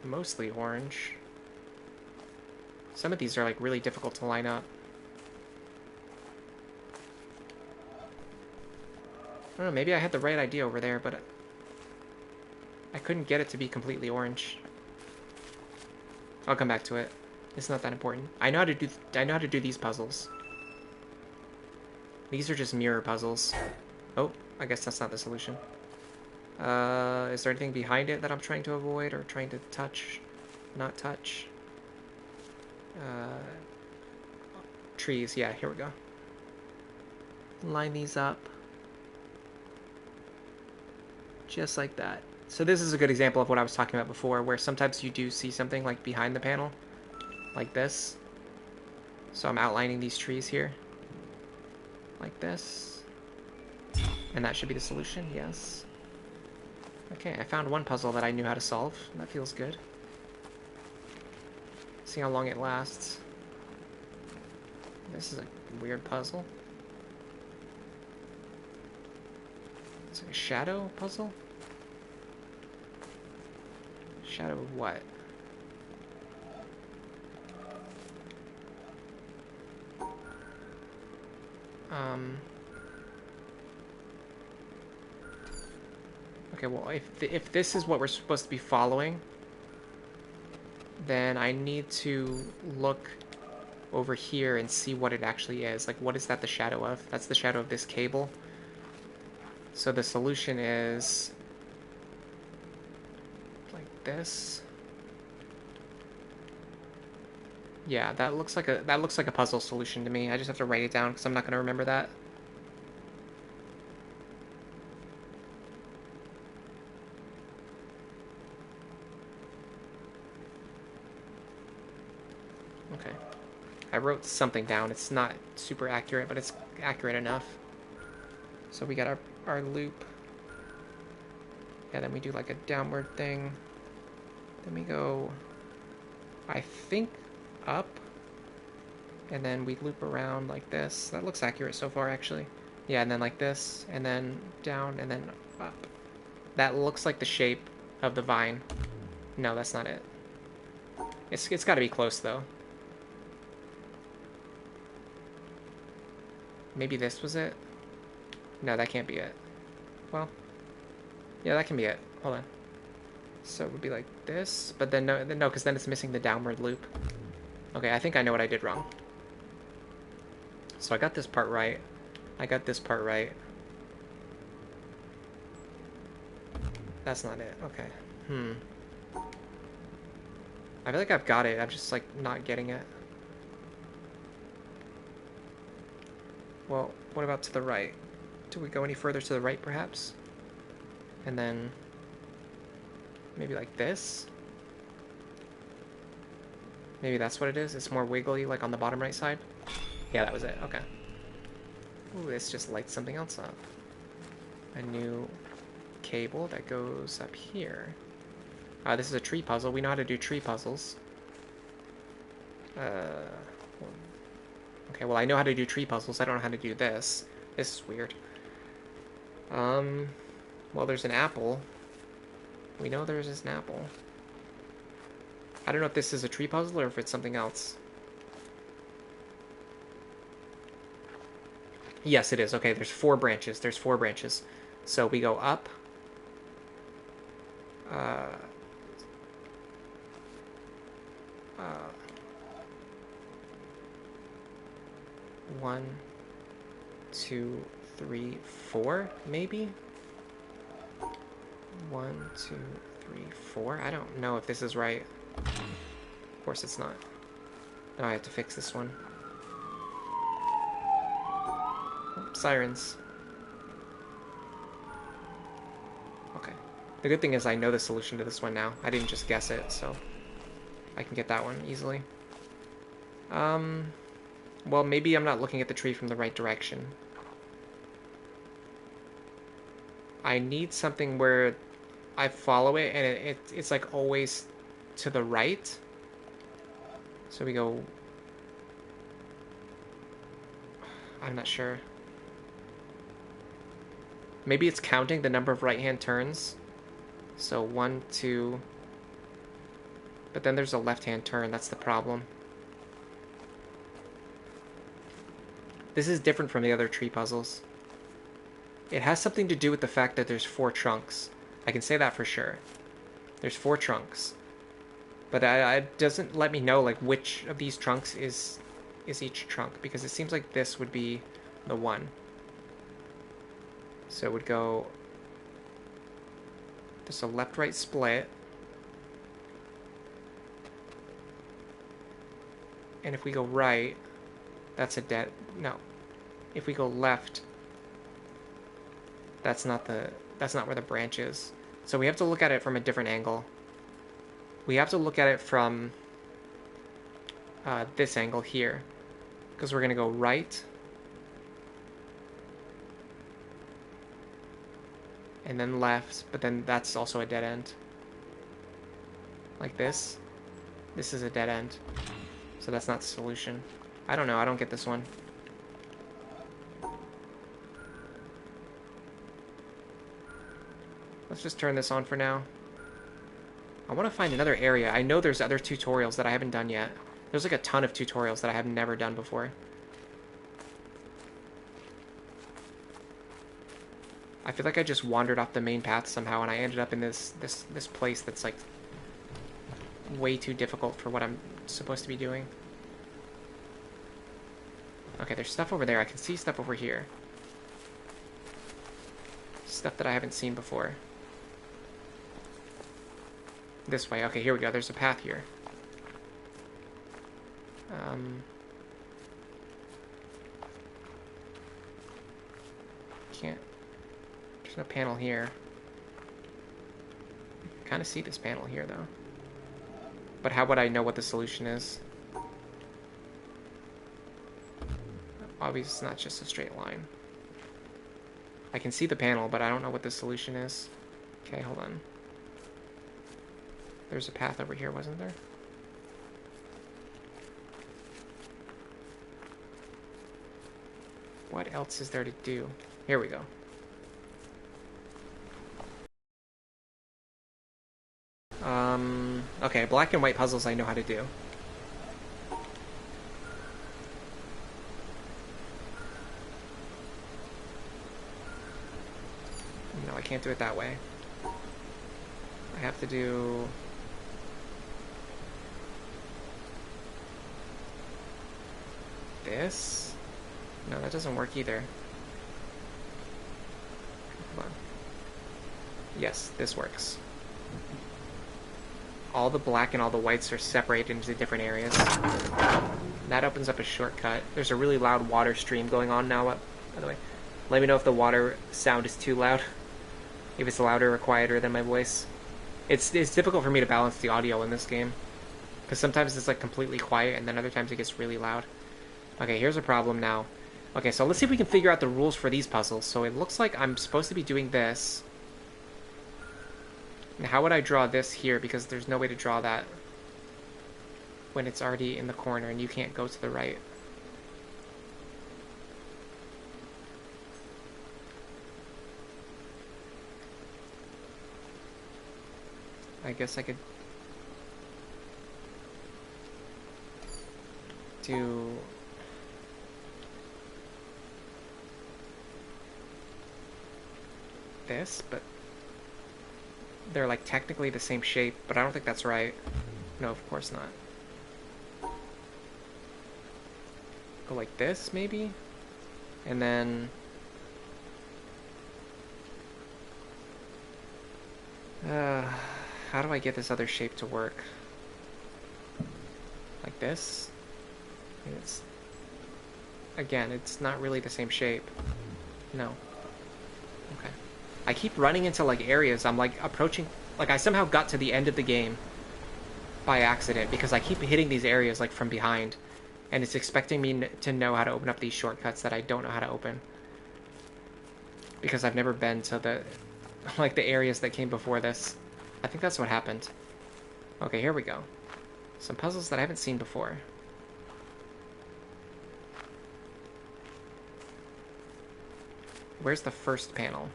mostly orange. Some of these are like really difficult to line up. I don't know, maybe I had the right idea over there, but I couldn't get it to be completely orange. I'll come back to it. It's not that important. I know how to do these puzzles. These are just mirror puzzles. Oh, I guess that's not the solution. Is there anything behind it that I'm trying to avoid or trying to touch? Not touch. Trees, yeah, here we go. Line these up. Just like that. So this is a good example of what I was talking about before, where sometimes you do see something like behind the panel, like this. So I'm outlining these trees here, like this. And that should be the solution, yes. Okay, I found one puzzle that I knew how to solve. That feels good. See how long it lasts. This is a weird puzzle. It's like a shadow puzzle? Shadow of what? Okay, well, if this is what we're supposed to be following, then I need to look over here and see what it actually is. Like, what is that the shadow of? That's the shadow of this cable. So the solution is like this. Yeah, that looks like a puzzle solution to me. I just have to write it down because I'm not going to remember that. Okay. I wrote something down. It's not super accurate, but it's accurate enough. So we got our loop. Yeah, then we do like a downward thing. Then we go, I think, up. And then we loop around like this. That looks accurate so far, actually. Yeah, and then like this, and then down, and then up. That looks like the shape of the vine. No, that's not it. It's got to be close, though. Maybe this was it? No, that can't be it. Well, yeah, that can be it. Hold on. So it would be like this, but then no, because then it's missing the downward loop. Okay, I think I know what I did wrong. So I got this part right. I got this part right. That's not it. Okay. I feel like I've got it. I'm just, like, not getting it. Well, what about to the right? Do we go any further to the right, perhaps? And then maybe like this? Maybe that's what it is? It's more wiggly, like on the bottom right side? Yeah, that was it. Okay. Ooh, this just lights something else up. A new cable that goes up here. This is a tree puzzle. We know how to do tree puzzles. Okay, well, I know how to do tree puzzles. I don't know how to do this. This is weird. Well, there's an apple. We know there's an apple. I don't know if this is a tree puzzle or if it's something else. Yes, it is. Okay, there's 4 branches. There's 4 branches. So we go up. One, 2, 3, 4, maybe? 1, 2, 3, 4. I don't know if this is right. Of course it's not. Oh, I have to fix this one. Oh, sirens. Okay. The good thing is I know the solution to this one now. I didn't just guess it, so I can get that one easily. Well, maybe I'm not looking at the tree from the right direction. I need something where I follow it and it's like always to the right. So we go... I'm not sure. Maybe it's counting the number of right-hand turns. So 1, 2... But then there's a left-hand turn, that's the problem. This is different from the other tree puzzles. It has something to do with the fact that there's 4 trunks. I can say that for sure. There's 4 trunks. But it doesn't let me know like which of these trunks is each trunk, because it seems like this would be the one. So it would go... There's a left-right split. And if we go right, that's a dead... No. If we go left, that's not where the branch is. So we have to look at it from a different angle. We have to look at it from this angle here. Because we're going to go right. And then left, but then that's also a dead end. Like this. This is a dead end. So that's not the solution. I don't know, I don't get this one. Let's just turn this on for now. I want to find another area. I know there's other tutorials that I haven't done yet. There's like a ton of tutorials that I have never done before. I feel like I just wandered off the main path somehow and I ended up in this place that's like way too difficult for what I'm supposed to be doing. Okay, there's stuff over there. I can see stuff over here. Stuff that I haven't seen before. This way. Okay, here we go. There's a path here. Can't... There's no panel here. I kind of see this panel here, though. But how would I know what the solution is? Obviously, it's not just a straight line. I can see the panel, but I don't know what the solution is. Okay, hold on. There's a path over here, wasn't there? What else is there to do? Here we go. Okay, black and white puzzles I know how to do. No, I can't do it that way. I have to do... this? No, that doesn't work either. Hold on. Yes, this works. All the black and all the whites are separated into different areas. That opens up a shortcut. There's a really loud water stream going on now, by the way. Let me know if the water sound is too loud. If it's louder or quieter than my voice. It's difficult for me to balance the audio in this game. Because sometimes it's like completely quiet and then other times it gets really loud. Okay, here's a problem now. Okay, so let's see if we can figure out the rules for these puzzles. So it looks like I'm supposed to be doing this. And how would I draw this here? Because there's no way to draw that when it's already in the corner and you can't go to the right. I guess I could do... this, but they're like technically the same shape, but I don't think that's right. No, of course not. Go like this, maybe? And then... how do I get this other shape to work? Like this? It's... again, it's not really the same shape. No. Okay. I keep running into like areas. I'm like approaching, like I somehow got to the end of the game by accident because I keep hitting these areas like from behind and it's expecting me to know how to open up these shortcuts that I don't know how to open because I've never been to the like the areas that came before this. I think that's what happened. Okay, here we go. Some puzzles that I haven't seen before. Where's the first panel?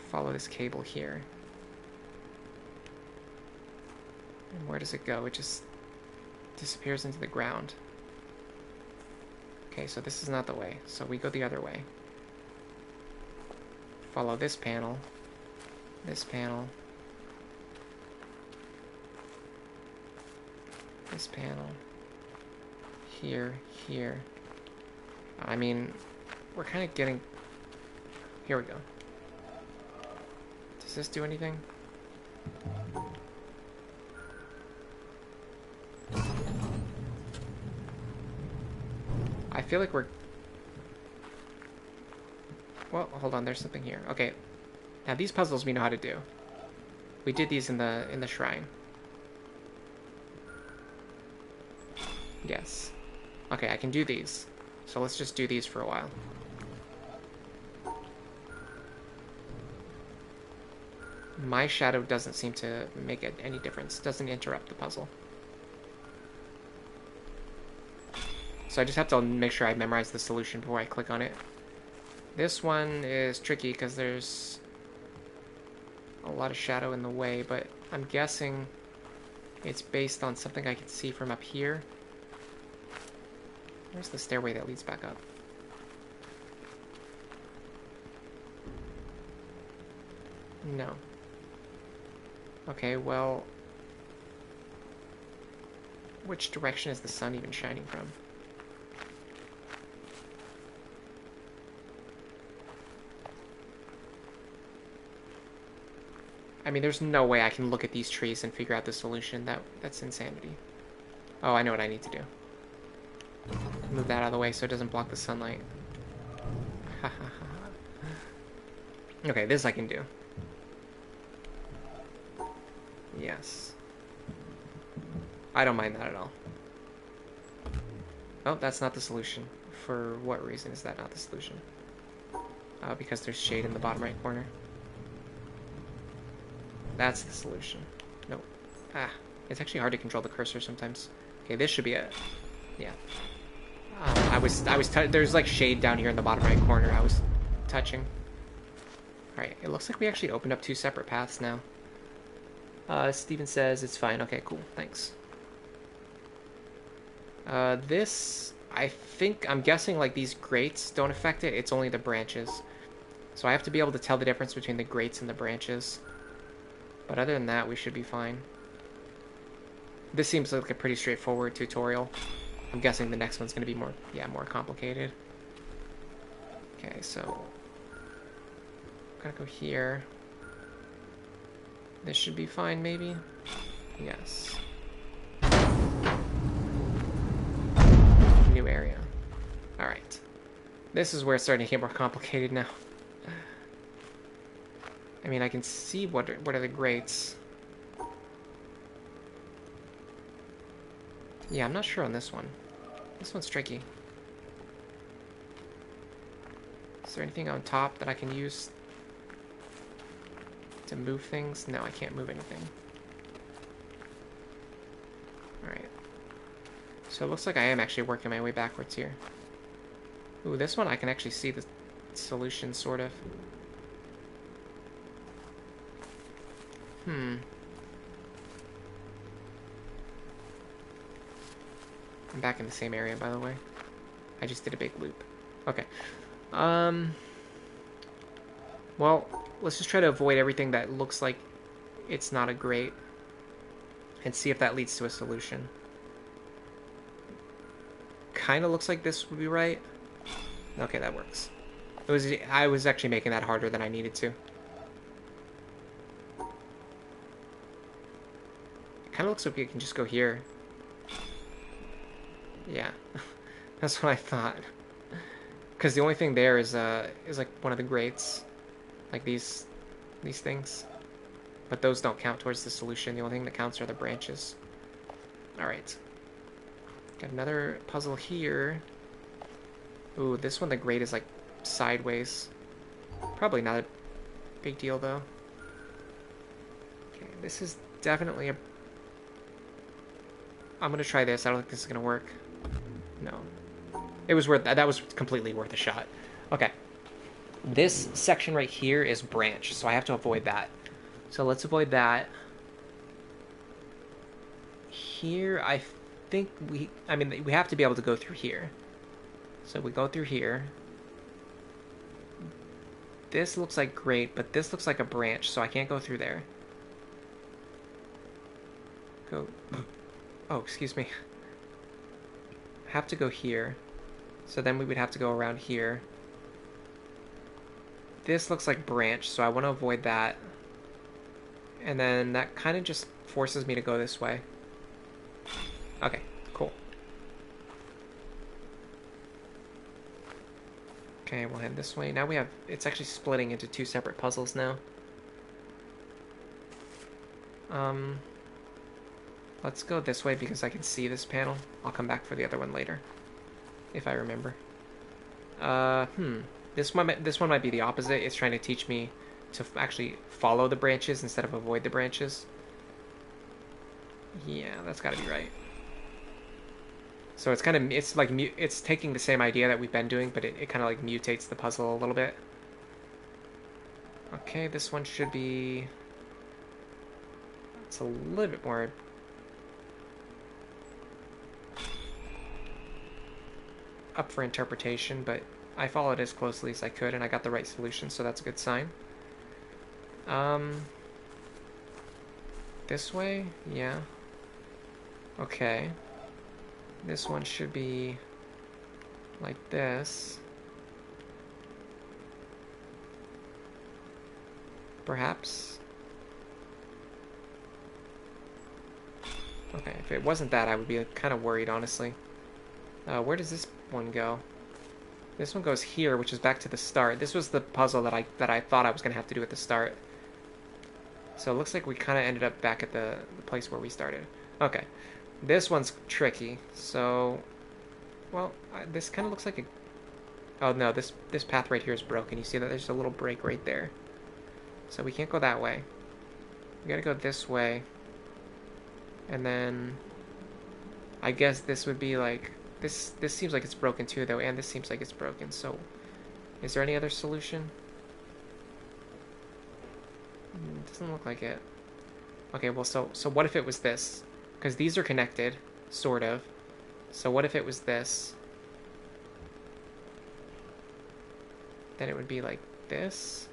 Follow this cable here. And where does it go? It just disappears into the ground. Okay, so this is not the way. So we go the other way. Follow this panel. This panel. This panel. Here, here. I mean, we're kind of getting... Here we go. Does this do anything? I feel like we're... well, hold on, there's something here. Okay. Now these puzzles we know how to do. We did these in the shrine. Yes. Okay, I can do these. So let's just do these for a while. My shadow doesn't seem to make any difference. It doesn't interrupt the puzzle. So I just have to make sure I memorize the solution before I click on it. This one is tricky because there's a lot of shadow in the way, but I'm guessing it's based on something I can see from up here. Where's the stairway that leads back up? No. Okay, well... Which direction is the sun even shining from? I mean, there's no way I can look at these trees and figure out the solution. That's insanity. Oh, I know what I need to do. Move that out of the way so it doesn't block the sunlight. Okay, this I can do. Yes. I don't mind that at all. Oh, that's not the solution. For what reason is that not the solution? Because there's shade in the bottom right corner. That's the solution. Nope. Ah, it's actually hard to control the cursor sometimes. Okay, this should be it. Yeah. There's like shade down here in the bottom right corner I was touching. Alright, it looks like we actually opened up 2 separate paths now. Steven says it's fine. Okay, cool. Thanks. This, I'm guessing like these grates don't affect it. It's only the branches. So I have to be able to tell the difference between the grates and the branches. But other than that, we should be fine. This seems like a pretty straightforward tutorial. I'm guessing the next one's going to be more complicated. Okay, so gotta go here. This should be fine, maybe? Yes. New area. Alright. This is where it's starting to get more complicated now. I mean, I can see what are the grates. Yeah, I'm not sure on this one. This one's tricky. Is there anything on top that I can use to move things? No, I can't move anything. Alright. So it looks like I am actually working my way backwards here. Ooh, this one I can actually see the solution, sort of. I'm back in the same area, by the way. I just did a big loop. Okay. Well, let's just try to avoid everything that looks like it's not a grate. And see if that leads to a solution. Kind of looks like this would be right. Okay, that works. I was actually making that harder than I needed to. Kind of looks like we can just go here. Yeah, that's what I thought. Because the only thing there is like one of the grates, like these things. But those don't count towards the solution. The only thing that counts are the branches. All right. Got another puzzle here. Ooh, this one the grate is like sideways. Probably not a big deal though. Okay, this is definitely a. I'm gonna try this. I don't think this is gonna work. No. It was worth that was completely worth a shot. Okay. This section right here is branch, so I have to avoid that. So let's avoid that. Here, I think we have to be able to go through here. So we go through here. This looks like grate, but this looks like a branch, so I can't go through there. Go. Oh, excuse me. I have to go here. So then we would have to go around here. This looks like branch, so I want to avoid that. And then that kind of just forces me to go this way. Okay, cool. Okay, we'll head this way. Now we have... It's actually splitting into 2 separate puzzles now. Let's go this way because I can see this panel. I'll come back for the other one later. If I remember. This one might be the opposite. It's trying to teach me to actually follow the branches instead of avoid the branches. Yeah, that's gotta be right. So it's kind of, it's taking the same idea that we've been doing, but it kind of like mutates the puzzle a little bit. Okay, this one should be... It's a little bit more... up for interpretation, but I followed as closely as I could, and I got the right solution, so that's a good sign. This way? Yeah. Okay. This one should be like this. Perhaps. Okay, if it wasn't that, I would be kind of worried, honestly. Where does this one go? This one goes here, which is back to the start. This was the puzzle that I thought I was going to have to do at the start. So it looks like we kind of ended up back at the place where we started. Okay. This one's tricky. So, well, this kind of looks like a... Oh, no, this path right here is broken. You see that there's a little break right there. So we can't go that way. We gotta go this way. And then... I guess this would be like... This seems like it's broken too, though, and this seems like it's broken, so... Is there any other solution? Doesn't look like it. Okay, well, so what if it was this? Because these are connected, sort of. So what if it was this? Then it would be like this?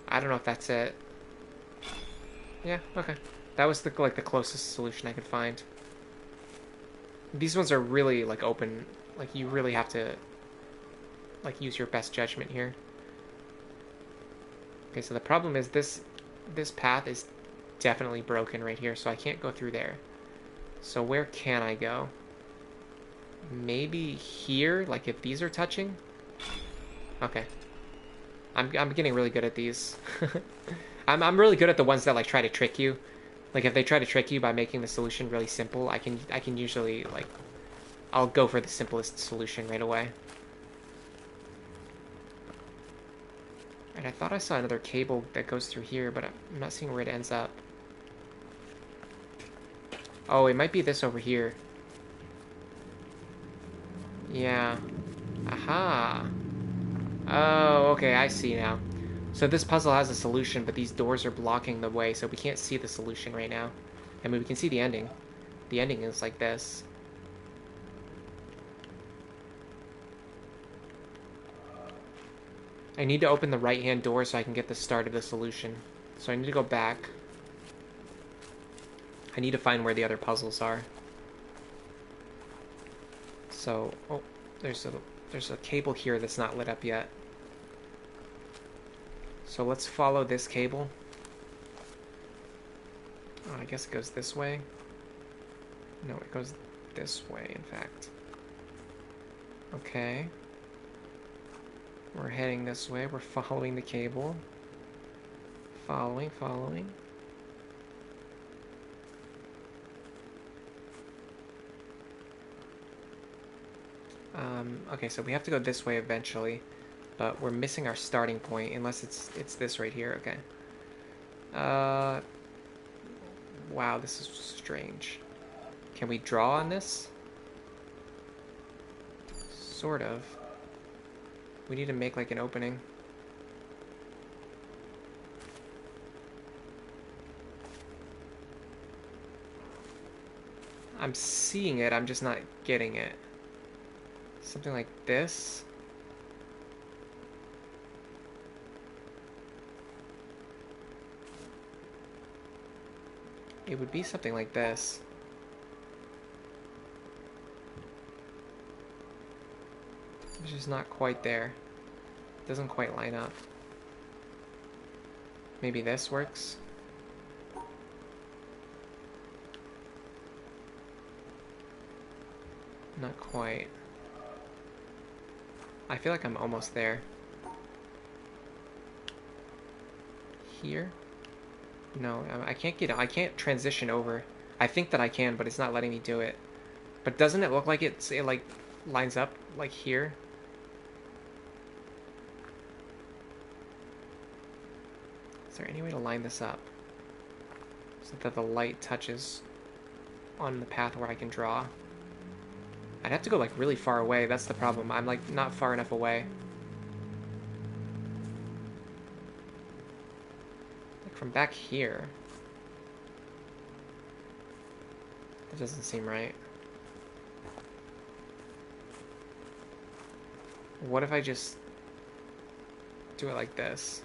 I don't know if that's it. Yeah, okay. That was the closest solution I could find. These ones are really like open. Like you really have to like use your best judgment here. Okay, so the problem is this path is definitely broken right here, so I can't go through there. So where can I go? Maybe here, like if these are touching? Okay. I'm getting really good at these. I'm really good at the ones that like try to trick you. Like if they try to trick you by making the solution really simple, I can usually like I'll go for the simplest solution right away. And I thought I saw another cable that goes through here, but I'm not seeing where it ends up. Oh, it might be this over here. Yeah. Aha. Oh, okay, I see now. So this puzzle has a solution, but these doors are blocking the way, so we can't see the solution right now. I mean, we can see the ending. The ending is like this. I need to open the right-hand door so I can get the start of the solution. So I need to go back. I need to find where the other puzzles are. So, oh, there's a cable here that's not lit up yet. So let's follow this cable. Oh, I guess it goes this way. No, it goes this way, in fact. Okay. We're heading this way. We're following the cable. Following. Okay, so we have to go this way eventually, but we're missing our starting point unless it's this right here. Okay. Wow, this is strange. Can we draw on this? Sort of. We need to make like an opening. I'm seeing it, I'm just not getting it. Something like this. It would be something like this. It's just not quite there. It doesn't quite line up. Maybe this works? Not quite. I feel like I'm almost there. Here? No, I can't get. I can't transition over. I think that I can, but it's not letting me do it. But doesn't it look like it like lines up like here? Is there any way to line this up so that the light touches on the path where I can draw? I'd have to go like really far away. That's the problem. I'm like not far enough away. Like from back here. That doesn't seem right. What if I just do it like this?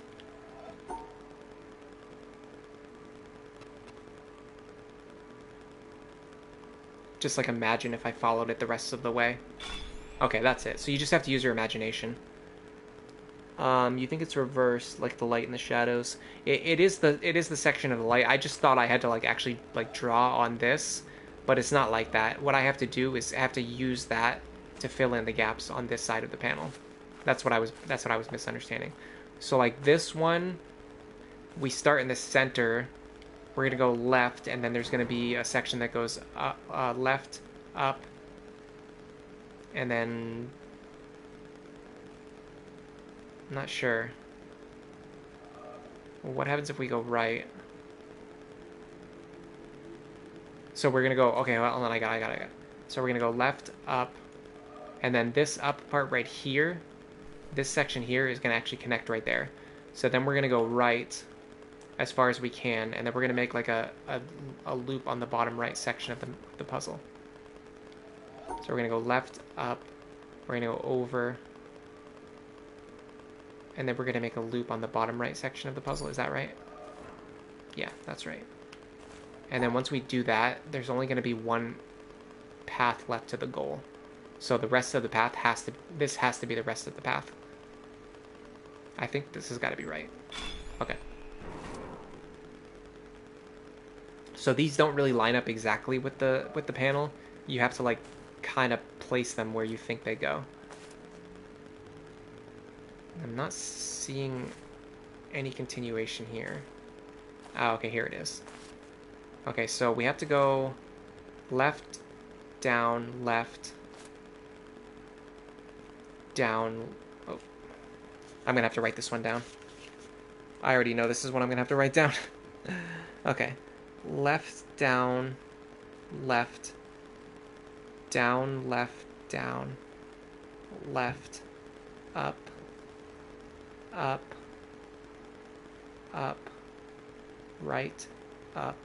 just like imagine if I followed it the rest of the way. Okay, that's it. So you just have to use your imagination. You think it's reversed, like the light and the shadows. It is the section of the light. I just thought I had to like actually like draw on this, but it's not like that. What I have to do is I have to use that to fill in the gaps on this side of the panel. That's what I was misunderstanding. So like this one, we start in the center. We're gonna go left, and then there's gonna be a section that goes up, left, up, and then I'm not sure. Well, what happens if we go right? So we're gonna go. Okay, well, hold on, I got it. So we're gonna go left, up, and then this up part right here. This section here is gonna actually connect right there. So then we're gonna go right as far as we can, and then we're gonna make like a loop on the bottom right section of the puzzle. So we're gonna go left, up. We're gonna go over. And then we're going to make a loop on the bottom right section of the puzzle. Is that right? Yeah, that's right. And then once we do that, there's only going to be one path left to the goal. So the rest of the path this has to be the rest of the path. I think this has got to be right. Okay. So these don't really line up exactly with the panel. You have to like kind of place them where you think they go. I'm not seeing any continuation here. Oh, okay, here it is. Okay, so we have to go left, down, down. Oh, I'm gonna have to write this one down. I already know this is what I'm gonna have to write down. Okay, left, down, left, down, left, down, left, up, up, up, right, up,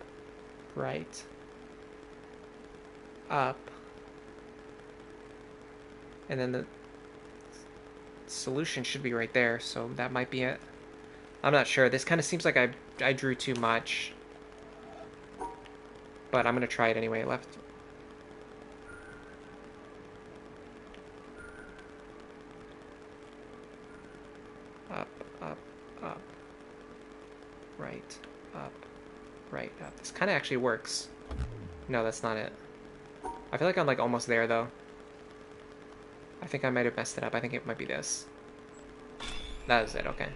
right, up, and then the solution should be right there, so that might be it. I'm not sure. This kind of seems like I drew too much, but I'm gonna try it anyway. Left. Up, up, up, right, up, right, up. This kind of actually works. No, that's not it. I feel like I'm like almost there though. I think I might have messed it up. I think it might be this. That is it, okay.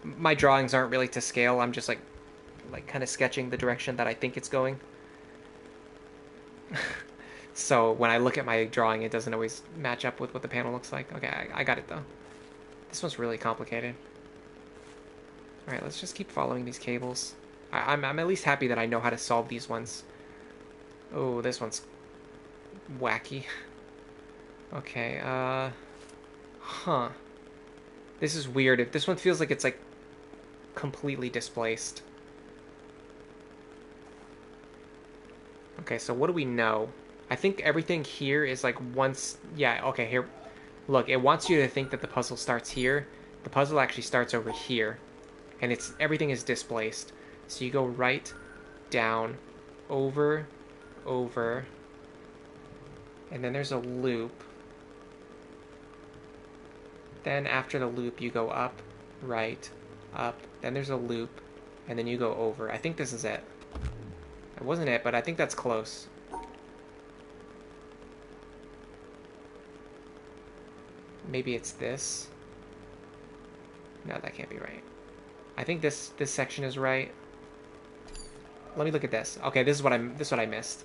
My drawings aren't really to scale. I'm just like kind of sketching the direction that I think it's going. So when I look at my drawing, it doesn't always match up with what the panel looks like. Okay, I got it though. This one's really complicated. Alright, let's just keep following these cables. I'm at least happy that I know how to solve these ones. Oh, this one's wacky. Okay, huh. This is weird. If this one feels like it's like completely displaced. Okay, so what do we know? I think everything here is like once... Yeah, okay, here... Look, it wants you to think that the puzzle starts here. The puzzle actually starts over here. And everything is displaced. So you go right, down, over, over. And then there's a loop. Then after the loop, you go up, right, up. Then there's a loop. And then you go over. I think this is it. It wasn't it, but I think that's close. Maybe it's this. No, that can't be right. I think this section is right. Let me look at this. Okay, this is what I missed.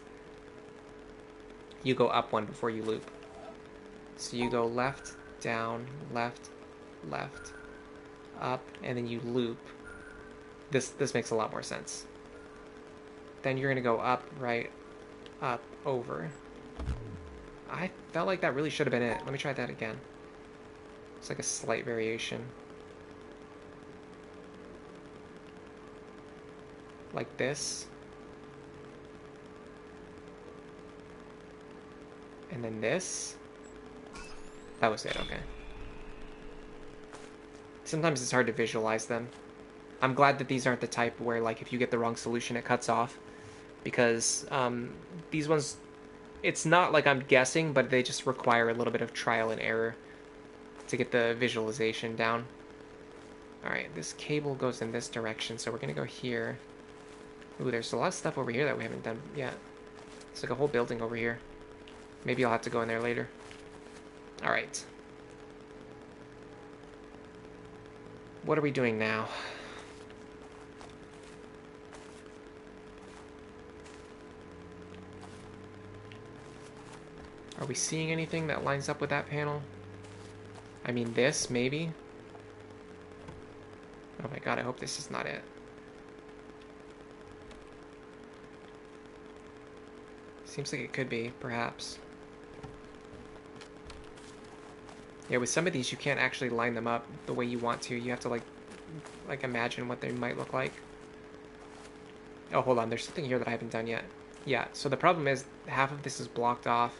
You go up one before you loop. So you go left, down, left, left, up, and then you loop. This makes a lot more sense. Then you're gonna go up, right, up, over. I felt like that really should have been it. Let me try that again. It's like a slight variation. Like this. And then this. That was it, okay. Sometimes it's hard to visualize them. I'm glad that these aren't the type where, like, if you get the wrong solution, it cuts off. Because these ones it's not like I'm guessing, but they just require a little bit of trial and error to get the visualization down. Alright, this cable goes in this direction, so we're going to go here. Ooh, there's a lot of stuff over here that we haven't done yet. It's like a whole building over here. Maybe I'll have to go in there later. Alright. What are we doing now? Are we seeing anything that lines up with that panel? I mean, this, maybe? Oh my god, I hope this is not it. Seems like it could be, perhaps. Yeah, with some of these, you can't actually line them up the way you want to. You have to, like imagine what they might look like. Oh, hold on. There's something here that I haven't done yet. Yeah, so the problem is half of this is blocked off.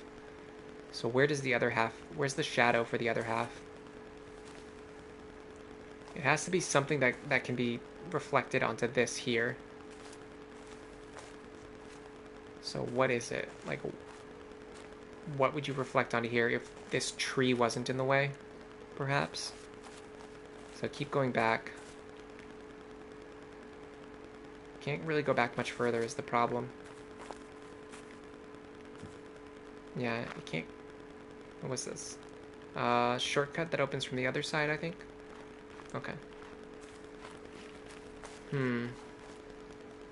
So where does the other half... Where's the shadow for the other half? It has to be something that can be reflected onto this here. So what is it? Like, what would you reflect onto here if this tree wasn't in the way, perhaps? So keep going back. Can't really go back much further is the problem. Yeah, you can't... What's this? Shortcut that opens from the other side, I think? Okay.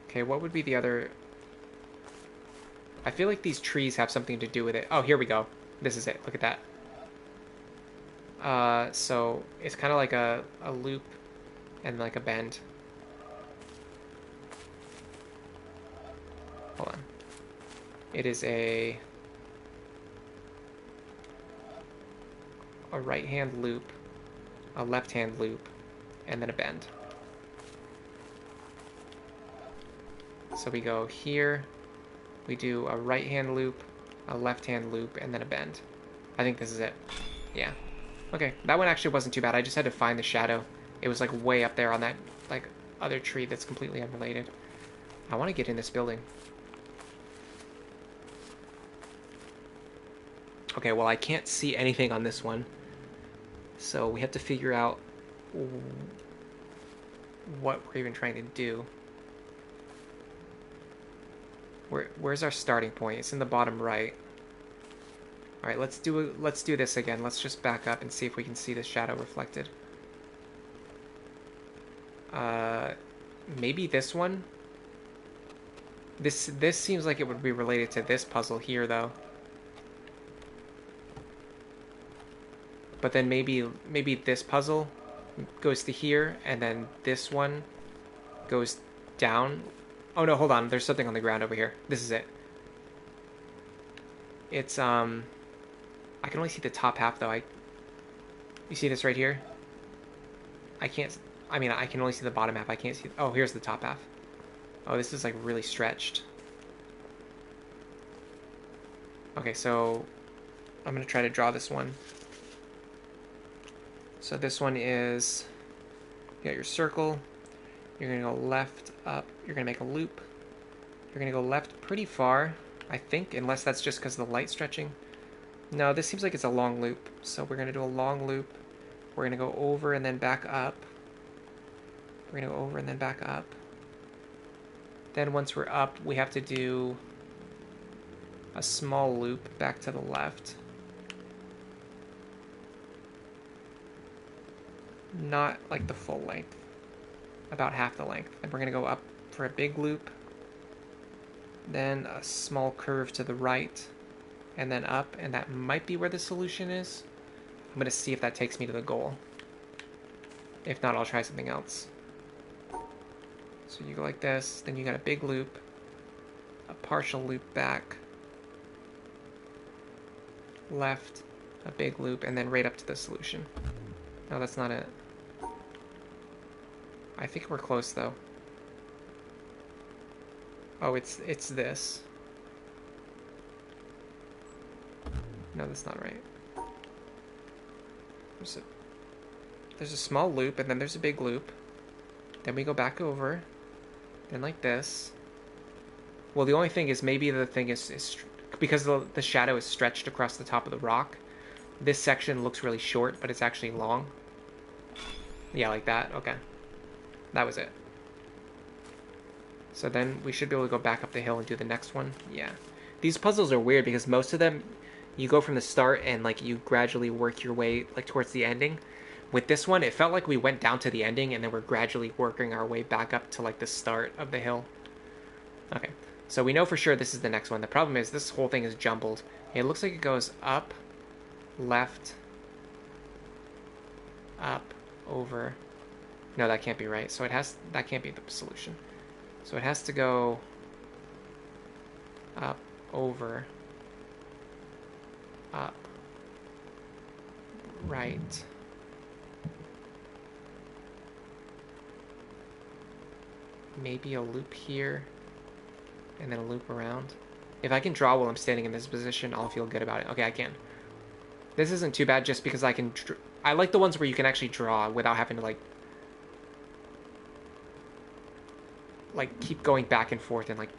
Okay, what would be the other... I feel like these trees have something to do with it. Oh, here we go. This is it. Look at that. So it's kind of like a loop and like a bend. Hold on. It is a right-hand loop, a left-hand loop, and then a bend. So we go here, we do a right-hand loop, a left-hand loop, and then a bend. I think this is it. Yeah. Okay, that one actually wasn't too bad. I just had to find the shadow. It was like way up there on that like other tree that's completely unrelated. I want to get in this building. Okay, well I can't see anything on this one. So we have to figure out what we're even trying to do. Where's our starting point? It's in the bottom right. All right, let's do this again. Let's just back up and see if we can see the shadow reflected. Maybe this one. This seems like it would be related to this puzzle here, though. But then maybe this puzzle goes to here, and then this one goes down. Oh no, hold on. There's something on the ground over here. This is it. It's I can only see the top half though. You see this right here? I can't. I mean, I can only see the bottom half. I can't see. Oh, here's the top half. Oh, this is like really stretched. Okay, so I'm gonna try to draw this one. So this one is, you got your circle, you're going to go left, up, you're going to make a loop, you're going to go left pretty far, I think, unless that's just because of the light stretching. No, this seems like it's a long loop, so we're going to do a long loop, we're going to go over and then back up, we're going to go over and then back up. Then once we're up, we have to do a small loop back to the left. Not like the full length, about half the length. And we're going to go up for a big loop, then a small curve to the right, and then up, and that might be where the solution is. I'm going to see if that takes me to the goal. If not, I'll try something else. So you go like this, then you got a big loop, a partial loop back, left, a big loop, and then right up to the solution. No, that's not it. I think we're close though. Oh, it's this. No, that's not right. There's a small loop, and then there's a big loop. Then we go back over. Then like this. Well, the only thing is maybe the thing is because the shadow is stretched across the top of the rock, this section looks really short, but it's actually long. Yeah, like that. Okay. That was it. So then we should be able to go back up the hill and do the next one. Yeah. These puzzles are weird because most of them, you go from the start and like you gradually work your way like towards the ending. With this one, it felt like we went down to the ending and then we're gradually working our way back up to like the start of the hill. Okay. So we know for sure this is the next one. The problem is this whole thing is jumbled. It looks like it goes up, left, up, over. No, that can't be right. So that can't be the solution. So it has to go up, over, up, right. Maybe a loop here, and then a loop around. If I can draw while I'm standing in this position, I'll feel good about it. Okay, I can. This isn't too bad just because I can... I like the ones where you can actually draw without having to, like keep going back and forth and, like,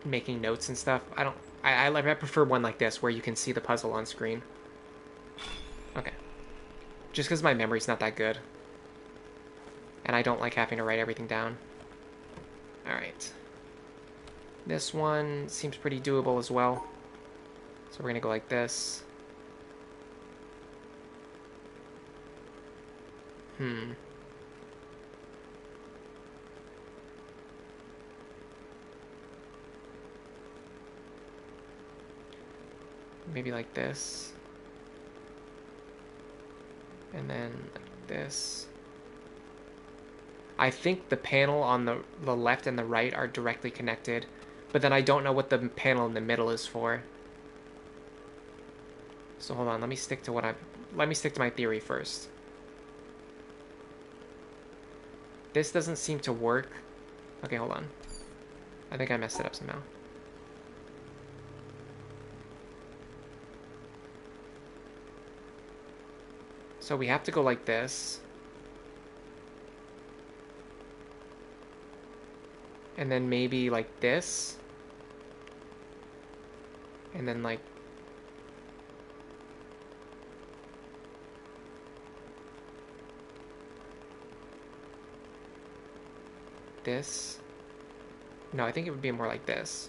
making notes and stuff. I prefer one like this where you can see the puzzle on screen. Okay. Just because my memory's not that good. And I don't like having to write everything down. Alright. This one seems pretty doable as well. So we're going to go like this. Maybe like this. And then like this. I think the panel on the left and the right are directly connected, but then I don't know what the panel in the middle is for. So hold on, let me stick to my theory first. This doesn't seem to work. Okay, hold on. I think I messed it up somehow. So we have to go like this. And then maybe like this. And then like... this. No, I think it would be more like this.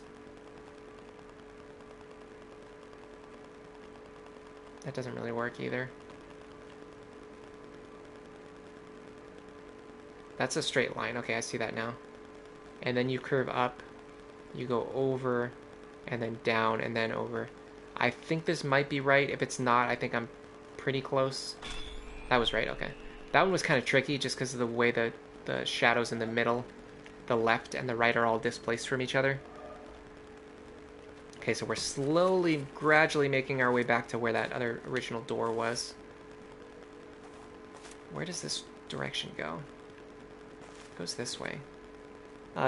That doesn't really work either. That's a straight line. Okay, I see that now. And then you curve up, you go over, and then down, and then over. I think this might be right. If it's not, I think I'm pretty close. That was right, okay. That one was kind of tricky just because of the way the shadows in the middle, the left and the right are all displaced from each other. Okay, so we're slowly, gradually making our way back to where that other original door was. Where does this direction go? It goes this way.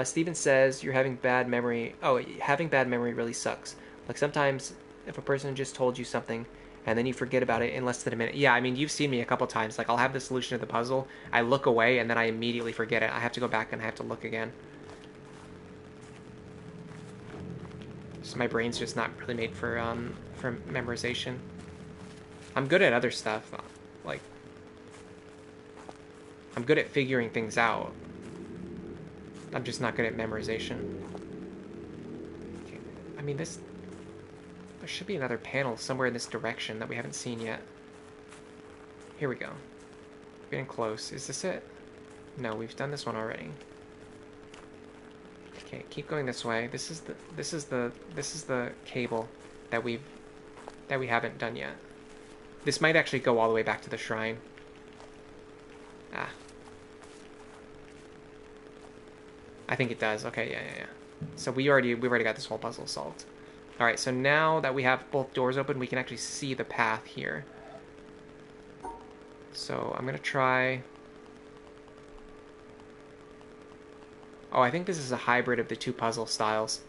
Steven says you're having bad memory. Oh, having bad memory really sucks. Like sometimes if a person just told you something and then you forget about it in less than a minute. Yeah, I mean, you've seen me a couple times. Like I'll have the solution to the puzzle. I look away and then I immediately forget it. I have to go back and I have to look again. So my brain's just not really made for memorization. I'm good at other stuff. Like I'm good at figuring things out. I'm just not good at memorization. Okay. I mean, there should be another panel somewhere in this direction that we haven't seen yet. Here we go. Getting close. Is this it? No, we've done this one already. Okay, keep going this way. This is the cable that we haven't done yet. This might actually go all the way back to the shrine. Ah. I think it does. Okay, yeah. So we've already got this whole puzzle solved. All right, so now that we have both doors open, we can actually see the path here. So I'm gonna try. Oh, I think this is a hybrid of the two puzzle styles.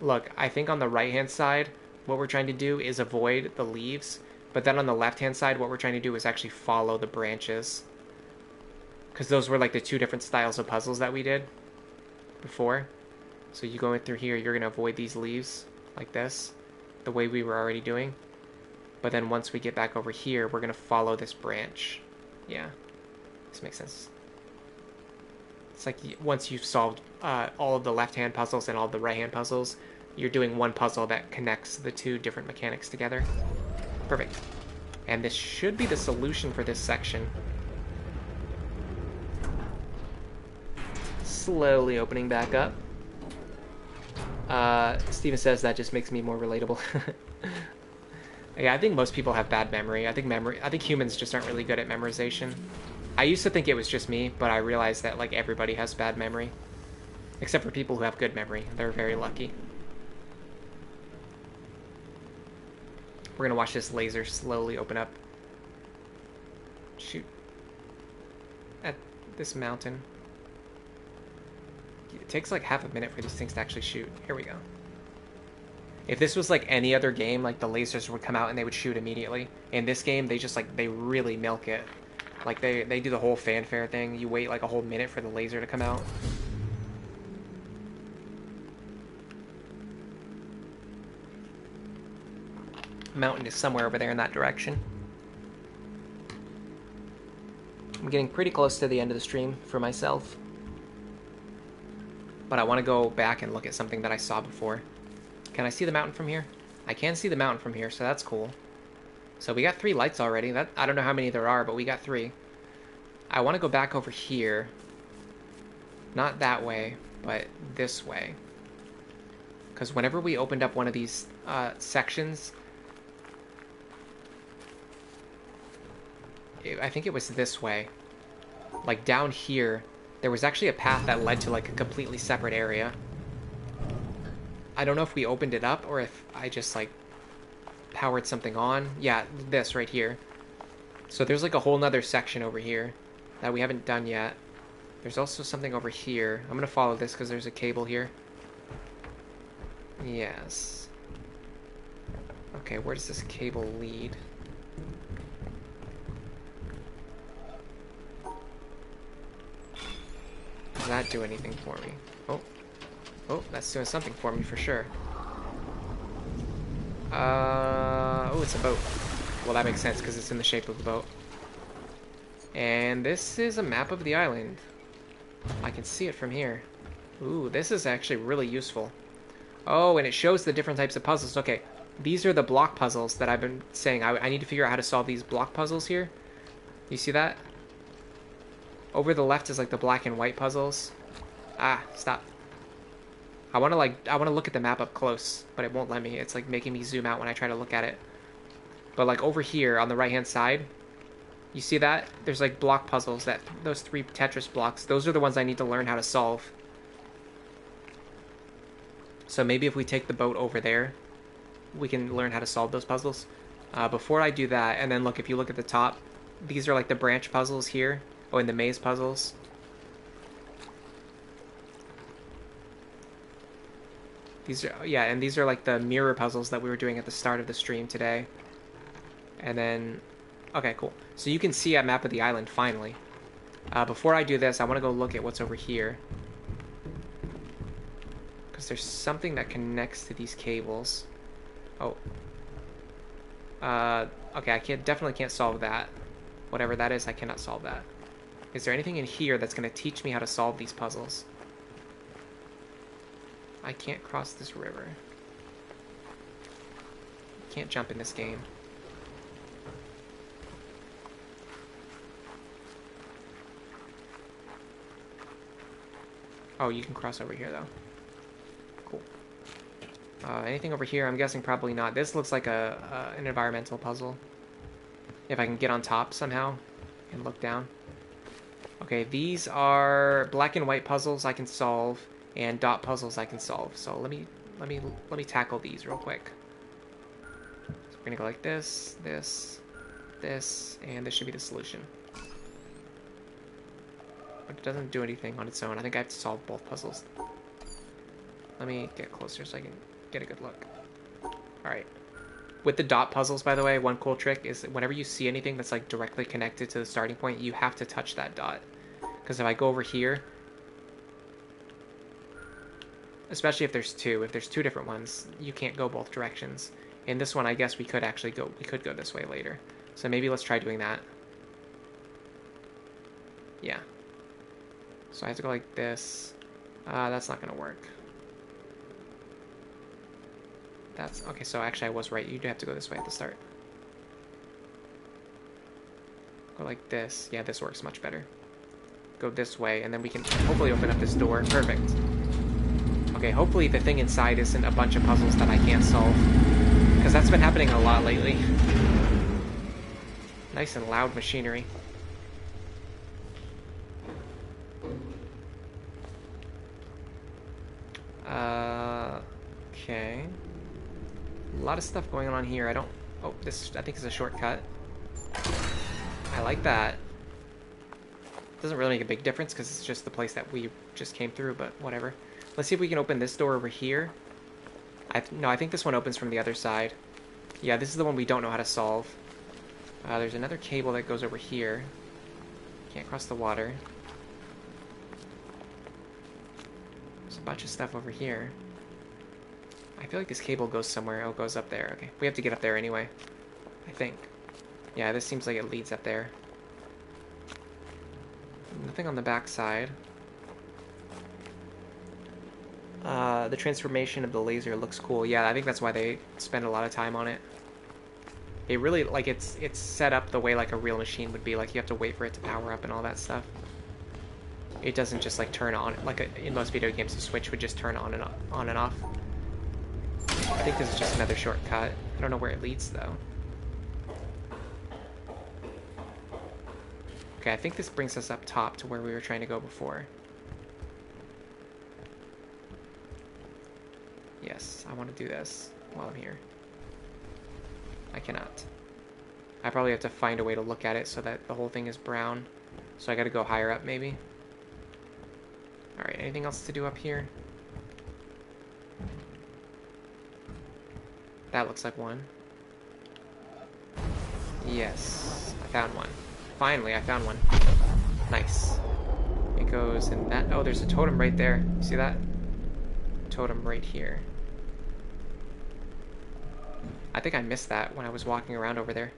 Look, I think on the right-hand side, what we're trying to do is avoid the leaves, but then on the left-hand side, what we're trying to do is actually follow the branches. Because those were like the two different styles of puzzles that we did before. So you go in through here, you're going to avoid these leaves like this. the way we were already doing. But then once we get back over here, we're going to follow this branch. Yeah, this makes sense. It's like once you've solved all of the left-hand puzzles and all of the right-hand puzzles, you're doing one puzzle that connects the two different mechanics together. Perfect. And this should be the solution for this section. Slowly opening back up. Steven says that just makes me more relatable. Yeah, I think most people have bad memory. I think humans just aren't really good at memorization. I used to think it was just me, but I realized that like everybody has bad memory. Except for people who have good memory. They're very lucky. We're gonna watch this laser slowly open up. Shoot. At this mountain. It takes like half a minute for these things to actually shoot. Here we go. If this was like any other game, like the lasers would come out and they would shoot immediately. In this game, they just like, they really milk it. Like they do the whole fanfare thing. You wait like a whole minute for the laser to come out. Mountain is somewhere over there in that direction. I'm getting pretty close to the end of the stream for myself. But I want to go back and look at something that I saw before. Can I see the mountain from here? I can see the mountain from here, so that's cool. So we got 3 lights already. I don't know how many there are, but we got 3. I want to go back over here. Not that way, but this way. Because whenever we opened up one of these sections, I think it was this way. Like down here, there was actually a path that led to like a completely separate area. I don't know if we opened it up or if I just like powered something on. Yeah, this right here. So there's like a whole nother section over here that we haven't done yet. There's also something over here. I'm gonna follow this because there's a cable here. Yes. Okay, where does this cable lead? Does that do anything for me? Oh, that's doing something for me for sure. Oh, it's a boat. Well, that makes sense because it's in the shape of a boat. And this is a map of the island. I can see it from here. Ooh, this is actually really useful. Oh, and it shows the different types of puzzles. Okay, these are the block puzzles that I've been saying. I need to figure out how to solve these block puzzles here. You see that? Over the left is like the black and white puzzles. Ah, stop. I want to look at the map up close, but it won't let me. It's like making me zoom out when I try to look at it. But like over here on the right-hand side, you see that? There's like block puzzles, those 3 Tetris blocks. Those are the ones I need to learn how to solve. So maybe if we take the boat over there, we can learn how to solve those puzzles. Before I do that, and then look, if you look at the top, these are like the branch puzzles here. Oh, and the maze puzzles. These are, yeah, and these are like the mirror puzzles that we were doing at the start of the stream today. And then, okay, cool. So you can see a map of the island, finally. Before I do this, I want to go look at what's over here. Because there's something that connects to these cables. Oh. Okay, I definitely can't solve that. Whatever that is, I cannot solve that. Is there anything in here that's going to teach me how to solve these puzzles? I can't cross this river. Can't jump in this game. Oh, you can cross over here, though. Cool. Anything over here? I'm guessing probably not. This looks like an environmental puzzle. If I can get on top somehow and look down. Okay, these are black and white puzzles I can solve, and dot puzzles I can solve. So let me tackle these real quick. So we're gonna go like this, this, and this should be the solution. But it doesn't do anything on its own. I think I have to solve both puzzles. Let me get closer so I can get a good look. Alright. With the dot puzzles, by the way, one cool trick is whenever you see anything that's like directly connected to the starting point, you have to touch that dot. Because if I go over here, especially if there's two different ones, you can't go both directions. In this one, I guess we could actually go, we could go this way later. So maybe let's try doing that. Yeah. So I have to go like this. That's not gonna work. That's, okay, so actually I was right. You do have to go this way at the start. Go like this. Yeah, this works much better. Go this way, and then we can hopefully open up this door. Perfect. Okay, hopefully the thing inside isn't a bunch of puzzles that I can't solve. Because that's been happening a lot lately. Nice and loud machinery. Okay. A lot of stuff going on here. I don't... Oh, this I think is a shortcut. I like that. Doesn't really make a big difference because it's just the place that we just came through, but whatever. Let's see if we can open this door over here. No, I think this one opens from the other side. Yeah, this is the one we don't know how to solve. There's another cable that goes over here. Can't cross the water. There's a bunch of stuff over here. I feel like this cable goes somewhere. Oh, it goes up there. Okay, we have to get up there anyway. I think. Yeah, this seems like it leads up there. Nothing on the back side. The transformation of the laser looks cool. Yeah, I think that's why they spend a lot of time on it. It really, like, it's set up the way like a real machine would be. Like, you have to wait for it to power up and all that stuff. It doesn't just like turn on. Like in most video games, the switch would just turn on and off. I think this is just another shortcut. I don't know where it leads though. Okay, I think this brings us up top to where we were trying to go before. Yes, I want to do this while I'm here. I cannot. I probably have to find a way to look at it so that the whole thing is brown. So I gotta go higher up maybe. Alright, anything else to do up here? That looks like one. Yes, I found one. Finally, I found one. Nice. It goes in that... Oh, there's a totem right there. See that? Totem right here. I think I missed that when I was walking around over there.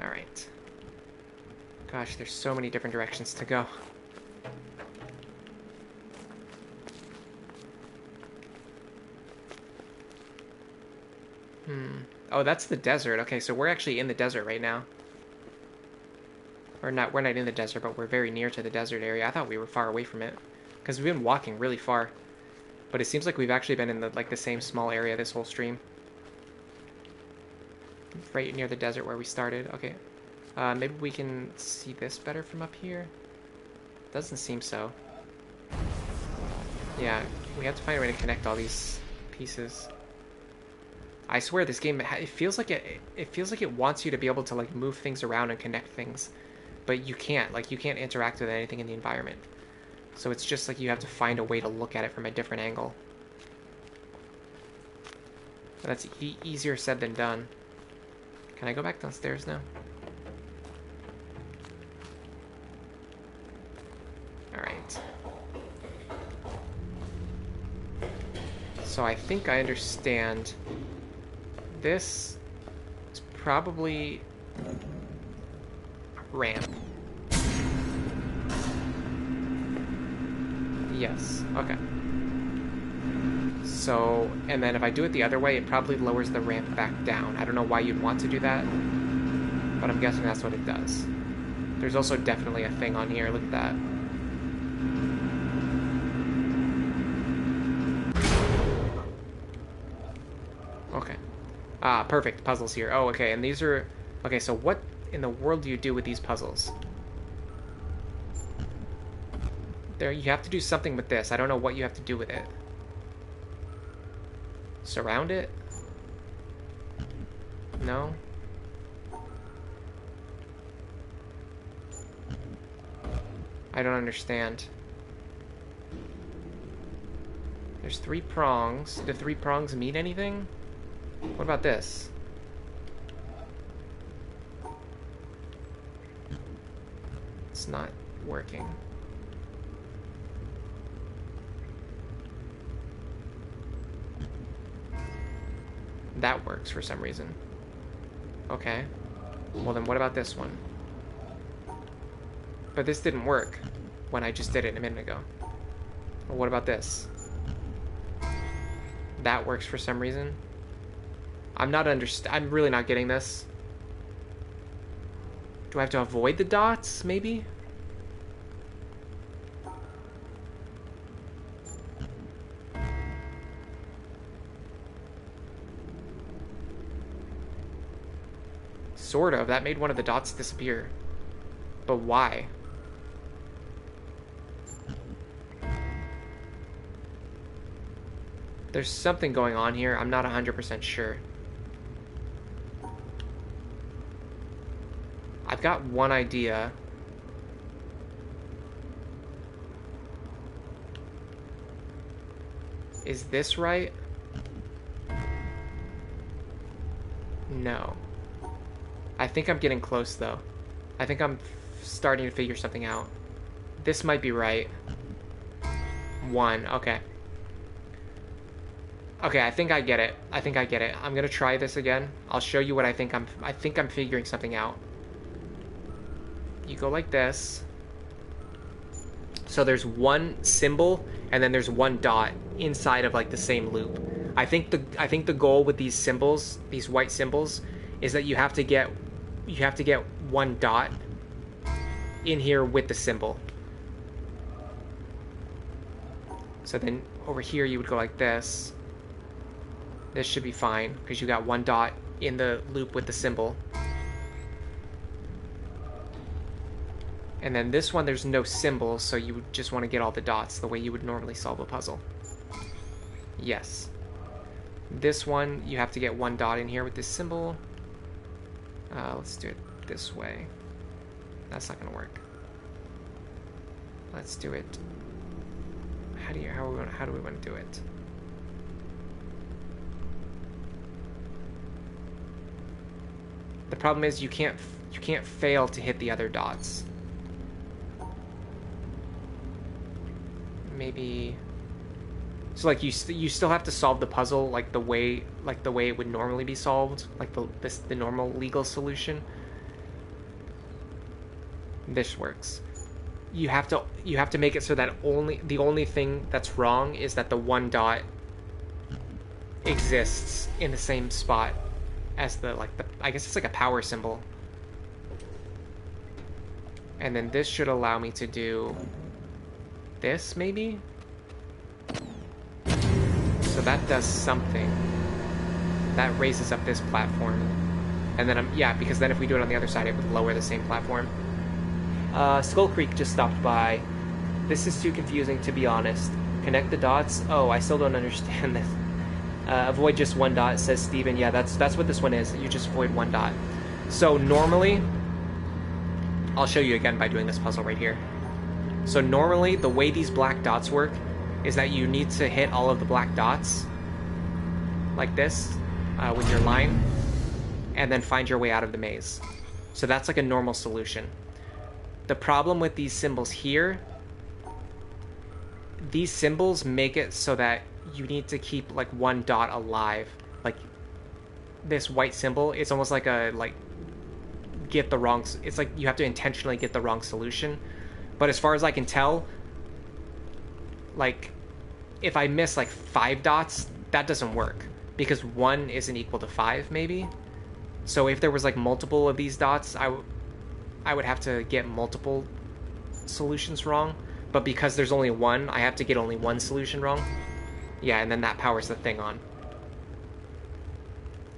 Alright. Gosh, there's so many different directions to go. Oh, that's the desert. Okay, so we're actually in the desert right now. Or not, we're not in the desert, but we're very near to the desert area. I thought we were far away from it. Because we've been walking really far. But it seems like we've actually been in the same small area this whole stream. Right near the desert where we started. Okay. Maybe we can see this better from up here? Doesn't seem so. Yeah, we have to find a way to connect all these pieces. I swear this game, it feels like it wants you to be able to like move things around and connect things, but you can't. Like, you can't interact with anything in the environment. So it's just like you have to find a way to look at it from a different angle. But that's easier said than done. Can I go back downstairs now? Alright. So I think I understand. This is probably a ramp. Yes, okay. So, and then if I do it the other way, it probably lowers the ramp back down. I don't know why you'd want to do that, but I'm guessing that's what it does. There's also definitely a thing on here, look at that. Okay. Ah, perfect. Puzzles here. Oh, okay. And these are... Okay, so what in the world do you do with these puzzles? There, you have to do something with this. I don't know what you have to do with it. Surround it? No? I don't understand. There's 3 prongs. Do 3 prongs mean anything? What about this? It's not working. That works for some reason. Okay. Well, then what about this one? But this didn't work when I just did it a minute ago. Well, what about this? That works for some reason. I'm really not getting this. Do I have to avoid the dots, maybe? Sort of. That made one of the dots disappear. But why? There's something going on here. I'm not 100% sure. I've got one idea. Is this right? No. I think I'm getting close, though. I think I'm starting to figure something out. This might be right. 1, okay. Okay, I think I get it. I think I get it. I'm gonna try this again. I'll show you what I think I'm figuring something out. You go like this. So there's one symbol and then there's one dot inside of like the same loop. I think the goal with these symbols, these white symbols, is that you have to get one dot in here with the symbol. So then over here you would go like this. This should be fine because you got one dot in the loop with the symbol. And then this one, there's no symbol, so you would just want to get all the dots the way you would normally solve a puzzle. Yes. This one, you have to get one dot in here with this symbol. Let's do it this way. That's not going to work. Let's do it. How do we want to do it? The problem is you can't fail to hit the other dots. Maybe. So like you still have to solve the puzzle like the way it would normally be solved, like the normal legal solution. This works. You have to make it so that the only thing that's wrong is that the one dot exists in the same spot as I guess it's like a power symbol. And then this should allow me to do this, maybe? So that does something. That raises up this platform. And then, because then if we do it on the other side, it would lower the same platform. Skull Creek just stopped by. This is too confusing, to be honest. Connect the dots? Oh, I still don't understand this. Avoid just one dot, says Steven. Yeah, that's what this one is. You just avoid one dot. So normally, I'll show you again by doing this puzzle right here. So normally, the way these black dots work is that you need to hit all of the black dots like this with your line and then find your way out of the maze. So that's like a normal solution. The problem with these symbols here, these symbols make it so that you need to keep like one dot alive. Like this white symbol, it's almost like it's like you have to intentionally get the wrong solution. But as far as I can tell, like if I miss like 5 dots, that doesn't work because 1 isn't equal to 5 maybe. So if there was like multiple of these dots, I would have to get multiple solutions wrong. But because there's only 1, I have to get only 1 solution wrong. Yeah, and then that powers the thing on.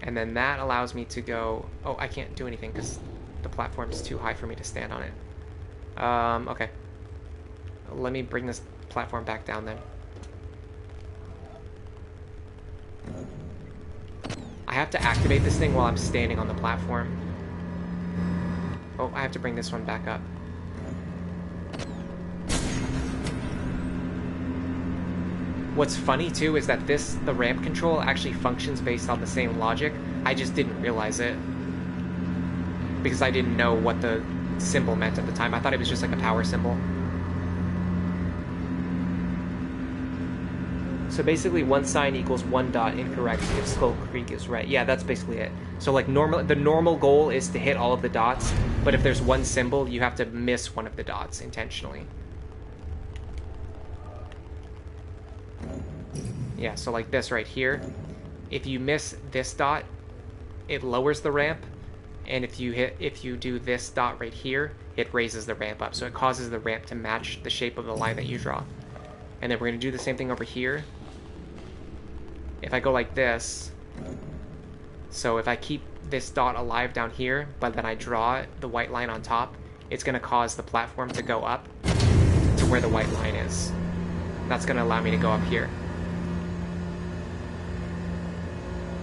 And then that allows me to go... Oh, I can't do anything because the platform's too high for me to stand on it. Okay. Let me bring this platform back down then. I have to activate this thing while I'm standing on the platform. Oh, I have to bring this one back up. What's funny too is that the ramp control actually functions based on the same logic. I just didn't realize it because I didn't know what the symbol meant at the time. I thought it was just like a power symbol. So basically, one sign equals one dot incorrect if Skull Creek is right. Yeah, that's basically it. So like the normal goal is to hit all of the dots, but if there's one symbol, you have to miss one of the dots intentionally. Yeah, so like this right here. If you miss this dot, it lowers the ramp, and if you do this dot right here, it raises the ramp up. So it causes the ramp to match the shape of the line that you draw. And then we're going to do the same thing over here. If I go like this, so if I keep this dot alive down here, but then I draw the white line on top, it's going to cause the platform to go up to where the white line is. That's going to allow me to go up here.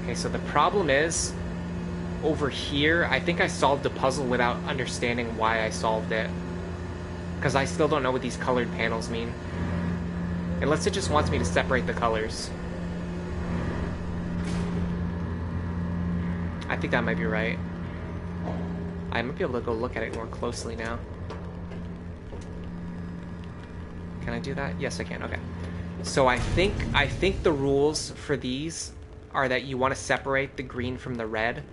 Okay, so the problem is, over here, I think I solved the puzzle without understanding why I solved it. Because I still don't know what these colored panels mean. Unless it just wants me to separate the colors. I think that might be right. I might be able to go look at it more closely now. Can I do that? Yes, I can. Okay. So I think the rules for these are that you want to separate the green from the red.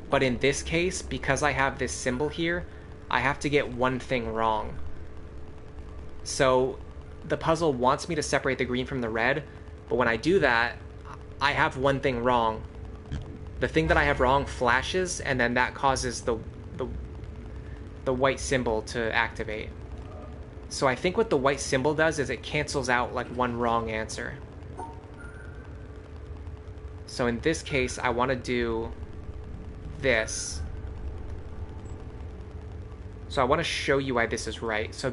But in this case, because I have this symbol here, I have to get one thing wrong. So the puzzle wants me to separate the green from the red, but when I do that, I have one thing wrong. The thing that I have wrong flashes, and then that causes the white symbol to activate. So I think what the white symbol does is it cancels out like one wrong answer. So in this case, I want to do this. So I want to show you why this is right. So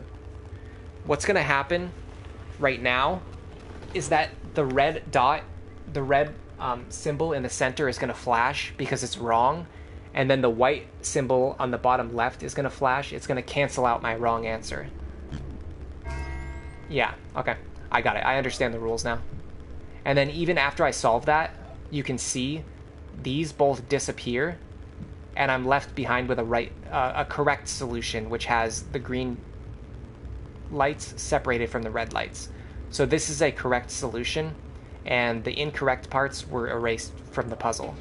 what's going to happen right now is that the red dot, the red symbol in the center is going to flash because it's wrong, and then the white symbol on the bottom left is going to flash. It's going to cancel out my wrong answer. Yeah, okay. I got it. I understand the rules now. And then even after I solve that, you can see these both disappear, and I'm left behind with a correct solution, which has the green lights separated from the red lights. So this is a correct solution, and the incorrect parts were erased from the puzzle.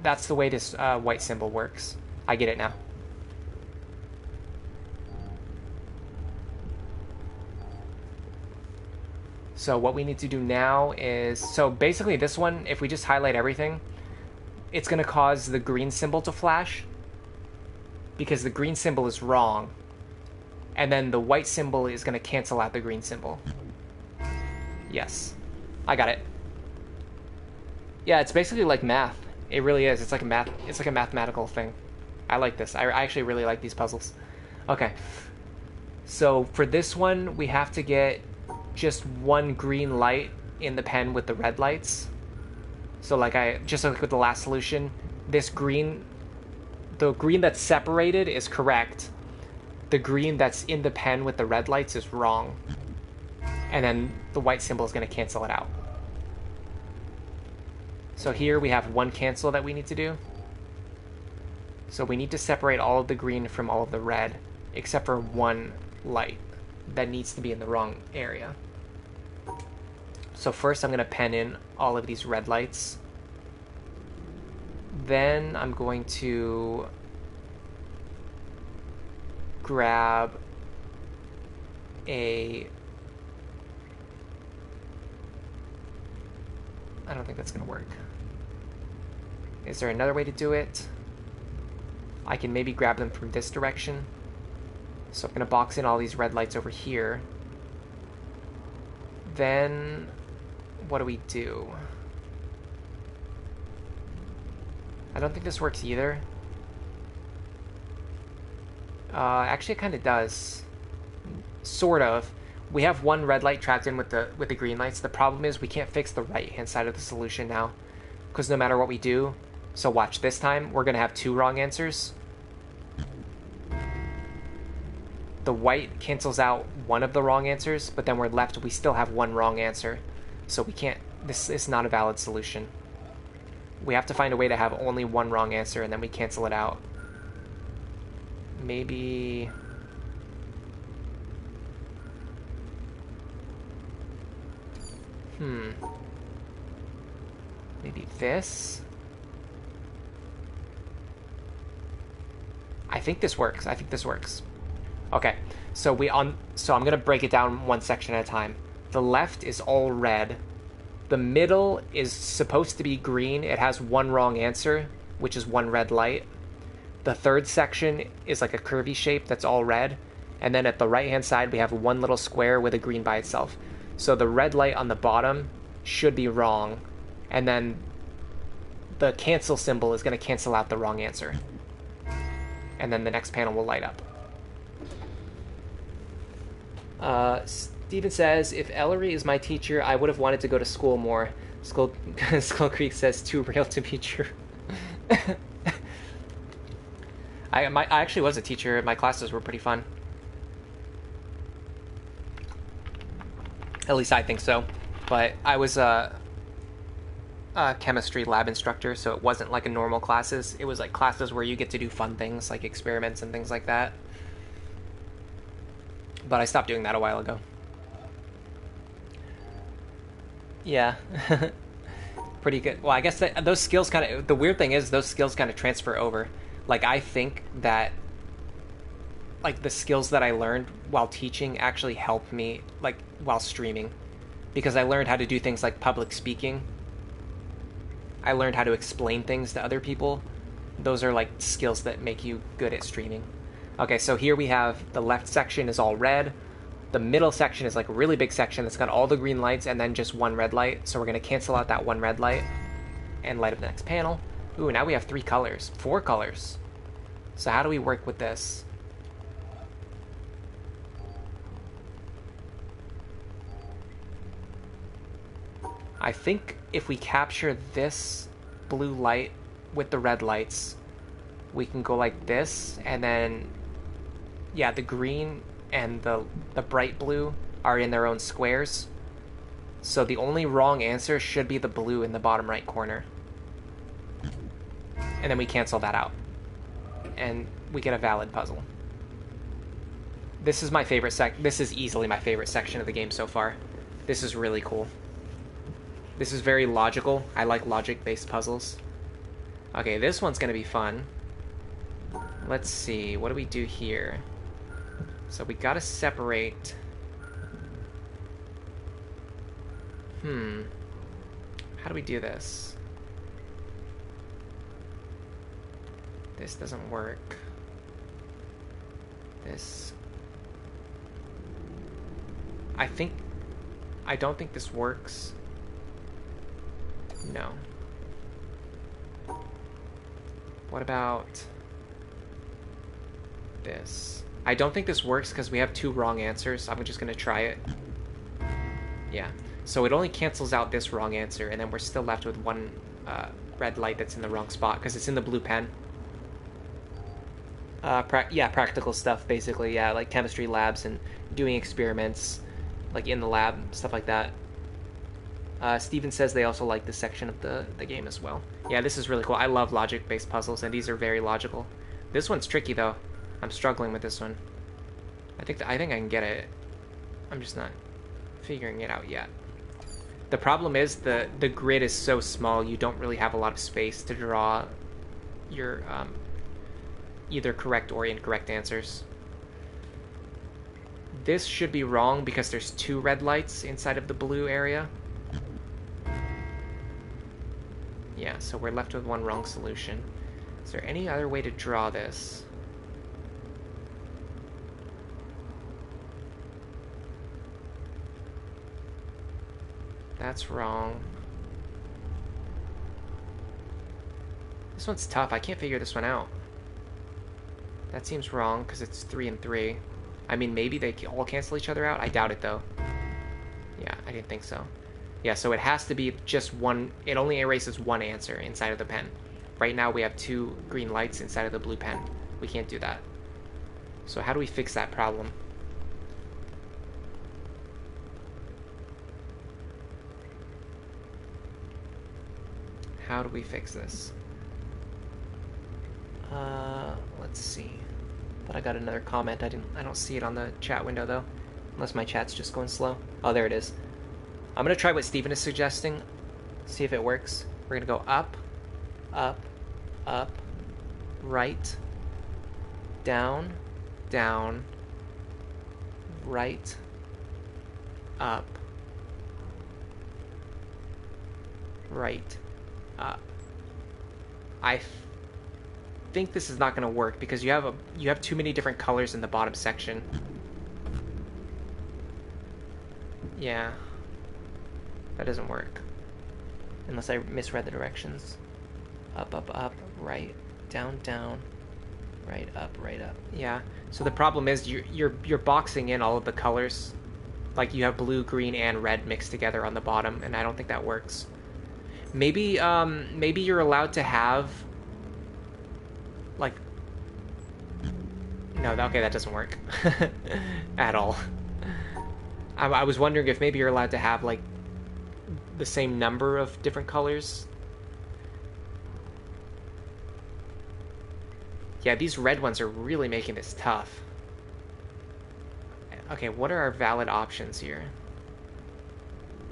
That's the way this white symbol works. I get it now. So what we need to do now is, so basically this one, if we just highlight everything, it's going to cause the green symbol to flash because the green symbol is wrong. And then the white symbol is going to cancel out the green symbol. Yes. I got it. Yeah, it's basically like math. It really is. It's like a mathematical thing. I like this. I actually really like these puzzles. Okay. So for this one, we have to get just one green light in the pen with the red lights. So just like with the last solution, this green, the green that's separated is correct. The green that's in the pen with the red lights is wrong. And then the white symbol is going to cancel it out. So here we have one cancel that we need to do. So we need to separate all of the green from all of the red, except for one light that needs to be in the wrong area. So first I'm going to pen in all of these red lights. Then I'm going to grab I don't think that's going to work. Is there another way to do it? I can maybe grab them from this direction. So I'm going to box in all these red lights over here. Then what do we do? I don't think this works either. Actually, it kind of does. Sort of. We have one red light trapped in with the green lights. The problem is we can't fix the right-hand side of the solution now, because no matter what we do, so watch, this time we're going to have two wrong answers. The white cancels out one of the wrong answers, but then we still have one wrong answer. So we can't, this is not a valid solution. We have to find a way to have only one wrong answer, and then we cancel it out. Maybe... Maybe this? I think this works. I think this works. Okay, so I'm gonna break it down one section at a time. The left is all red. The middle is supposed to be green. It has one wrong answer, which is one red light. The third section is like a curvy shape that's all red. And then at the right-hand side, we have one little square with a green by itself. So the red light on the bottom should be wrong. And then the cancel symbol is going to cancel out the wrong answer. And then the next panel will light up. Steven says, if Ellery is my teacher, I would have wanted to go to school more. Skull Creek says, too real to be true. I actually was a teacher. My classes were pretty fun. At least I think so. But I was a chemistry lab instructor, so it wasn't like a normal classes. It was like classes where you get to do fun things, like experiments and things like that. But I stopped doing that a while ago. Yeah. Pretty good. Well, I guess those skills kind of... The weird thing is those skills kind of transfer over. Like, I think that... Like, the skills that I learned while teaching actually helped me, like, while streaming. Because I learned how to do things like public speaking. I learned how to explain things to other people. Those are, like, skills that make you good at streaming. Okay, so here we have the left section is all red. The middle section is like a really big section that's got all the green lights and then just one red light. So we're going to cancel out that one red light and light up the next panel. Ooh, now we have 4 colors. So how do we work with this? I think if we capture this blue light with the red lights, we can go like this, and then, yeah, the green and the bright blue are in their own squares. So the only wrong answer should be the blue in the bottom right corner. And then we cancel that out. And we get a valid puzzle. This is my favorite this is easily my favorite section of the game so far. This is really cool. This is very logical. I like logic-based puzzles. Okay, this one's gonna be fun. Let's see, what do we do here? So we gotta separate... How do we do this? This doesn't work. This... I don't think this works. No. What about this? I don't think this works because we have 2 wrong answers. I'm just gonna try it. Yeah. So it only cancels out this wrong answer, and then we're still left with one red light that's in the wrong spot because it's in the blue pen. Yeah, practical stuff, basically. Yeah, like chemistry labs and doing experiments, like in the lab, stuff like that. Steven says they also like this section of the game as well. Yeah, this is really cool. I love logic-based puzzles, and these are very logical. This one's tricky, though. I'm struggling with this one. I think I can get it. I'm just not figuring it out yet. The problem is the grid is so small, you don't really have a lot of space to draw your either correct or incorrect answers. This should be wrong because there's 2 red lights inside of the blue area. Yeah, so we're left with one wrong solution. Is there any other way to draw this? That's wrong. This one's tough. I can't figure this one out. That seems wrong because it's 3 and 3. I mean, maybe they all cancel each other out. I doubt it, though. Yeah, I didn't think so. Yeah, so it has to be just one. It only erases one answer inside of the pen. Right now we have 2 green lights inside of the blue pen. We can't do that. So how do we fix that problem? How do we fix this? Let's see. But I got another comment. I don't see it on the chat window though. Unless my chat's just going slow. Oh, there it is. I'm gonna try what Steven is suggesting, see if it works. We're gonna go up, up, up, right, down, down, right, up, right, up. I think this is not going to work because you have too many different colors in the bottom section. Yeah, that doesn't work unless I misread the directions. Up, up, up, right, down, down, right, up, right, up. Yeah. So the problem is you're boxing in all of the colors, like you have blue, green, and red mixed together on the bottom, and I don't think that works. Maybe maybe you're allowed to have like no, okay, that doesn't work at all. I was wondering if maybe you're allowed to have like the same number of different colors. Yeah, these red ones are really making this tough. Okay, what are our valid options here?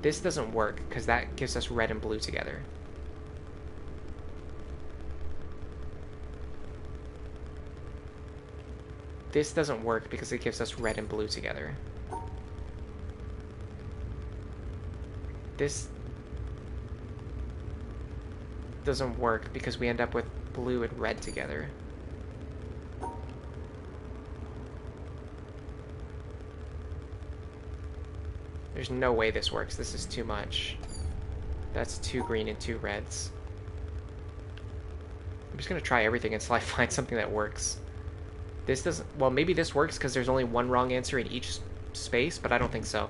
This doesn't work because that gives us red and blue together. This doesn't work because it gives us red and blue together. This doesn't work because we end up with blue and red together. There's no way this works. This is too much. That's 2 green and 2 reds. I'm just gonna try everything until I find something that works. This doesn't... Well, maybe this works because there's only one wrong answer in each space, but I don't think so.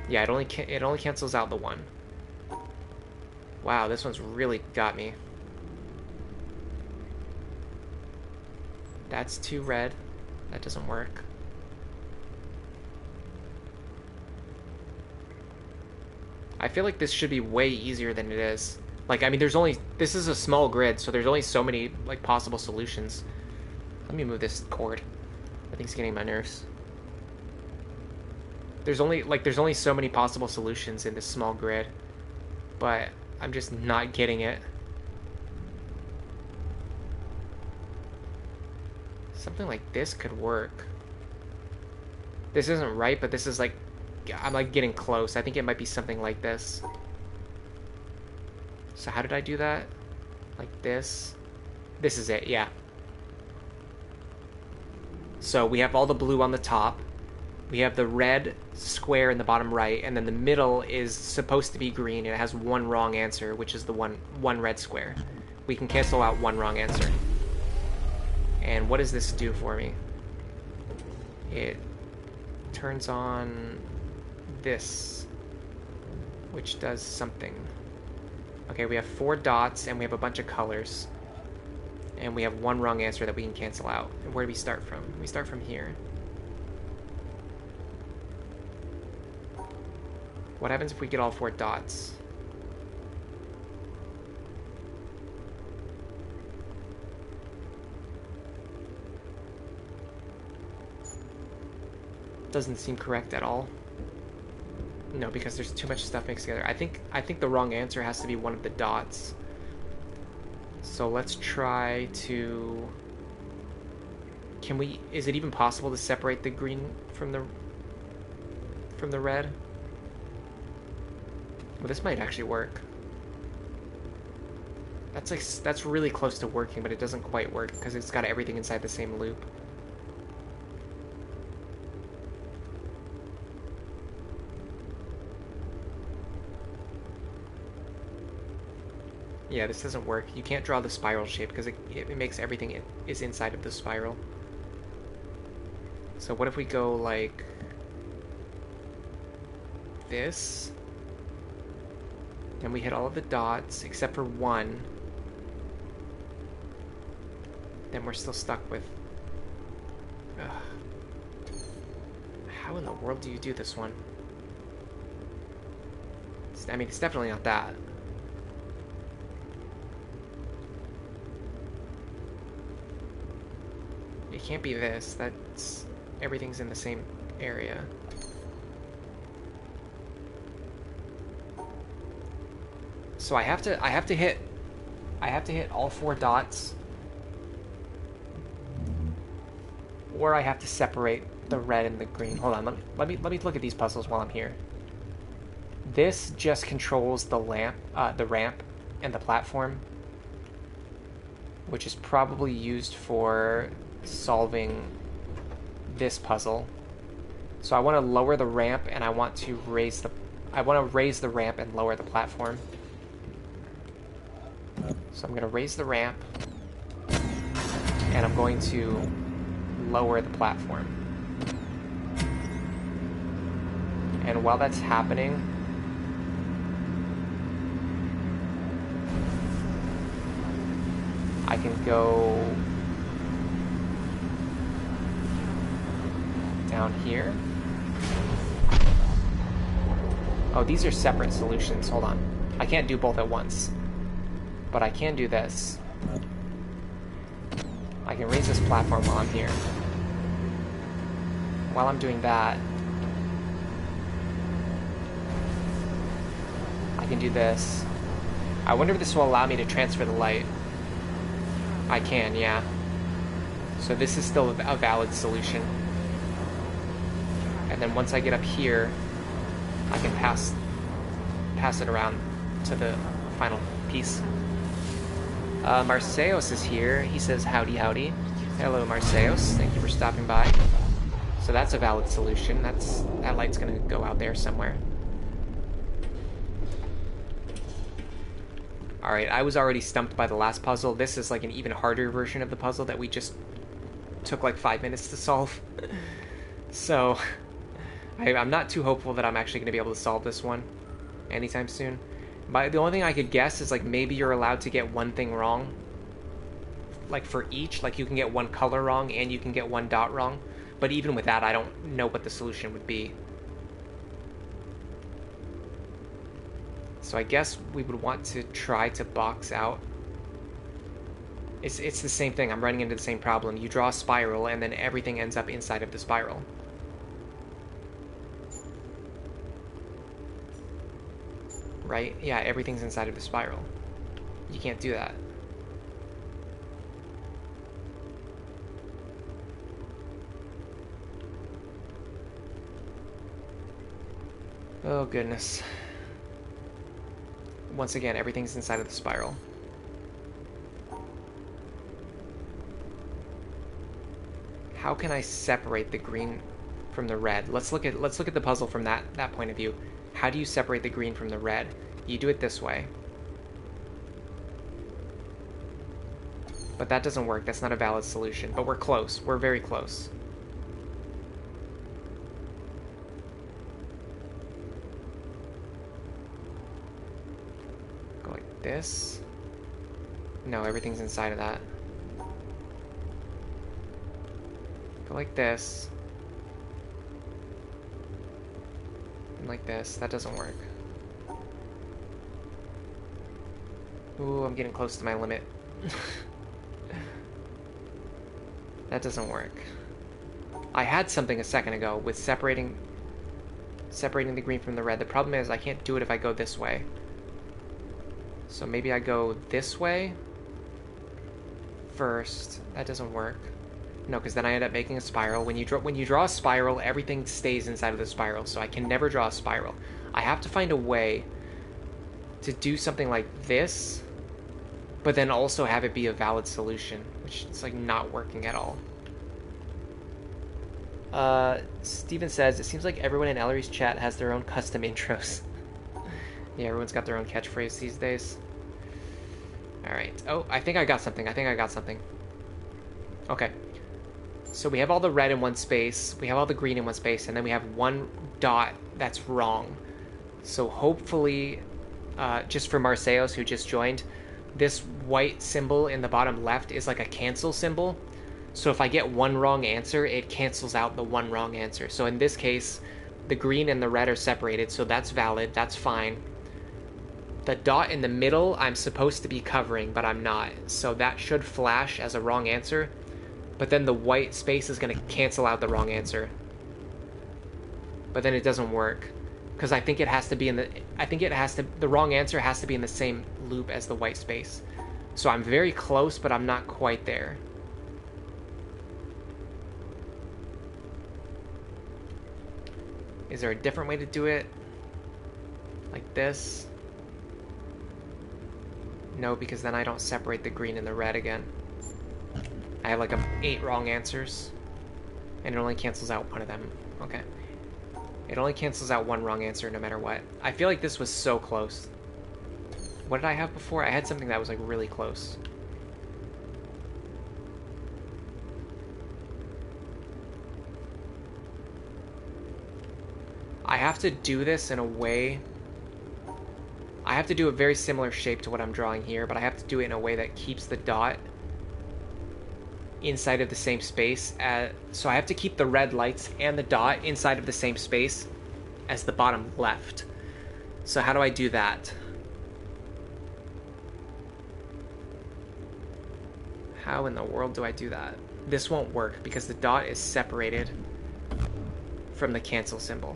Yeah, it only cancels out the one. Wow, this one's really got me. That's 2 red. That doesn't work. I feel like this should be way easier than it is. Like, I mean, this is a small grid, so there's only so many, like, possible solutions. Let me move this cord. I think it's getting my nerves. There's only so many possible solutions in this small grid. But I'm just not getting it. Something like this could work. This isn't right, but this is like... I'm like getting close. I think it might be something like this. So how did I do that? Like this. This is it, yeah. So we have all the blue on the top. We have the red square in the bottom right, and then the middle is supposed to be green, and it has one wrong answer, which is the one red square. We can cancel out one wrong answer. And what does this do for me? It turns on this, which does something. Okay, we have 4 dots, and we have a bunch of colors. And we have one wrong answer that we can cancel out. And where do we start from? We start from here. What happens if we get all 4 dots? Doesn't seem correct at all. No, because there's too much stuff mixed together. I think the wrong answer has to be one of the dots. So let's try to... Can we... Is it even possible to separate the green from the red? Well, this might actually work. That's really close to working, but it doesn't quite work because it's got everything inside the same loop. Yeah, this doesn't work. You can't draw the spiral shape because it makes everything is inside of the spiral. So what if we go like this? Then we hit all of the dots except for one. Then we're still stuck with... Ugh. How in the world do you do this one? I mean, it's definitely not that. It can't be this. That's... Everything's in the same area. So I have to hit all 4 dots, or I have to separate the red and the green. Hold on, let me look at these puzzles while I'm here. This just controls the ramp and the platform, which is probably used for solving this puzzle. So I want to lower the ramp, and I want to raise the ramp and lower the platform. So I'm going to raise the ramp, and I'm going to lower the platform. And while that's happening, I can go down here. Oh, these are separate solutions. Hold on. I can't do both at once. But I can do this. I can raise this platform while I'm here. While I'm doing that, I can do this. I wonder if this will allow me to transfer the light. I can, yeah. So this is still a valid solution. And then once I get up here, I can pass it around to the final piece. Marseos is here. He says, howdy, howdy. Hello, Marseos. Thank you for stopping by. So that's a valid solution. That light's gonna go out there somewhere. Alright, I was already stumped by the last puzzle. This is like an even harder version of the puzzle that we just took like 5 minutes to solve. So, I'm not too hopeful that I'm actually going to be able to solve this one anytime soon. But the only thing I could guess is like maybe you're allowed to get one thing wrong. Like for each, like you can get one color wrong and you can get one dot wrong. But even with that, I don't know what the solution would be. So I guess we would want to try to box out. It's the same thing. I'm running into the same problem. You draw a spiral and then everything ends up inside of the spiral. Right? Yeah, everything's inside of the spiral. You can't do that. Oh, goodness. Once again, everything's inside of the spiral. How can I separate the green from the red? Let's look at the puzzle from that point of view. How do you separate the green from the red? You do it this way. But that doesn't work. That's not a valid solution. But we're close. We're very close. Go like this. No, everything's inside of that. Go like this. And like this. That doesn't work. Ooh, I'm getting close to my limit. That doesn't work. I had something a second ago with separating the green from the red. The problem is I can't do it if I go this way. So maybe I go this way first. That doesn't work. No, because then I end up making a spiral. When you draw a spiral, everything stays inside of the spiral. So I can never draw a spiral. I have to find a way to do something like this, but then also have it be a valid solution, which is like not working at all. Steven says, it seems like everyone in Ellery's chat has their own custom intros. Yeah, everyone's got their own catchphrase these days. Alright. Oh, I think I got something. Okay. So we have all the red in one space, we have all the green in one space, and then we have one dot that's wrong. So hopefully, just for Marseos who just joined, this white symbol in the bottom left is like a cancel symbol. So if I get one wrong answer, it cancels out the one wrong answer. So in this case, the green and the red are separated, so that's valid, that's fine. The dot in the middle, I'm supposed to be covering, but I'm not. So that should flash as a wrong answer. But then the white space is going to cancel out the wrong answer. But then it doesn't work. Because I think it has to be in the... I think it has to... The wrong answer has to be in the same loop as the white space. So I'm very close, but I'm not quite there. Is there a different way to do it? Like this? No, because then I don't separate the green and the red again. I have like 8 wrong answers. And it only cancels out one of them. Okay. It only cancels out one wrong answer no matter what. I feel like this was so close. What did I have before? I had something that was like really close. I have to do this in a way... I have to do a very similar shape to what I'm drawing here, but I have to do it in a way that keeps the dot inside of the same space. So I have to keep the red lights and the dot inside of the same space as the bottom left. So how do I do that? How in the world do I do that? This won't work because the dot is separated from the cancel symbol.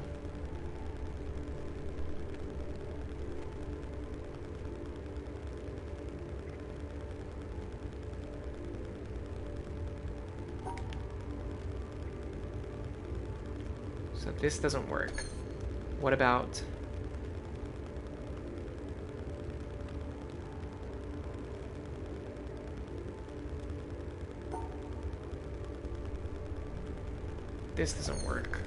So this doesn't work. What about... This doesn't work.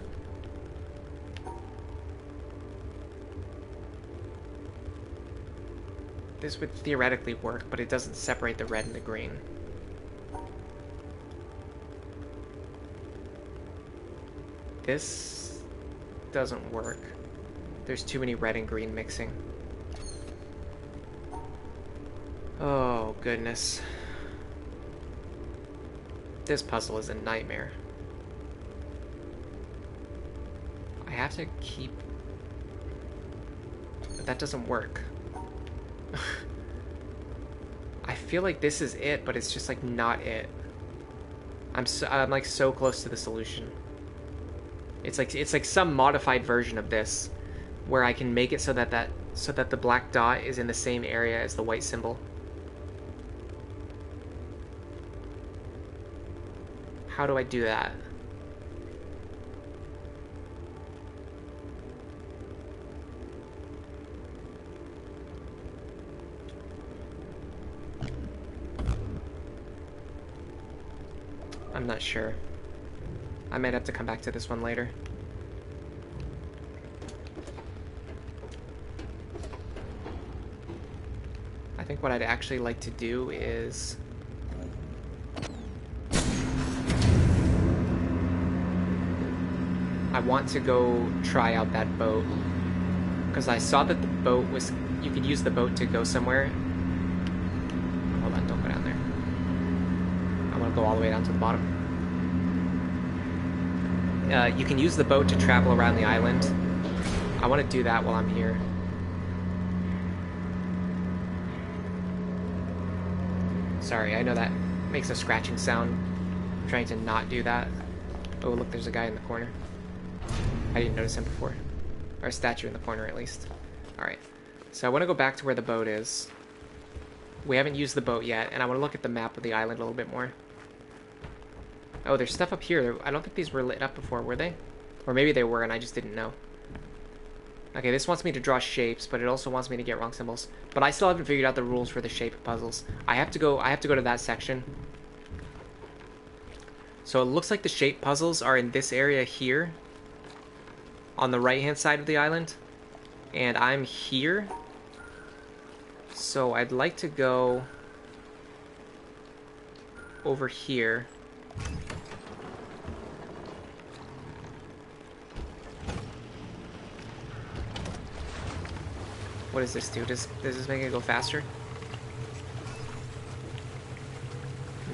This would theoretically work, but it doesn't separate the red and the green. This doesn't work. There's too many red and green mixing. Oh, goodness. This puzzle is a nightmare. I have to keep... But that doesn't work. I feel like this is it, but it's just like not it. I'm like so close to the solution. It's like some modified version of this, where I can make it so that the black dot is in the same area as the white symbol. How do I do that? I'm not sure. I might have to come back to this one later. I think what I'd actually like to do is... I want to go try out that boat. Because I saw that the boat was... You could use the boat to go somewhere. Hold on, don't go down there. I want to go all the way down to the bottom. You can use the boat to travel around the island. I want to do that while I'm here. Sorry, I know that makes a scratching sound. I'm trying to not do that. Oh, look, there's a guy in the corner. I didn't notice him before. Or a statue in the corner, at least. Alright. So I want to go back to where the boat is. We haven't used the boat yet, and I want to look at the map of the island a little bit more. Oh, there's stuff up here. I don't think these were lit up before, were they? Or maybe they were and I just didn't know. Okay, this wants me to draw shapes, but it also wants me to get wrong symbols. But I still haven't figured out the rules for the shape puzzles. I have to go to that section. So it looks like the shape puzzles are in this area here. On the right-hand side of the island. And I'm here. So I'd like to go over here. What does this do? Does this make it go faster?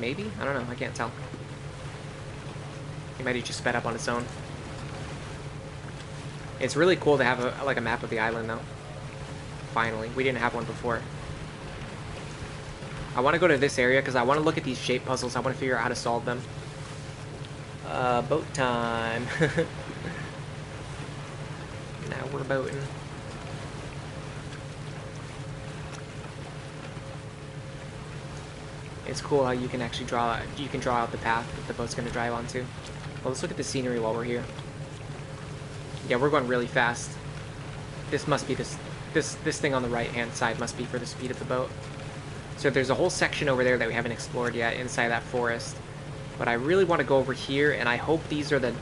Maybe? I don't know. I can't tell. It might have just sped up on its own. It's really cool to have a map of the island, though. Finally. We didn't have one before. I want to go to this area because I want to look at these shape puzzles. I want to figure out how to solve them. Boat time. Now we're boating. It's cool how you can actually draw out the path that the boat's going to drive onto. Well, let's look at the scenery while we're here. Yeah, we're going really fast. This must be this thing on the right-hand side must be for the speed of the boat. So there's a whole section over there that we haven't explored yet inside that forest. But I really want to go over here, and I hope these are the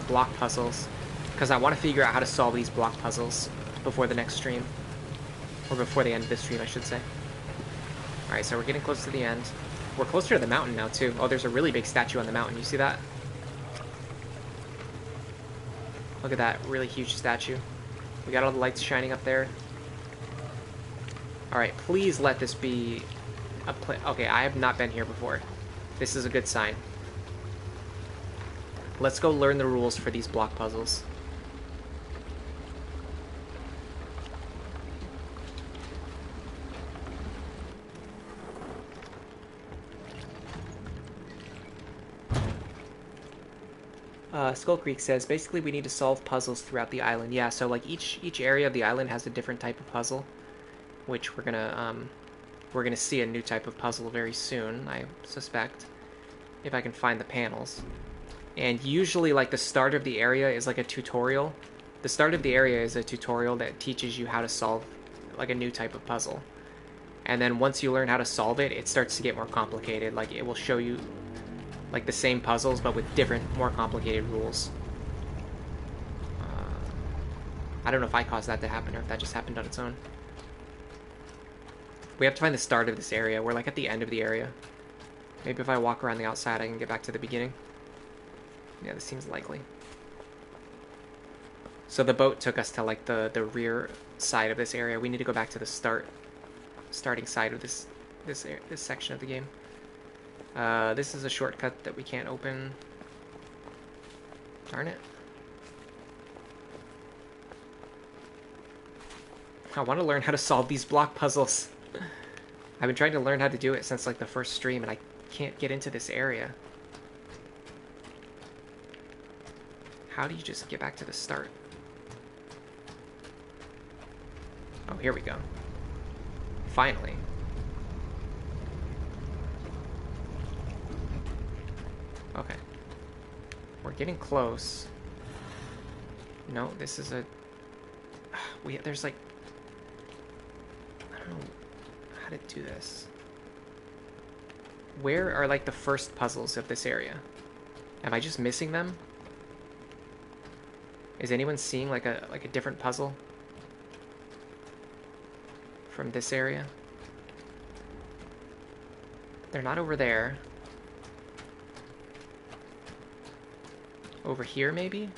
block puzzles, because I want to figure out how to solve these block puzzles before the next stream. Or before the end of this stream, I should say. Alright, so we're getting close to the end. We're closer to the mountain now, too. Oh, there's a really big statue on the mountain. You see that? Look at that really huge statue. We got all the lights shining up there. Alright, please let this be a place. Okay, I have not been here before. This is a good sign. Let's go learn the rules for these block puzzles. Skull Creek says, basically we need to solve puzzles throughout the island. Yeah, so like each area of the island has a different type of puzzle, which we're gonna see a new type of puzzle very soon, I suspect, if I can find the panels. And usually, like, the start of the area is like a tutorial. The start of the area is a tutorial that teaches you how to solve like a new type of puzzle. And then once you learn how to solve it, it starts to get more complicated. Like, it will show you like the same puzzles, but with different, more complicated rules. I don't know if I caused that to happen or if that just happened on its own. We have to find the start of this area. We're like at the end of the area. Maybe if I walk around the outside, I can get back to the beginning. Yeah, this seems likely. So the boat took us to like the rear side of this area. We need to go back to the starting side of this section of the game. This is a shortcut that we can't open. Darn it. I want to learn how to solve these block puzzles. I've been trying to learn how to do it since like the first stream, and I can't get into this area. How do you just get back to the start? Oh, here we go. Finally. Okay. We're getting close. No, this is a... There's like... I don't know how to do this. Where are like the first puzzles of this area? Am I just missing them? Is anyone seeing like a different puzzle from this area? They're not over there. Over here, maybe?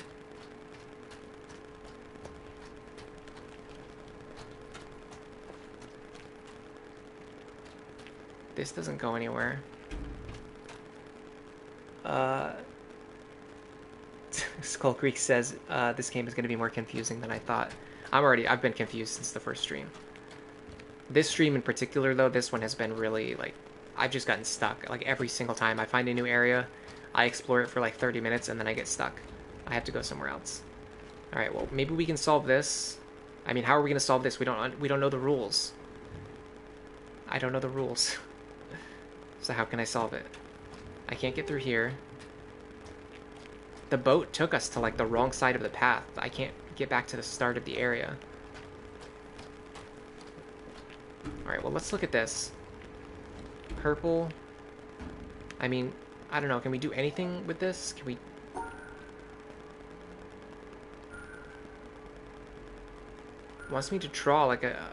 This doesn't go anywhere. Skull Creek says this game is going to be more confusing than I thought. I've been confused since the first stream. This stream in particular, though, this one has been really, like, I've just gotten stuck. Like, every single time I find a new area, I explore it for like 30 minutes and then I get stuck. I have to go somewhere else. Alright, well, maybe we can solve this. I mean, how are we going to solve this? We don't know the rules. I don't know the rules. So how can I solve it? I can't get through here. The boat took us to like the wrong side of the path. I can't get back to the start of the area. Alright, well, let's look at this. Purple. I mean, I don't know. Can we do anything with this? Can we... It wants me to draw like a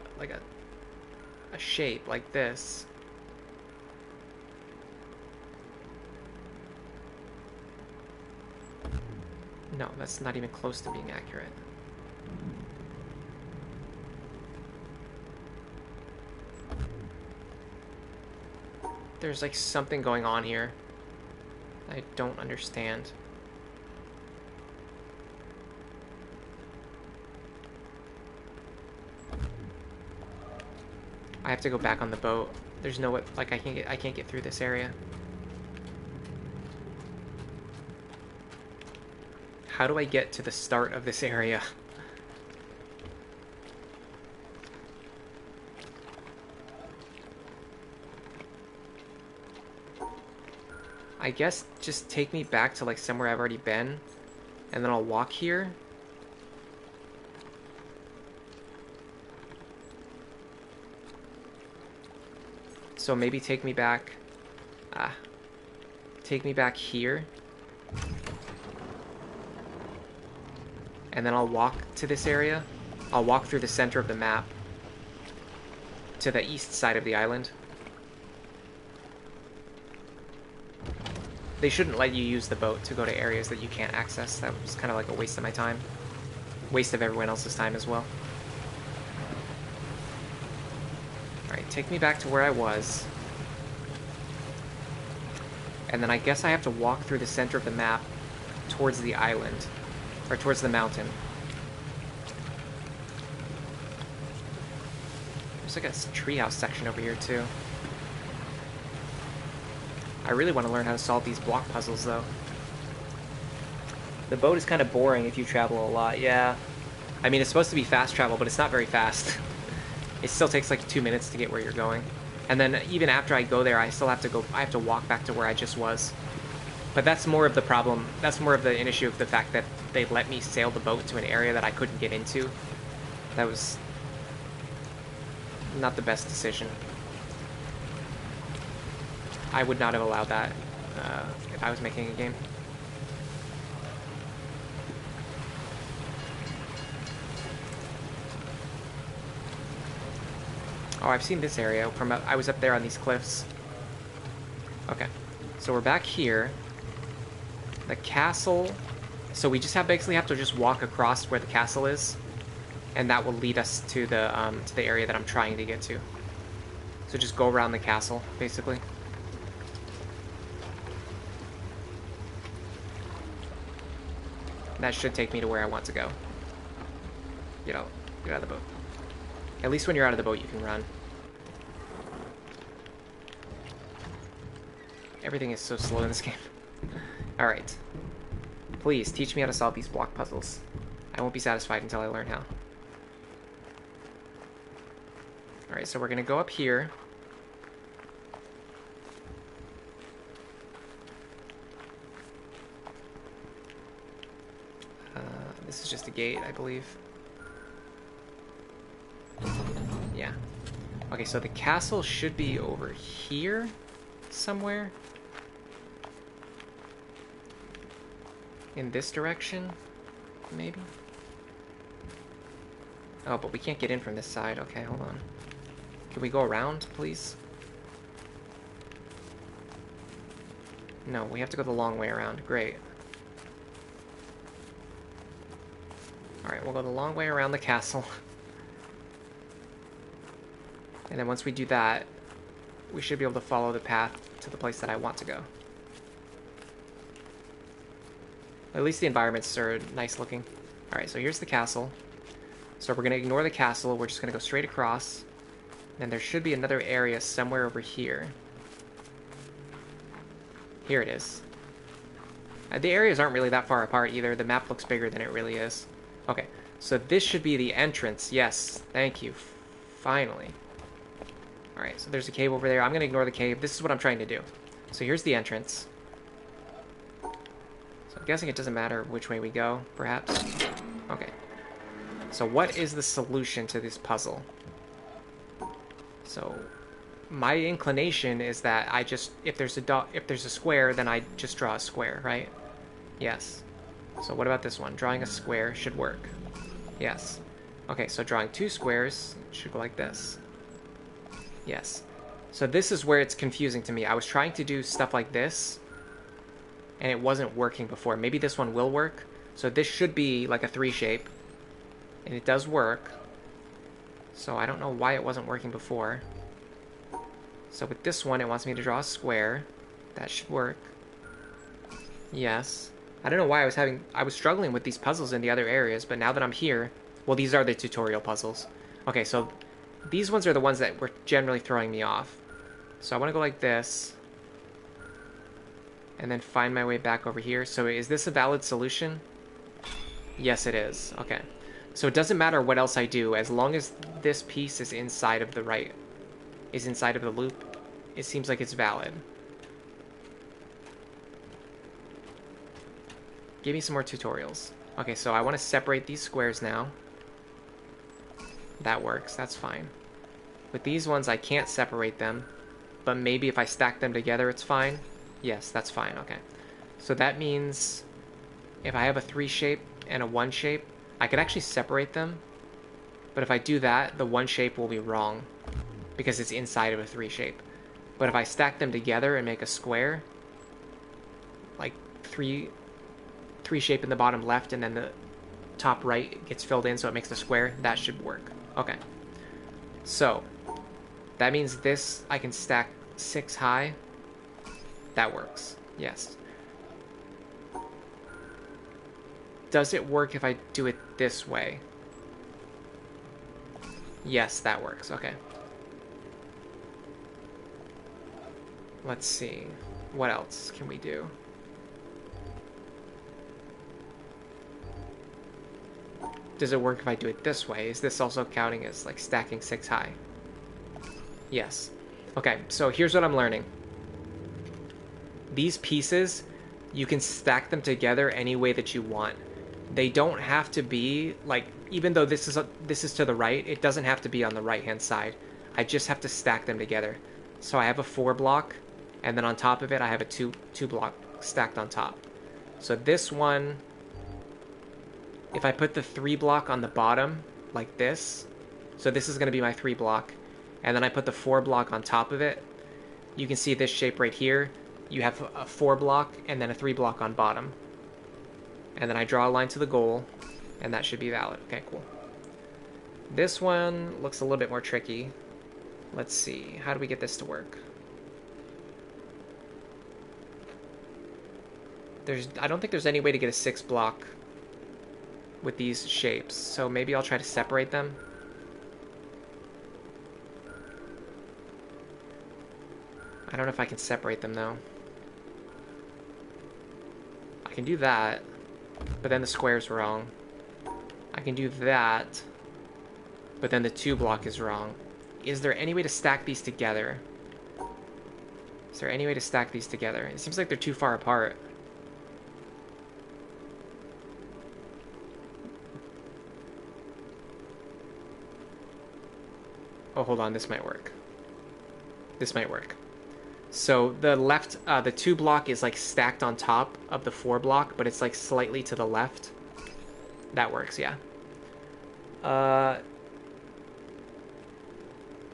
shape like this. No, that's not even close to being accurate. There's like something going on here I don't understand. I have to go back on the boat. There's no way, like I can't get through this area. How do I get to the start of this area? I guess just take me back to like somewhere I've already been, and then I'll walk here. So maybe take me back. Take me back here. And then I'll walk to this area. I'll walk through the center of the map to the east side of the island. They shouldn't let you use the boat to go to areas that you can't access. That was kind of like a waste of my time. Waste of everyone else's time as well. Alright, take me back to where I was. And then I guess I have to walk through the center of the map towards the island. Or towards the mountain. There's like a treehouse section over here too. I really want to learn how to solve these block puzzles though. The boat is kind of boring if you travel a lot, yeah. I mean, it's supposed to be fast travel, but it's not very fast. It still takes like 2 minutes to get where you're going. And then even after I go there, I still have to go, I have to walk back to where I just was. But that's more of the problem, that's more of an issue of the fact that they let me sail the boat to an area that I couldn't get into. That was not the best decision. I would not have allowed that if I was making a game. Oh, I've seen this area from I was up there on these cliffs. Okay, so we're back here. The castle. So we just basically have to just walk across where the castle is, and that will lead us to the area that I'm trying to get to. So just go around the castle, basically. That should take me to where I want to go. Get out of the boat. At least when you're out of the boat, you can run. Everything is so slow in this game. Alright. Please, teach me how to solve these block puzzles. I won't be satisfied until I learn how. Alright, so we're going to go up here. This is just a gate, I believe. Yeah. Okay, so the castle should be over here somewhere. In this direction, maybe? Oh, but we can't get in from this side. Okay, hold on. Can we go around, please? No, we have to go the long way around. Great. Alright, we'll go the long way around the castle. And then once we do that, we should be able to follow the path to the place that I want to go. At least the environments are nice looking. Alright, so here's the castle. So we're going to ignore the castle. We're just going to go straight across. And there should be another area somewhere over here. Here it is. The areas aren't really that far apart either. The map looks bigger than it really is. Okay, so this should be the entrance. Yes, thank you. Finally. Alright, so there's a cave over there. I'm going to ignore the cave. This is what I'm trying to do. So here's the entrance. So I'm guessing it doesn't matter which way we go, perhaps. Okay. So what is the solution to this puzzle? So my inclination is that I just, if there's a square, then I just draw a square, right? Yes. So what about this one? Drawing a square should work. Yes. Okay, so drawing two squares should go like this. Yes. So this is where it's confusing to me. I was trying to do stuff like this, and it wasn't working before. Maybe this one will work. So this should be like a 3 shape, and it does work. So I don't know why it wasn't working before. So with this one, it wants me to draw a square. That should work. Yes. I don't know why I was struggling with these puzzles in the other areas, but now that I'm here, well, these are the tutorial puzzles. Okay, so these ones are the ones that were generally throwing me off. So I want to go like this, and then find my way back over here. So is this a valid solution? Yes, it is. Okay. So it doesn't matter what else I do, as long as this piece is inside of the loop, it seems like it's valid. Give me some more tutorials. Okay, so I want to separate these squares now. That works, that's fine. With these ones, I can't separate them, but maybe if I stack them together, it's fine. Yes, that's fine, okay. So that means if I have a 3 shape and a 1 shape, I could actually separate them, but if I do that, the 1 shape will be wrong because it's inside of a 3 shape. But if I stack them together and make a square, like 3 shape in the bottom left and then the top right gets filled in so it makes a square, that should work. Okay. So, that means this I can stack 6 high. That works. Yes. Does it work if I do it this way? Yes, that works. Okay. Let's see. What else can we do? Does it work if I do it this way? Is this also counting as like stacking 6 high? Yes. Okay, so here's what I'm learning. These pieces, you can stack them together any way that you want. They don't have to be, like, even though this is to the right, it doesn't have to be on the right-hand side. I just have to stack them together. So I have a 4 block, and then on top of it, I have a 2 block stacked on top. So this one, if I put the 3 block on the bottom, like this, so this is going to be my 3 block, and then I put the 4 block on top of it, you can see this shape right here. You have a 4 block and then a 3 block on bottom. And then I draw a line to the goal, and that should be valid. Okay, cool. This one looks a little bit more tricky. Let's see. How do we get this to work? I don't think there's any way to get a 6 block with these shapes, so maybe I'll try to separate them. I don't know if I can separate them, though. I can do that, but then the square's wrong. I can do that, but then the 2 block is wrong. Is there any way to stack these together? Is there any way to stack these together? It seems like they're too far apart. Oh, hold on, this might work. This might work. So the left, the 2 block is like stacked on top of the 4 block, but it's like slightly to the left. That works, yeah.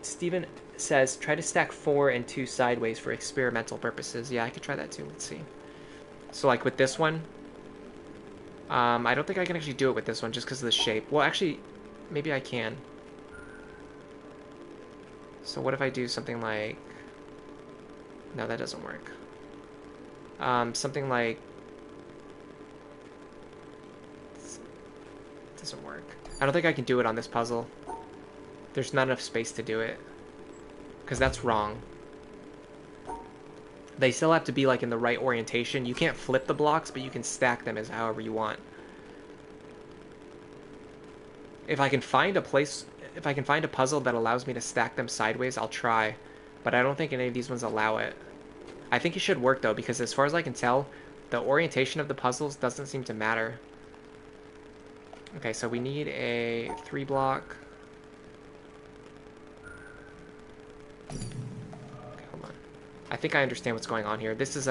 Steven says, try to stack 4 and 2 sideways for experimental purposes. Yeah, I could try that too. Let's see. So like with this one, I don't think I can actually do it with this one just because of the shape. Well, actually, maybe I can. So what if I do something like... No, that doesn't work. Something like... Doesn't work. I don't think I can do it on this puzzle. There's not enough space to do it. Because that's wrong. They still have to be like in the right orientation. You can't flip the blocks, but you can stack them as however you want. If I can find a place... If I can find a puzzle that allows me to stack them sideways, I'll try. But I don't think any of these ones allow it. I think it should work, though, because as far as I can tell, the orientation of the puzzles doesn't seem to matter. Okay, so we need a 3 block. Okay, hold on. I think I understand what's going on here. This is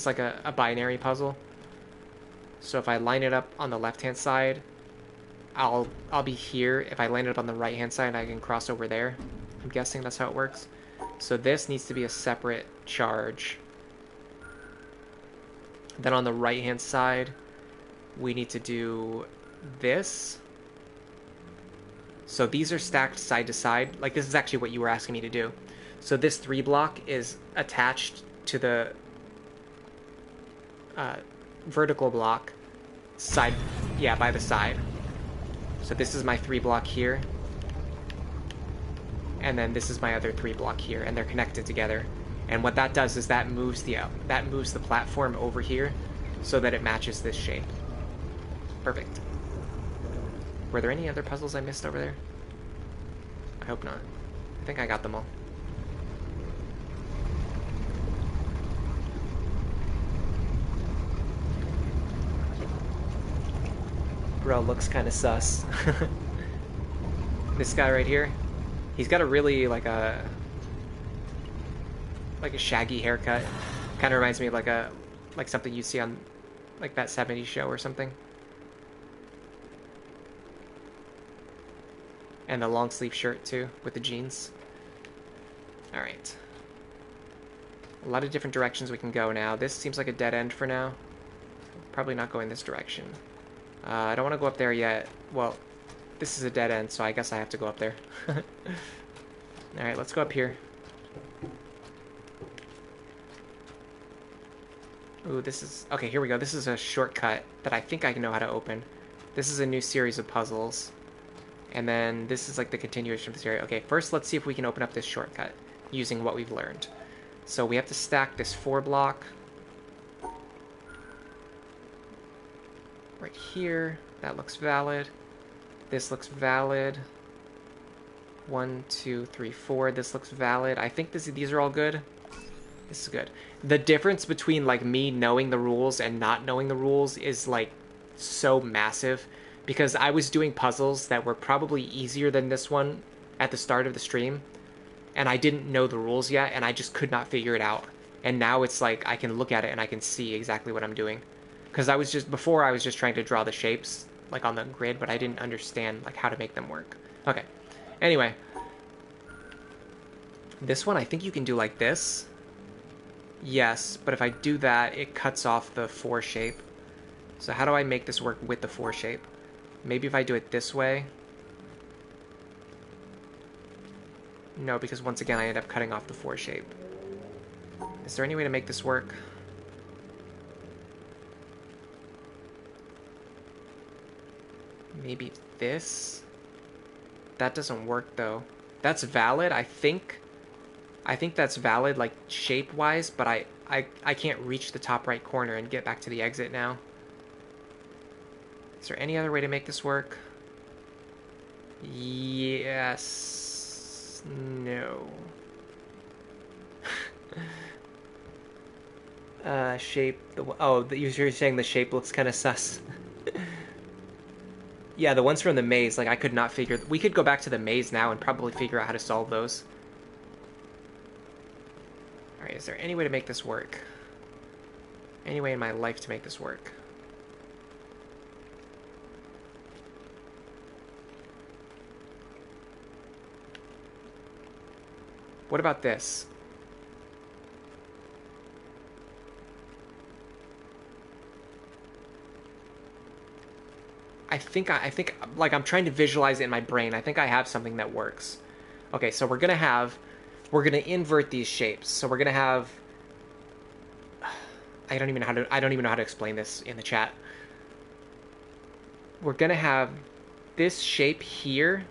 like a binary puzzle. So if I line it up on the left-hand side, I'll be here. If I line it up on the right-hand side, I can cross over there. I'm guessing that's how it works. So this needs to be a separate charge. Then on the right-hand side, we need to do this. So these are stacked side to side. Like, this is actually what you were asking me to do. So this 3 block is attached to the vertical block side, yeah, by the side. So this is my 3 block here. And then this is my other 3 block here, and they're connected together. And what that does is that moves the platform over here so that it matches this shape. Perfect. Were there any other puzzles I missed over there? I hope not. I think I got them all. bro looks kind of sus. This guy right here, he's got a really like a shaggy haircut. Kind of reminds me of like something you see on like that '70s show or something. And the long sleeve shirt too with the jeans. All right. A lot of different directions we can go now. This seems like a dead end for now. Probably not going this direction. I don't want to go up there yet. Well, this is a dead end, so I guess I have to go up there. Alright, let's go up here. Ooh, this is... Okay, here we go. This is a shortcut that I think I know how to open. This is a new series of puzzles. And then this is like the continuation of this area. Okay, first let's see if we can open up this shortcut using what we've learned. So we have to stack this 4 block right here. That looks valid. This looks valid. 1, 2, 3, 4. This looks valid. I think these are all good. This is good. The difference between like me knowing the rules and not knowing the rules is like so massive, because I was doing puzzles that were probably easier than this one at the start of the stream, and I didn't know the rules yet, and I just could not figure it out. And now it's like I can look at it and I can see exactly what I'm doing. Because before I was just trying to draw the shapes like on the grid, but I didn't understand like how to make them work. Okay. Anyway. This one I think you can do like this. Yes, but if I do that, it cuts off the 4 shape. So how do I make this work with the 4 shape? Maybe if I do it this way. No, because once again, I end up cutting off the 4 shape. Is there any way to make this work? Maybe this? That doesn't work, though. That's valid, I think. I think that's valid, like, shape-wise, but I can't reach the top right corner and get back to the exit now. Is there any other way to make this work? Yes... No. Shape... you're saying the shape looks kind of sus. Yeah, the ones from the maze, like, I could not figure... We could go back to the maze now and probably figure out how to solve those. Alright, is there any way to make this work? Any way in my life to make this work? What about this? I think, like, I'm trying to visualize it in my brain. I think I have something that works. Okay, so we're gonna invert these shapes. So we're gonna have, I don't even know how to explain this in the chat. We're gonna have this shape here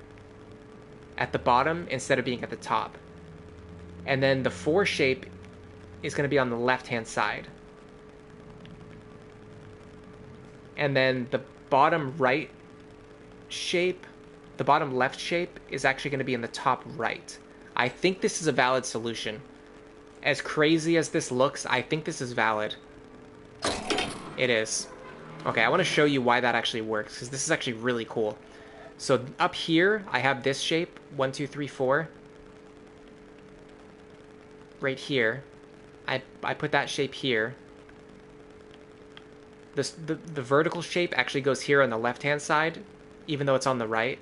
at the bottom instead of being at the top. And then the 4 shape is going to be on the left-hand side. And then the bottom right shape, the bottom left shape, is actually going to be in the top right. I think this is a valid solution. As crazy as this looks, I think this is valid. It is. Okay, I want to show you why that actually works, because this is actually really cool. So up here, I have this shape, 1, 2, 3, 4. Right here, I put that shape here. The vertical shape actually goes here on the left-hand side, even though it's on the right.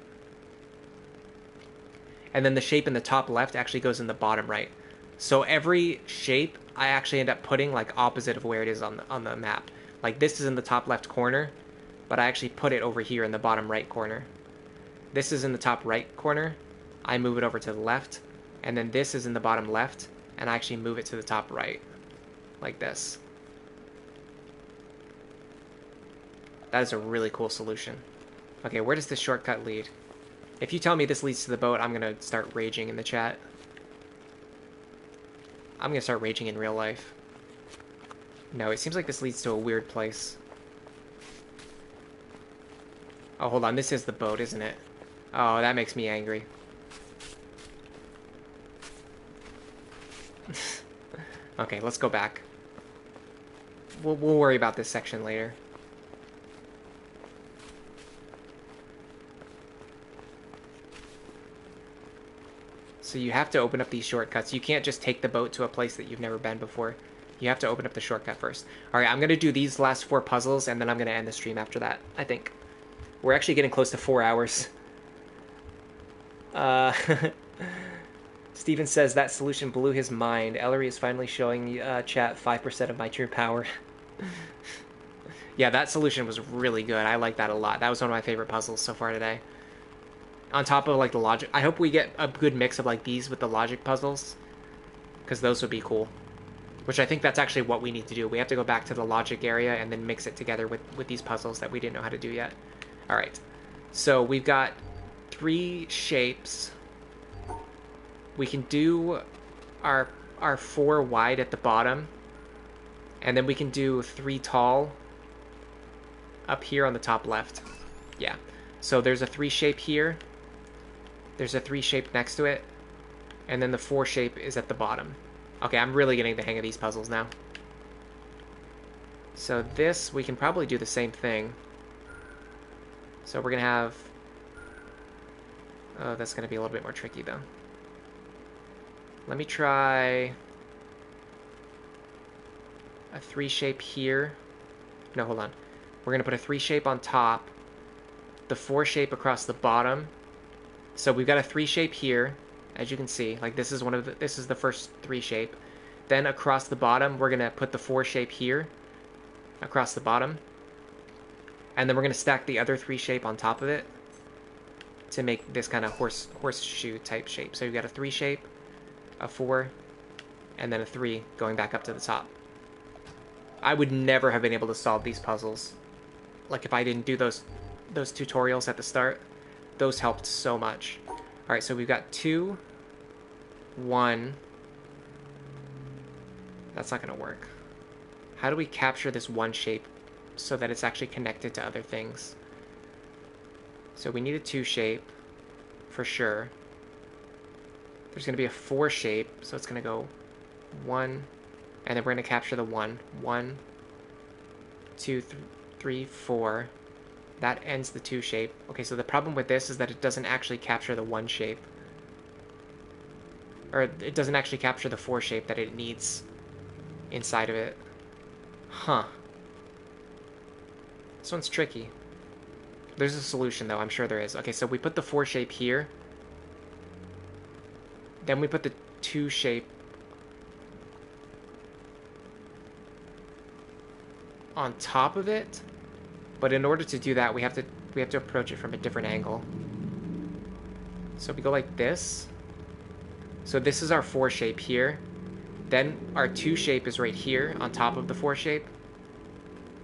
And then the shape in the top left actually goes in the bottom right. So every shape I actually end up putting like opposite of where it is on the map. Like this is in the top left corner, but I actually put it over here in the bottom right corner. This is in the top right corner. I move it over to the left, and then this is in the bottom left. And I actually move it to the top right, like this. That is a really cool solution. Okay, where does this shortcut lead? If you tell me this leads to the boat, I'm gonna start raging in the chat. I'm gonna start raging in real life. No, it seems like this leads to a weird place. Oh, hold on, this is the boat, isn't it? Oh, that makes me angry. Okay, let's go back. We'll worry about this section later. So you have to open up these shortcuts. You can't just take the boat to a place that you've never been before. You have to open up the shortcut first. All right, I'm going to do these last 4 puzzles, and then I'm going to end the stream after that, I think. We're actually getting close to 4 hours. Steven says that solution blew his mind. Ellery is finally showing chat 5% of my true power. Yeah, that solution was really good. I like that a lot. That was one of my favorite puzzles so far today. On top of like the logic, I hope we get a good mix of like these with the logic puzzles, because those would be cool. Which I think that's actually what we need to do. We have to go back to the logic area and then mix it together with these puzzles that we didn't know how to do yet. All right, so we've got 3 shapes. We can do our 4 wide at the bottom, and then we can do 3 tall up here on the top left. Yeah, so there's a 3 shape here. There's a 3 shape next to it, and then the 4 shape is at the bottom. Okay, I'm really getting the hang of these puzzles now. So this, we can probably do the same thing. So we're going to have... Oh, that's going to be a little bit more tricky, though. Let me try a 3 shape here. No, hold on. We're going to put a 3 shape on top, the 4 shape across the bottom. So we've got a 3 shape here, as you can see. Like this is this is the first 3 shape. Then across the bottom, we're going to put the 4 shape here across the bottom. And then we're going to stack the other 3 shape on top of it to make this kind of horseshoe type shape. So you've got a 3 shape, a 4, and then a 3 going back up to the top. I would never have been able to solve these puzzles. Like if I didn't do those tutorials at the start. Those helped so much. All right, so we've got 2, 1. That's not going to work. How do we capture this 1 shape so that it's actually connected to other things? So we need a 2 shape for sure. There's going to be a 4 shape, so it's going to go 1, and then we're going to capture the 1. 1, 2, 3, 4. That ends the 2 shape. Okay, so the problem with this is that it doesn't actually capture the 1 shape. Or it doesn't actually capture the 4 shape that it needs inside of it. Huh. This one's tricky. There's a solution, though. I'm sure there is. Okay, so we put the 4 shape here. Then we put the 2 shape on top of it. But in order to do that, we have to approach it from a different angle. So we go like this. So this is our 4 shape here. Then our 2 shape is right here on top of the 4 shape.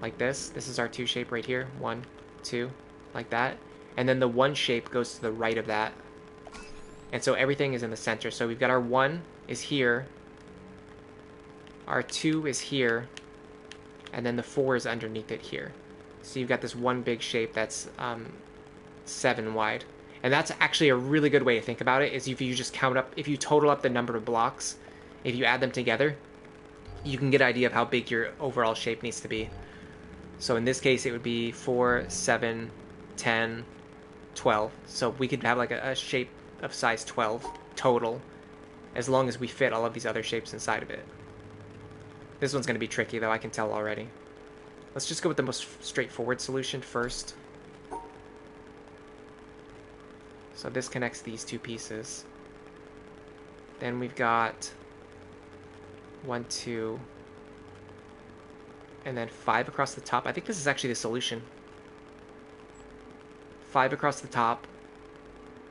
Like this. This is our 2 shape right here. 1, 2, like that. And then the 1 shape goes to the right of that. And so everything is in the center. So we've got our 1 is here. Our 2 is here. And then the 4 is underneath it here. So you've got this 1 big shape that's 7 wide. And that's actually a really good way to think about it, is if you just count up, if you total up the number of blocks, if you add them together, you can get an idea of how big your overall shape needs to be. So in this case, it would be 4, 7, 10, 12. So we could have like a shape of size 12 total, as long as we fit all of these other shapes inside of it. This one's going to be tricky, though, I can tell already. Let's just go with the most straightforward solution first. So this connects these 2 pieces. Then we've got 1, 2, and then 5 across the top. I think this is actually the solution. 5 across the top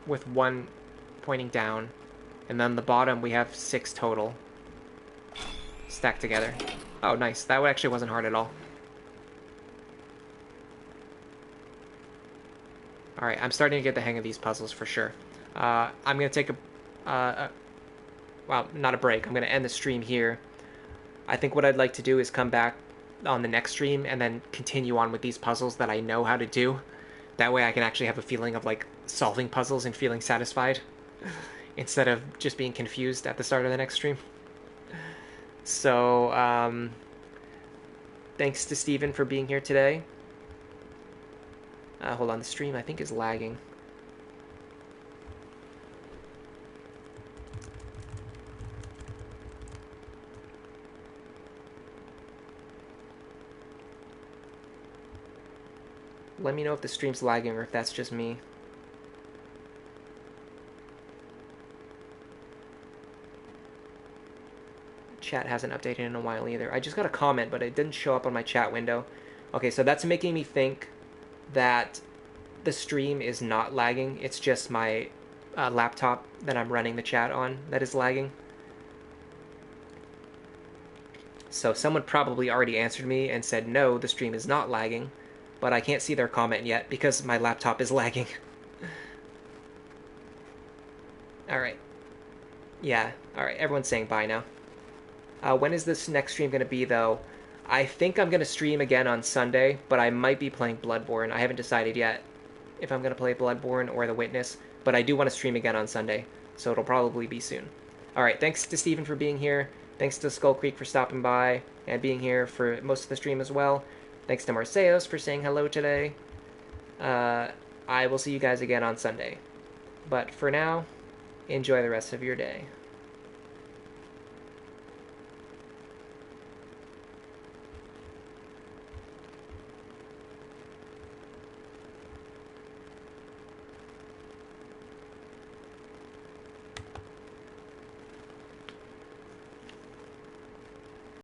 with 1 pointing down. And then the bottom we have 6 total stacked together. Oh, nice. That actually wasn't hard at all. Alright, I'm starting to get the hang of these puzzles for sure. I'm going to take well, not a break. I'm going to end the stream here. I think what I'd like to do is come back on the next stream and then continue on with these puzzles that I know how to do. That way I can actually have a feeling of like solving puzzles and feeling satisfied instead of just being confused at the start of the next stream. So, thanks to Steven for being here today. Hold on, the stream I think is lagging. let me know if the stream's lagging or if that's just me. Chat hasn't updated in a while either. I just got a comment, but it didn't show up on my chat window. Okay, so that's making me think that the stream is not lagging. It's just my laptop that I'm running the chat on that is lagging. So someone probably already answered me and said, no, the stream is not lagging, but I can't see their comment yet because my laptop is lagging. All right. Yeah, all right, everyone's saying bye now. When is this next stream going to be, though? I think I'm going to stream again on Sunday, but I might be playing Bloodborne. I haven't decided yet if I'm going to play Bloodborne or The Witness, but I do want to stream again on Sunday, so it'll probably be soon. All right, thanks to Steven for being here. Thanks to Skull Creek for stopping by and being here for most of the stream as well. Thanks to Marseos for saying hello today. I will see you guys again on Sunday. But for now, enjoy the rest of your day.